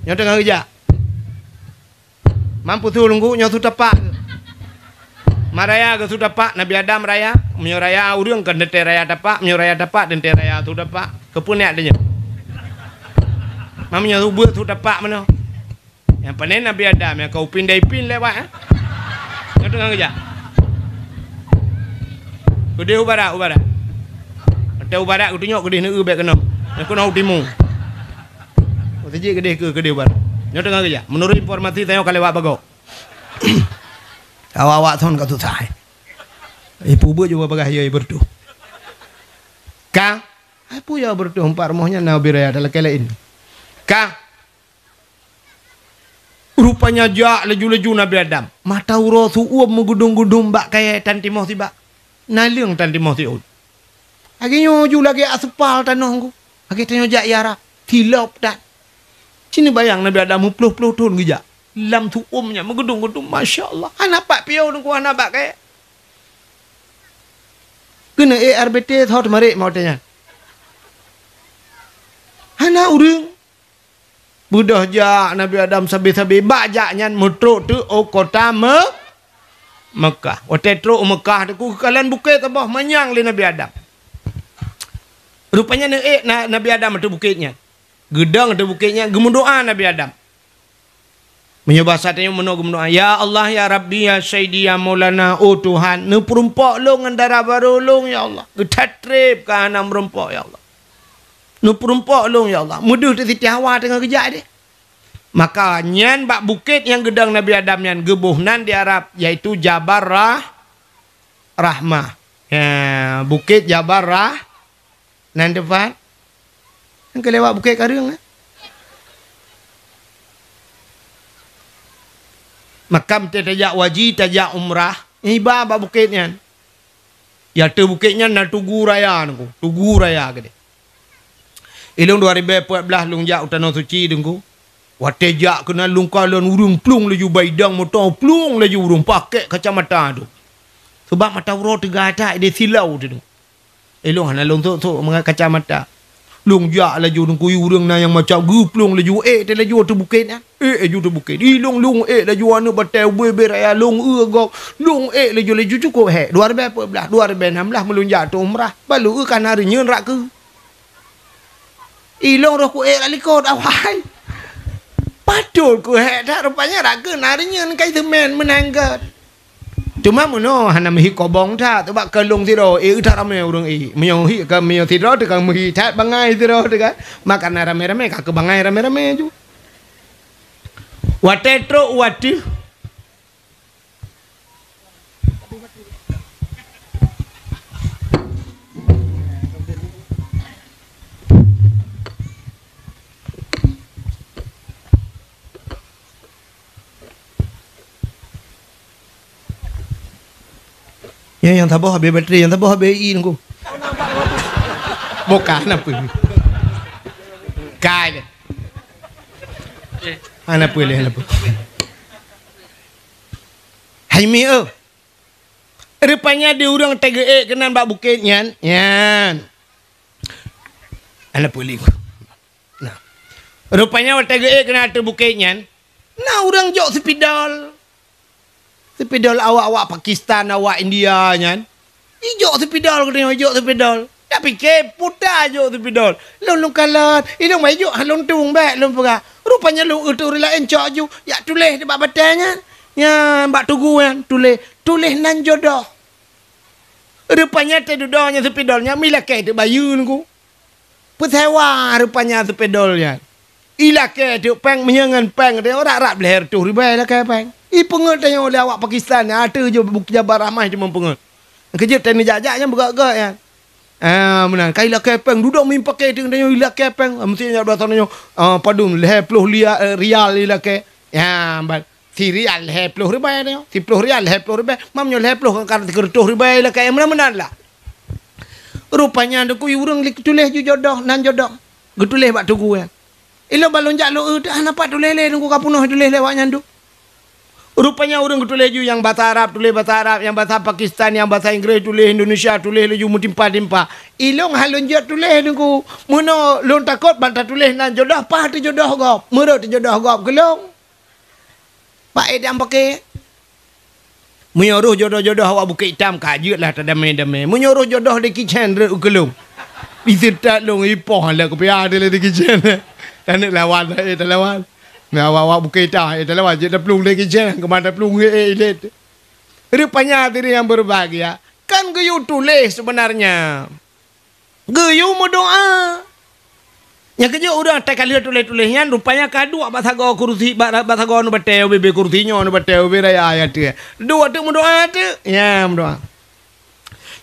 yang tengah kejak mampu tu lunggu yang tu tapak maraya ke tu tapak Nabi Adam raya menyuraya urang kan dete raya tapak menyuraya tapak dan raya tu tapak kepunya adanya mamanya tu buat tu tapak mana yang panen Nabi Adam yang kau pindai pin lewat yang tengah kerja kudih ubarat ada ubarat aku tengok kudih nak ubek kena Aku nak timu. Tadi gede bar. Nyo tengah kerja. Menurut informasi tengok kalau awak bago. Awak thon ka tu sai. Ibu bu juga bagah ye bertu. Kang, apa ya bertu empat rumahnya na biraya dalam kelain. Kang. Rupanya jak leju-leju Nabi Adam. Mata uro su uap menggudung-gudung bak kaya tan timoh tiba. Naliang tan timoh tiud. Akhirnya ju lagi aspal tanahku. Akhirnya jak yara. Tilap tak. Sini bayang Nabi Adam puluh-puluh tahun gejak. Lam tu umnya menggedung-gedung. Masya Allah. Anak pak piau nunggu anak pak kaya. Kena ARBT thot marik mau tanya. Anak urang. Budah jak Nabi Adam sabi-sabi. Bak jak nyan mutruk tu o kota Mekah. Waktu truk Mekah tu kalian bukit tabah manyang le Nabi Adam. Rupanya Nabi Adam tu bukitnya. Gedang tu bukitnya gemundoa Nabi Adam. Menyebah satenya gemundoa. Ya Allah ya Rabbi ya Sayyidi ya Maulana oh Tuhan ne perumpak long andara baru long ya Allah. Getatrip ka anam perumpak ya Allah. Ne perumpak long ya Allah. Mudah tu Siti Hawa tengah kejak dia. Maka nyan bak bukit yang gedang Nabi Adam nyan gebuhnan di Arab yaitu Jabal Rahmah. Ya, bukit Jabal nan depan. Engkau lewat bukit karung. Makam tajak wajib, tajak umrah. Iba bak bukitnya. Ya tu bukitnya na Tugu Raya nunggu. Tugu Raya gede. Ilung 2014 lung jak utano suci nunggu. Wate jak kena lung kalon urung plung laju baidang motor plung laju urung pakai kacamata tu. Sebab mata urut tegata dia silau tu. Ilung hana lung tu mengat kacamata. Lung jak laju nunggu urung na yang macam guplung laju dia laju tu bukit ya. Laju tu bukit. Ilung laju anu batai bebe raya lung gok. Lung laju cukup 2014 2016 melunjak tu umrah. Balu kan hari nyen rak ke. Ilung roh ku lalikot awai. Patul ku tak rupanya rak ke narinya kai temen menanggat. Cuma mono hana mehi kobong tak sebab kelung tiro tak ramai orang menyohi ke menyo tiro dekat mehi tak bangai tiro dekat makan rame-rame ka ke bangai rame-rame ju. Watetro wati ya yang tabah habis bateri, yang tabah habis nunggu. Bukan apa ni. Kai. Ana boleh. Hai mi rupanya dia orang TGE kenan bak bukit nyan. Yan. Ana boleh. Nah. Rupanya TGE kenan tu bukit nyan. Nah orang jok sepidal. Sepidol awak-awak Pakistan, awak India nyan. Ijok sepidol kena ijok sepidol. Tak fikir putar jok sepidol. Long kalat, ilung mai jok halong tung baik long pera. Rupanya long utu lain cok ju. Ya tulis di bak batanya. Ya bak tugu kan tulis nan jodoh. Rupanya tedudonya sepidolnya milake tu bayu nunggu. Putewa rupanya sepidolnya. Ilake tu peng menyangan peng dia orang leher tu ribai lah kai peng. Pengut tanya oleh awak Pakistan ada je bukti Jabal Rahmah cuma pengut. Kerja tani jajak-jaknya bergerak kan. Menang kai lah kai peng duduk min pakai tu tanya ilah kai peng mesti nak datang tanya padung leher 10 rial ilah kai. Ya bal si rial leher 10 ribai tanya. 10 rial leher 10 ribai. Mamnya leher 10 kan 30 ribai lah kai mana-mana lah. Rupanya ada ku urang tulis ju jodoh nan jodoh. Getulis bak tugu kan. Ilo balon jak lo nampak tulis le nunggu kapunuh tulis lewat nyandu. Rupanya orang tulis ju yang bahasa Arab tulis bahasa Arab, yang bahasa Pakistan, yang bahasa Inggeris tulis Indonesia tulis ju mutimpa-timpa. Ilong halon jat tulis nunggu. Mono lon takut bantah tulis nan jodoh pa tu jodoh gop. Merot tu jodoh gop gelong. Pak edam pakai. Menyuruh jodoh-jodoh awak bukit hitam kajutlah tak damai-damai. Menyuruh jodoh di kitchen gelong. Bisa long ipoh lah kepiah dia di kitchen. Tak nak lawan tak lawan. Nah, awak bukit dah, dah lewat je dah pelung lagi je, kemana pelung elit. Rupanya diri yang berbahagia, kan geyu tulis sebenarnya. Geyu berdoa. Yang kerja orang tak kali tulis-tulisnya rupanya kadua batago kursi batago nu bateu bebe kursinya nu bateu bebe raya ayat dia. Dua tu mendoa tu. Ya mendoa.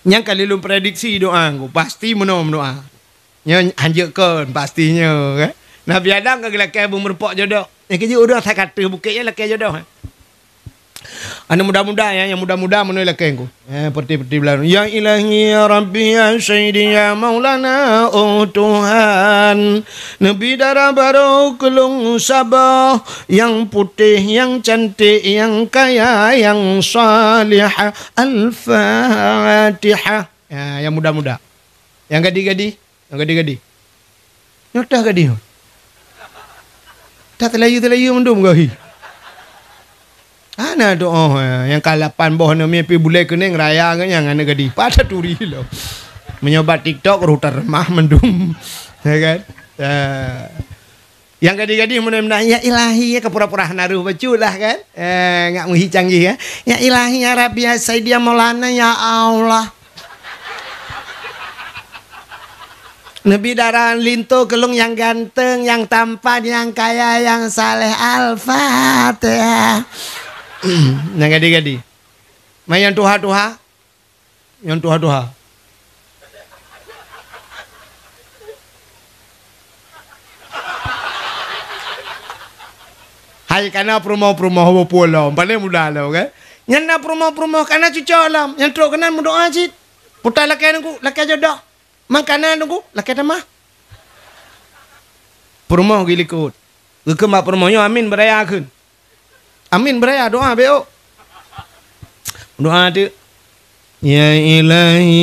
Yang kali lu prediksi doa aku pasti mendoa. Yang anjurkan pastinya kan. Nabi Adam ke lelaki bermerpok jodoh. Yang kerja orang tak kata bukitnya lelaki jodoh. Anda muda-muda ya, yang muda-muda menurut lelaki aku. Peti-peti belakang. Ya ilahi ya Rabbi ya Sayyidi ya Maulana oh Tuhan. Nabi darah baru kelung sabah. Yang putih, yang cantik, yang kaya, yang salihah. Al-Fatihah. Ya, yang muda-muda. Yang gadi-gadi. Yang gadi-gadi. Nyotah gadi. Tak terlayu mendum gahi. Ana doa yang kalapan boh na mimpi boleh kening raya kan yang ana gadi. Pada turi lo. Menyobat TikTok rutar remah mendum. Ya kan? Yang gadi-gadi menang ya ilahi ya kepura-pura naruh baju lah kan. Ngak muhi canggih ya. Ya ilahi ya Rabbi ya Sayyidi Maulana ya Allah. Nabi darah linto kelung yang ganteng, yang tampan, yang kaya, yang saleh. Al-Fatihah. Yang gadi-gadi. Yang tuha-tuha. Yang tuha-tuha. Hai karena promo-promo pulau. Paling mudah lah kan. Yang nak promo-promo karena cucu alam. Yang teruk kanan berdoa cik. Putar laki aku, laki jodoh. Makanan aku, laki tamah. Promo gilikut. Kemak promonya amin beraya akun. Amin beraya doa beo. Doa tu. Ya ilahi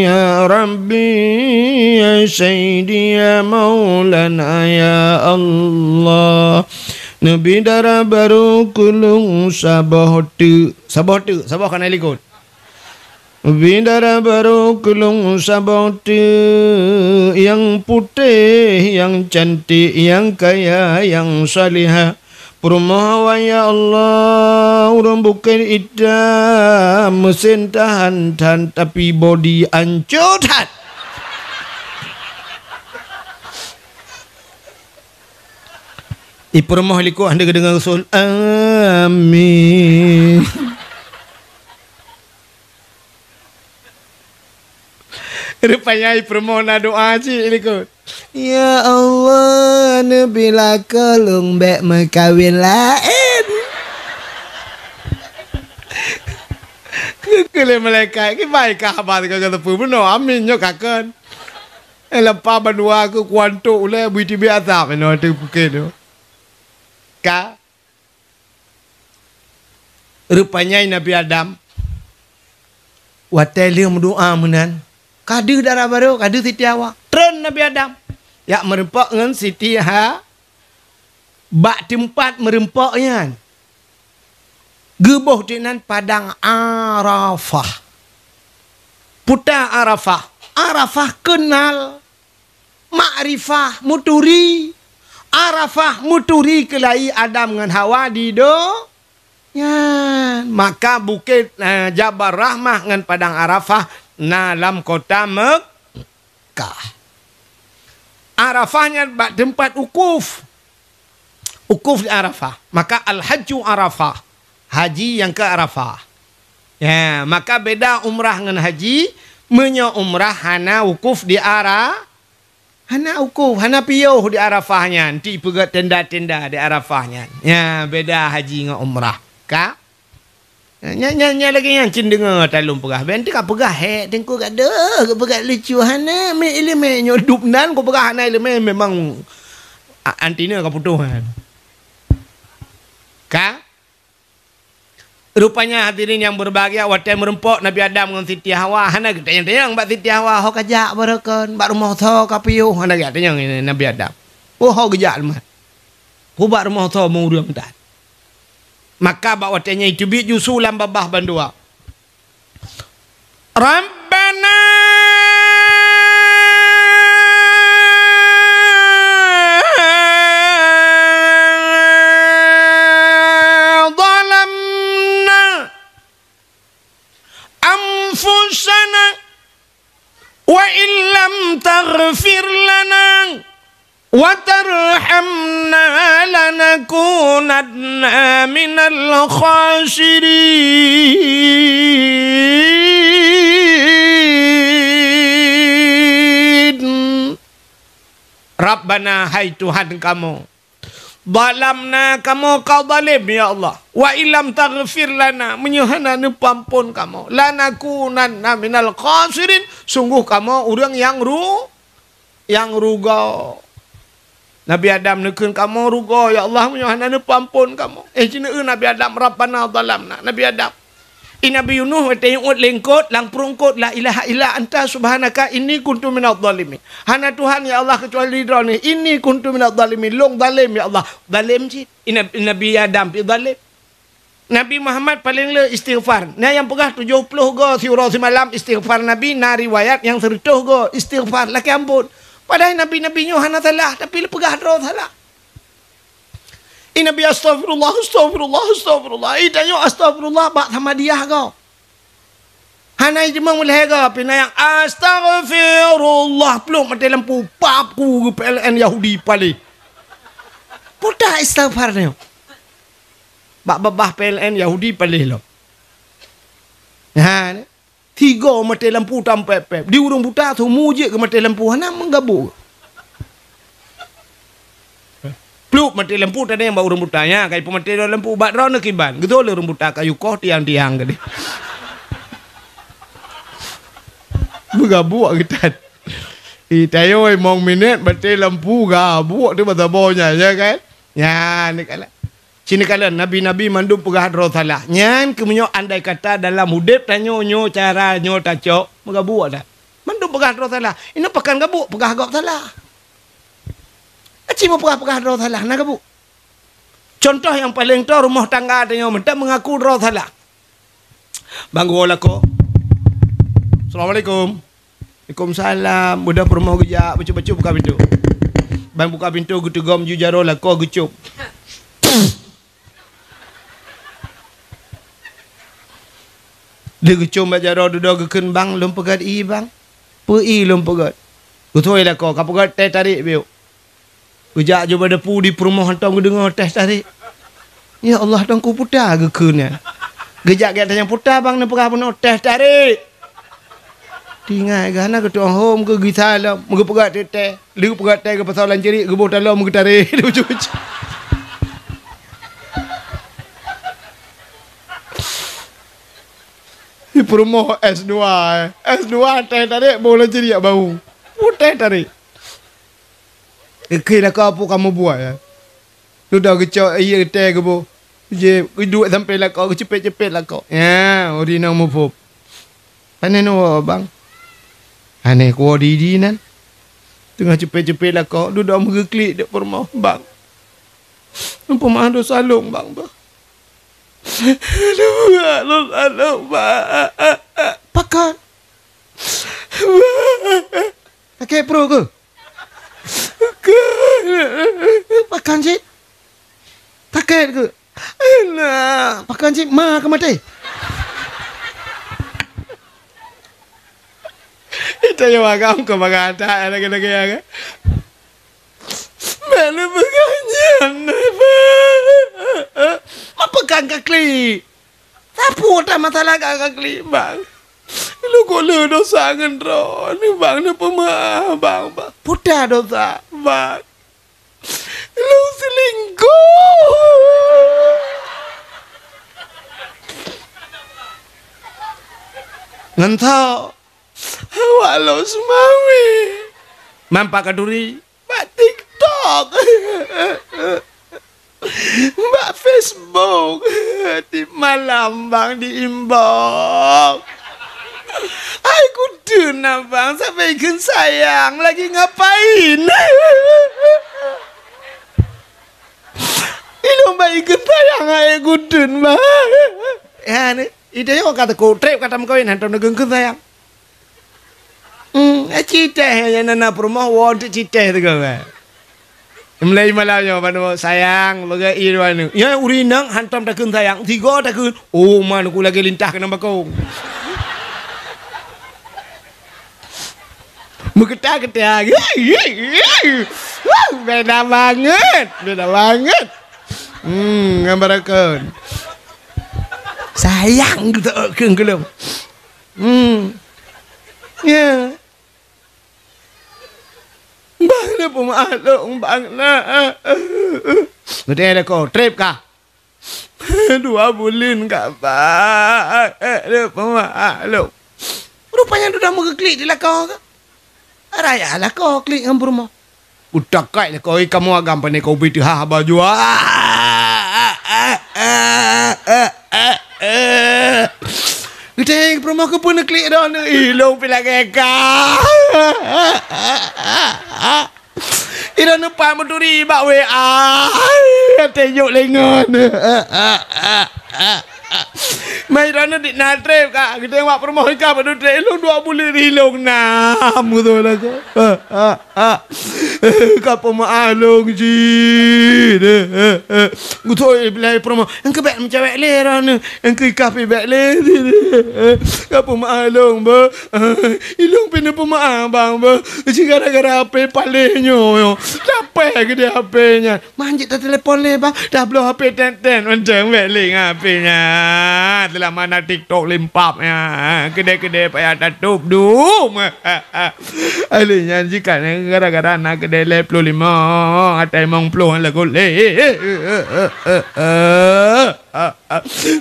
ya Rabbi ya Sayyidi ya Maulana ya Allah. Nabi darah baru kulung sabah tu. Sabah tu. Sabah kan helikot. Bidara baru kulung sabauti yang putih, yang cantik, yang kaya, yang salihah. Perumahan ya Allah, orang bukan idam, mesin tahan tapi body ancur tahan. Perumahan liku anda kedengar Rasul. Amin. Rupanya permohonan doa cik ikut. Ya Allah, Nabilah kelung bek mekawin lain. Kekele malaikat ki baik khabar ka kata puno amin nyo kakan. Lepas berdua aku kuantuk le buiti biasa no tu pukul tu. Ka rupanya Nabi Adam wateli mendoa menan. Kadu darah baru, kadu Siti Hawa. Tren Nabi Adam. Ya merempak dengan Siti Hawa. Bak tempat merempaknya. Gebuh dengan padang Arafah. Putar Arafah. Arafah kenal. Ma'rifah muturi. Arafah muturi kelai Adam dengan Hawa di do. Ya, maka bukit Jabal Rahmah dengan padang Arafah dalam kota Mekah. Arafahnya tempat ukuf. Ukuf di Arafah. Maka al-hajju Arafah. Haji yang ke Arafah. Ya, maka beda umrah dengan haji. Menyo umrah hana ukuf di Arafah. Hana ukuf, hana piyuh di Arafahnya. Nanti pergi tenda-tenda di Arafahnya. Ya, beda haji dengan umrah. Kak? Nya lagi yang cendengar talung perah. Benti ka perah hek tengku kat dah. Perah lucu hana me ilme nyodup nan ko perah hana ilme memang antina ka putuh kan. Ka? Rupanya hadirin yang berbahagia waktu merempok Nabi Adam dengan Siti Hawa. Hana tanya-tanya mbak Siti Hawa ho kajak barakan, mbak rumah tho ka piuh. Hana tanya Nabi Adam. Oh ho kajak mah. Ho mbak rumah tho mau urang tak. Maka bawa tanya itu bi jusulam babah bandua. Rabbana zalamna anfusana wa illam taghfir lana wa tarhamna lanakunanna minal khasirin. Rabbana, hai Tuhan kamu, zalamna, kamu kau zalim ya Allah, wa ilam taghfir lana, menyuhana pampun kamu, lanakunanna minal khasirin, sungguh kamu orang yang ruga. Nabi Adam nekun kamu ruga ya Allah, menyuhana pampun kamu. Cina Nabi Adam, Rabbana zalamna, Nabi Adam. Nabi Yunus tengok lengkot lang perungkot la ilaha illa anta subhanaka inni kuntu minadh dhalimin. Hana Tuhan ya Allah kecuali Ridha ni. Inni kuntu minadh dhalimin. Long zalim ya Allah. Zalim cik. Nabi Adam pi zalim. Nabi Muhammad paling le istighfar. Nah yang pegah 70 go surah semalam istighfar Nabi, na riwayat yang 100 go istighfar laki ampun. Padahal Nabi nyo hana salah tapi le pegah ro salah. Nabi astagfirullah. Itanyo astagfirullah bak sama dia kau. Hanai jemang mulai kau pinayang astagfirullah peluk mati lampu papu PLN Yahudi pali. Putar istighfar ni. Bak babah PLN Yahudi pali lo. Ha, 3 mati lampu tampai pep. Di urung buta tu mujik ke mati lampu hana menggabung. Peluk mati lampu tadi yang bawa rambutanya, kayak pemati lampu bat rona kiban, gitu le rambutnya kayu koh tiang-tiang gede. Bergabuak kita. Itayo mong minit mati lampu gabuak tu bahasa bonya ya kan? Ya ni kala. Cini kala nabi-nabi mandu pegah ro salah. Nyan kemenyo andai kata dalam hudip tanyo nyo cara nyo tacok, bergabuak dah. Mandu pegah ro salah. Ini pekan gabuk pegah gak salah. Cuma pegah ro salah nak bu. Contoh yang paling tu rumah tangga dia minta mengaku ro salah. Banggu lako. Assalamualaikum. Waalaikumsalam. Budak rumah kerja baca-baca buka pintu. Bang buka pintu gitu gom jujaro lako gucup. Dia gucup bajaro duduk geken bang lom pegat i bang. Pei lom pegat. Gutoi lako kapegat teh tarik biu. Ujak je pada pu di perumahan tong dengar teh tarik. Ya Allah tong ku putar ke keuna. Gejak ge tanya putar bang ne pegah pun teh tarik. Tingai gana ke tuang home ke gisala muga pegat teh. Liu pegat teh ke pasalan ceri ke botol lo muga tarik ujuk-ujuk. Di perumahan S2. S2 teh tarik boleh ceri bau. Teh tarik. Kira kau kamu buat ya. Sudah kecok iya teh ke bu. Je duduk sampai lah kau cepet-cepet lah kau. Ya, orina mu pop. Ane no bang. Ane ko di nan. Tengah cepet-cepet lah kau duduk mengeklik dek rumah bang. Nampak mah do salung bang bah. Aduh, salung bang. Pakat. Pakai pro ke? Pakan cik takut ke? Nah, pakan cik ma ke mati. Itu yang agam ke bagata lagi-lagi ya. Mana baganya? Apa kan kakli? Sapu tak masalah kakli bang. Lu kolo dosa ngendro ni bang ni pemah bang. Putar dosa bang. Lu selingkuh. Ngentau. Walau semawi. Mampak kaduri. Mbak TikTok. Mbak Facebook. Di malam bang di inbox. Aku duna bang sampai ikan sayang lagi ngapain? Ini mbak ikan sayang aku dun bang. Ya ni, itu yang kata ku trip kata mengkawin hantam negeng sayang. Cita yang nana perumah wad cita tu kan. Mulai malamnya pada sayang bagai irwan. Ya urinang hantam takun sayang, 3 takun. Oh man aku lagi lintah kena bakong. Mengketak-ketak. Beda banget. Ngambarakan. Sayang gitu kelem. Ya. Bangna pemaklum bangna. Betul kau trip kah? 2 bulan kah ada pemaklum. Rupanya sudah mau klik di lah kau. Raya lah kau klik dengan rumah. Udah kaya lah kau kamu agam pandai kau beli baju. Kita rumah aku pun klik dah ni. Ilong pila keka. Ira nampak meduri bak WA. Teyuk lengan. Mai rana dik na trip kak. Kita tengok rumah ikan pada trip ilong 2 bulan ilong 6 betul lah kak. Kapa maalong ji. Gutoi belai rumah. Engke bek macam bek le rana. Engke kafe bek le. Kapa maalong ba. Ilong pina pemaaf bang ba. Gara-gara HP palinyo. Dapat ke dia HP-nya. Manjit tak telefon le bang. Dah blow HP ten macam bek le HP-nya. Telah mana TikTok limpapnya. Kedai-kedai payah tutup dum. Alihnya jika gara-gara nak kedai 55 atai mong puluh lagu le.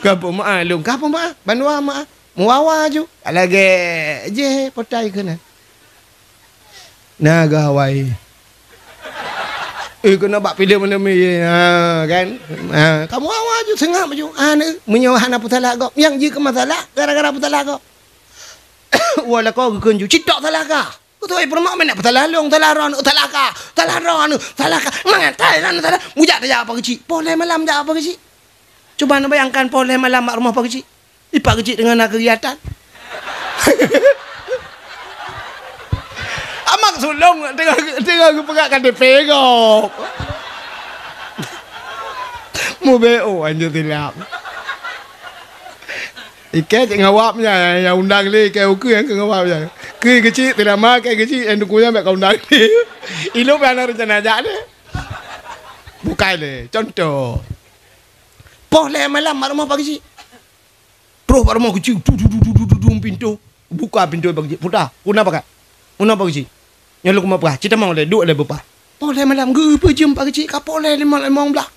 Kapo maalung, kapo ma? Banua ma? Muawa ju. Alage je potai kena. Naga Hawaii. Kena bak pilih mana mi kan. Kamu awak je sengap je. Ni menyawahan apa salah kau. Yang je ke masalah gara-gara apa salah kau. Wala kau kenju citok salah kau. Kau tu permak mana salah long salah ron salah kau. Salah ron salah kau. Mangatai lan salah. Mujak dah apa kecil. Poleh malam dah apa kecil. Cuba nak bayangkan poleh malam mak rumah apa kecil. Ipak kecil dengan nak kegiatan. Amak sulung tengah aku pegang KTP kau. Mu BO anjir tilap. Ikat ngawapnya yang undang le ke uku yang ngawapnya. Ke kecil tidak mak ke kecil yang dukunya mak kau undang le. Ilo mana rencana aja le. Bukai le contoh. Poh le malam mak rumah pagi. Terus mak rumah kecil pintu. Buka pintu pagi. Putar. Kuna pakai. Una pagi. Yang lu apa? Cita mau le duk le bepa. Boleh malam ge pejam pagi kapoleh 5 belah.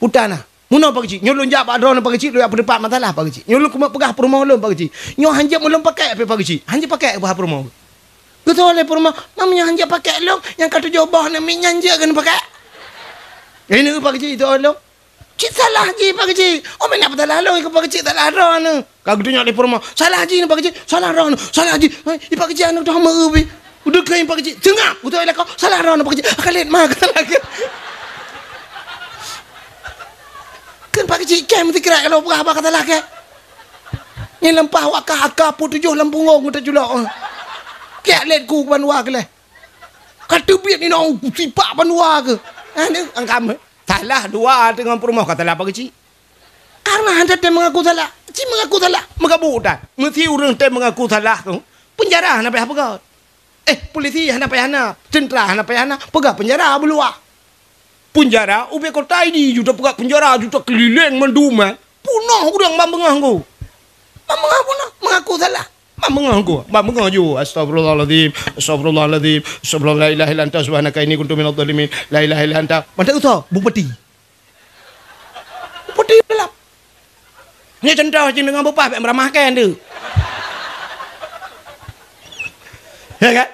Utana. Muna pagi. Nyolong jak pak drone pagi lu apa depan masalah pagi. Nyolong kuma pegah rumah lu pagi. Nyo hanjak mulung pakai apa pagi. Hanjak pakai apa rumah. Betul le rumah. Mamanya hanjak pakai lu yang kata jobah nak minyak kan pakai. Ini pagi itu lu. Cik salah ji pagi. Oh mana salah lu ke pagi salah drone. Kau dunia le rumah. Salah ji ni pagi. Salah drone. Salah ji. I pagi anu dah merubi. Udah kain pagi tengah betul lah kau salah ron pagi akalit mak lagi kan pagi kem dikira kalau apa kata lagi ni lempah wakah pu 7 lempungong kita julak kek let ku banua ke le kata biat ni nau sipak banua ke ni angkam salah dua dengan rumah kata lah pagi karena anda tem mengaku salah mengaku salah mengabutan mesti orang tem mengaku salah tu penjara nak apa kau polisi hendak payahna, tentera hendak payahna, pegah penjara belua. Penjara, ubi kota ini juga pegah penjara juga keliling menduman. Punah kurang mambengah ku. Mambengah punah, mengaku salah. Mambengah ju. Astagfirullahaladzim, astagfirullahaladzim, astagfirullah la ilaha illa anta subhanaka inni kuntu minadh dhalimin. La ilaha illa anta. Mana tu? Bupati. Bupati dalam. Ni tentera je dengan bapa nak meramahkan tu. Ya kan?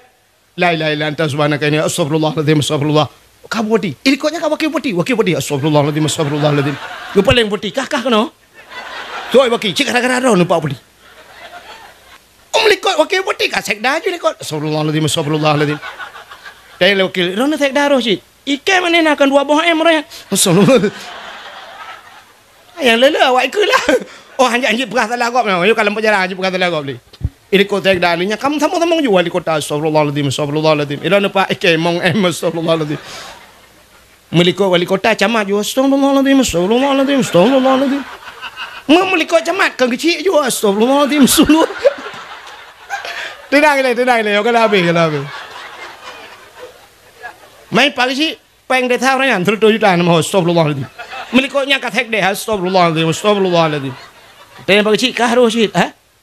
La ilaha illa anta subhanaka inni astagfirullahaladzim astagfirullah. Kamu putih. Ikutnya kau wakil putih astagfirullahaladzim astagfirullahaladzim. Kau paling putih kah kena? Tu ai wakil cik gara-gara dah nampak putih. Likut wakil putih kah sekda je likut. Astagfirullahaladzim astagfirullahaladzim. Dari wakil rona sekda roh cik. Ikan mana nak akan 2 buah roh. Astagfirullah. Yang lele awak ikutlah. Oh anjing perah salah kau. Yo kalau penjara anjing perah salah kau beli. Ini kota dalinya kamu sama-sama juga di kota astagfirullahaladzim astagfirullahaladzim. Ila nampak mong astagfirullahaladzim. Meliko wali kota camat juga astagfirullahaladzim astagfirullahaladzim astagfirullahaladzim. Meliko camat kan kecil juga astagfirullahaladzim suluh. Tenang le, kalau habis. Mai pagi si peng de thao nyan thul to yuta nam ho astagfirullahaladzim. Melikotnya katek de astagfirullahaladzim. Ten pagi si kahro si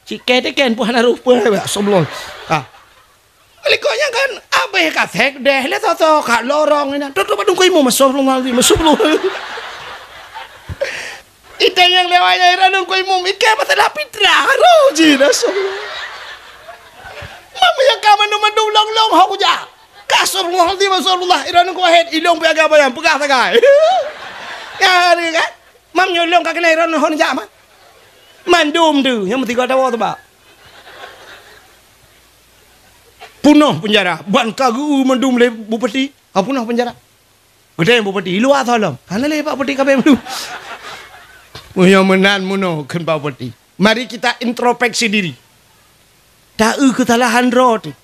si kete ken pu hana rupa astagfirullah. Melikotnya kan abe katek de le to ka lorong ina. Tu padung ko imo astagfirullahaladzim. Ite yang lewanya iranung ko imo ike matala pitra ro ji astagfirullah. Mama yang kaman mandung long ho ja. Astagfirullahaladzim, Rasulullah iranung ko head ilong piaga bayang pegah tagai. Ya ni kan. Mam nyolong ka kena iranung hon ja man. Mandum tu yang mesti kau tahu tu ba. Punah penjara. Ban kagu mandum le bupati. Punah penjara. Ada bupati luar tolong. Kana le pak bupati ka bem tu. Yang menan muno kan pak bupati. Mari kita introspeksi diri. Tak kesalahan roti.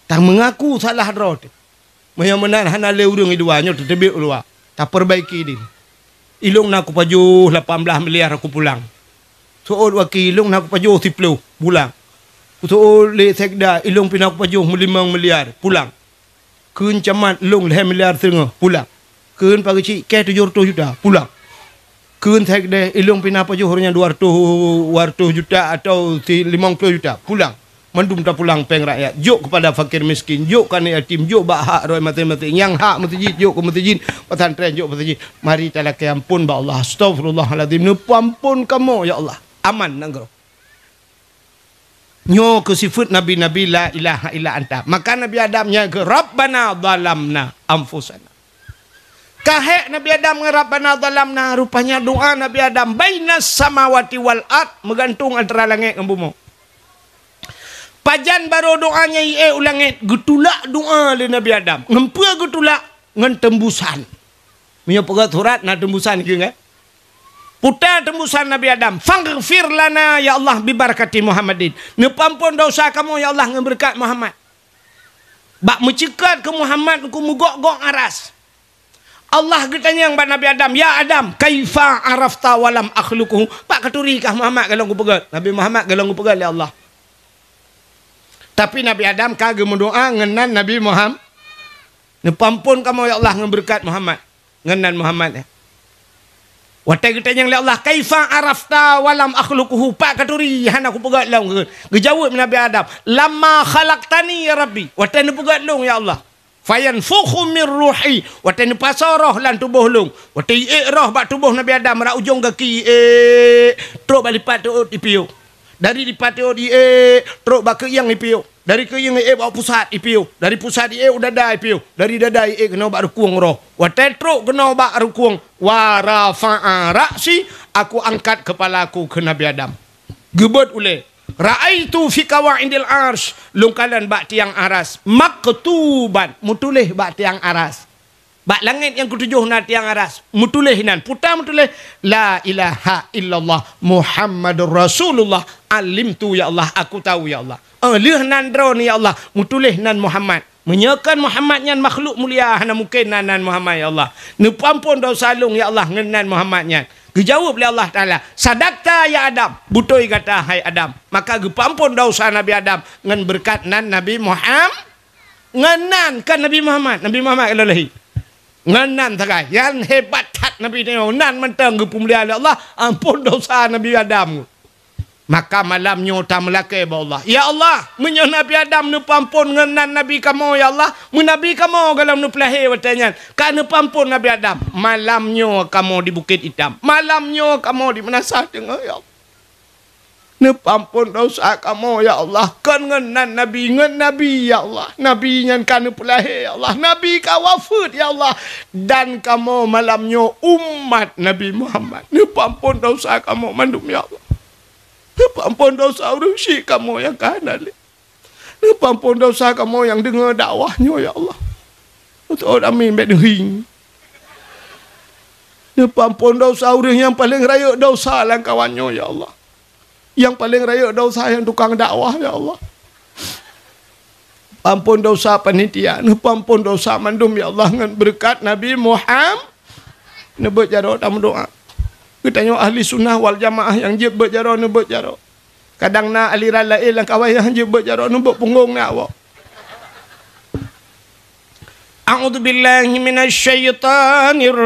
Tak mengaku salah roti. Yang menan hana le urang iduanya tetebik luar. Tak perbaiki diri. Ilung nak aku pajuh 18 miliar aku pulang. Soal wakil ilung nak aku pajuh 10 pulang. Soal le sekda ilung pina aku pajuh 5 miliar pulang. Keun camat ilung 2 miliar setengah pulang. Keun pagi cik ke 700 juta pulang. Keun sekda ilung pina pajuh hanya 200 juta atau 50 juta pulang. Mandum tak pulang peng rakyat. Jok kepada fakir miskin. Jok kan yatim. Jok bak hak roi mati-mati. Yang hak masjid. Jok ke masjid. Pesantren jok masjid. Mari talak ampun ba Allah. Astagfirullahaladzim. Ampun kamu ya Allah. Aman nanggro. Nyo ke sifat Nabi-Nabi la ilaha illa anta. Maka Nabi Adamnya ke Rabbana dhalamna anfusana. Kahek Nabi Adam ke Rabbana dhalamna. Rupanya doa Nabi Adam. Bainas samawati wal ard. Megantung antara langit dan bumi. Pajan baru doanya ulangit getulak doa le Nabi Adam. Ngempua getulak ngan tembusan. Punya pegat surat na tembusan ke kan? Putar tembusan Nabi Adam. Faghfir lana ya Allah bi barakati Muhammadin. Nepampun dosa kamu ya Allah ngan berkat Muhammad. Bak mencekat ke Muhammad ku mugok-gok aras. Allah getanya yang bak Nabi Adam, ya Adam, kaifa arafta walam akhluquhu. Pak keturi kah Muhammad kalau ku pegat. Nabi Muhammad kalau ku pegat ya Allah. Tapi Nabi Adam kagak mendoa ngenan Nabi Muhammad. Nepampun kamu ya Allah ngeberkat Muhammad. Ngenan Muhammad ya. Watai kita yang Allah kaifa arafta walam akhluquhu. Pak katuri hana aku pegat long. Gejawab Nabi Adam, lama khalaqtani ya Rabbi. Watai ne pegat long ya Allah. Fayanfukhu min ruhi. Watai ne pasarah lan tubuh long. Watai roh bak tubuh Nabi Adam ra ujung kaki truk balipat tu ipiu. Dari lipat dia teruk bak ke yang ipiu. Dari ke yang bawa pusat ipiu. Dari pusat udah dah ipiu. Dari dada kena bak rukuang roh. Watai teruk kena bak rukuang. Wa rafa'a ra'si. Aku angkat kepala aku ke Nabi Adam. Gebet ule. Ra'aitu fi kawaidil arsh. Lungkalan bak tiang aras. Maktuban. Mutulih bak tiang aras. Bak langit yang ketujuh na tiang aras. Mutulih nan. Putar mutulih. La ilaha illallah. Muhammadur Rasulullah. Alimtu ya Allah. Aku tahu ya Allah. Lih nan drone ya Allah. Mutulih nan Muhammad. Menyakan Muhammad nyan makhluk mulia. Hana mungkin nan Muhammad ya Allah. Nepampun dosa salung ya Allah. Ngenan Muhammad nyan. Gejawab oleh Allah Ta'ala. Sadakta ya Adam. Butoi kata hai Adam. Maka gepampun dosa Nabi Adam. Ngan berkat nan Nabi Muhammad. Ngenan kan Nabi Muhammad. Nabi Muhammad ilalahi. Nganan takai yang hebat tat Nabi Neo nan mentang gepumulia Allah ampun dosa Nabi Adam. Maka malamnya utam laki ba Allah. Ya Allah, menyo Nabi Adam nu pampun ngenan Nabi kamu ya Allah. Menabi kamu galam nu pelahi watanya. Ka nu pampun Nabi Adam. Malamnya kamu di Bukit Hitam. Malamnya kamu di Menasah Tengah ya Allah. Nu pampun dosa kamu ya Allah. Kan ngenan Nabi ya Allah. Nabi nyan kan pelahi ya Allah. Nabi ka wafat ya Allah. Dan kamu malamnya umat Nabi Muhammad. Nu pampun dosa kamu mandum ya Allah. Nu pampun dosa orang syik kamu yang kanan. Nu pampun dosa kamu yang dengar dakwahnya ya Allah. Untuk amin baik dehing. Nu pampun dosa orang yang paling raya dosa lang kawannya ya Allah. Yang paling raya dosa yang tukang dakwah ya Allah. Ampun dosa panitia, ampun dosa mandum ya Allah dengan berkat Nabi Muhammad. Nebut jaro tamu doa. Kita tanya ahli sunnah wal jamaah yang je berjaro nebut jaro. Kadang nak aliran lain lang kawayan je berjarak numbuk punggung nak awak. A'udzubillahi minasyaitanir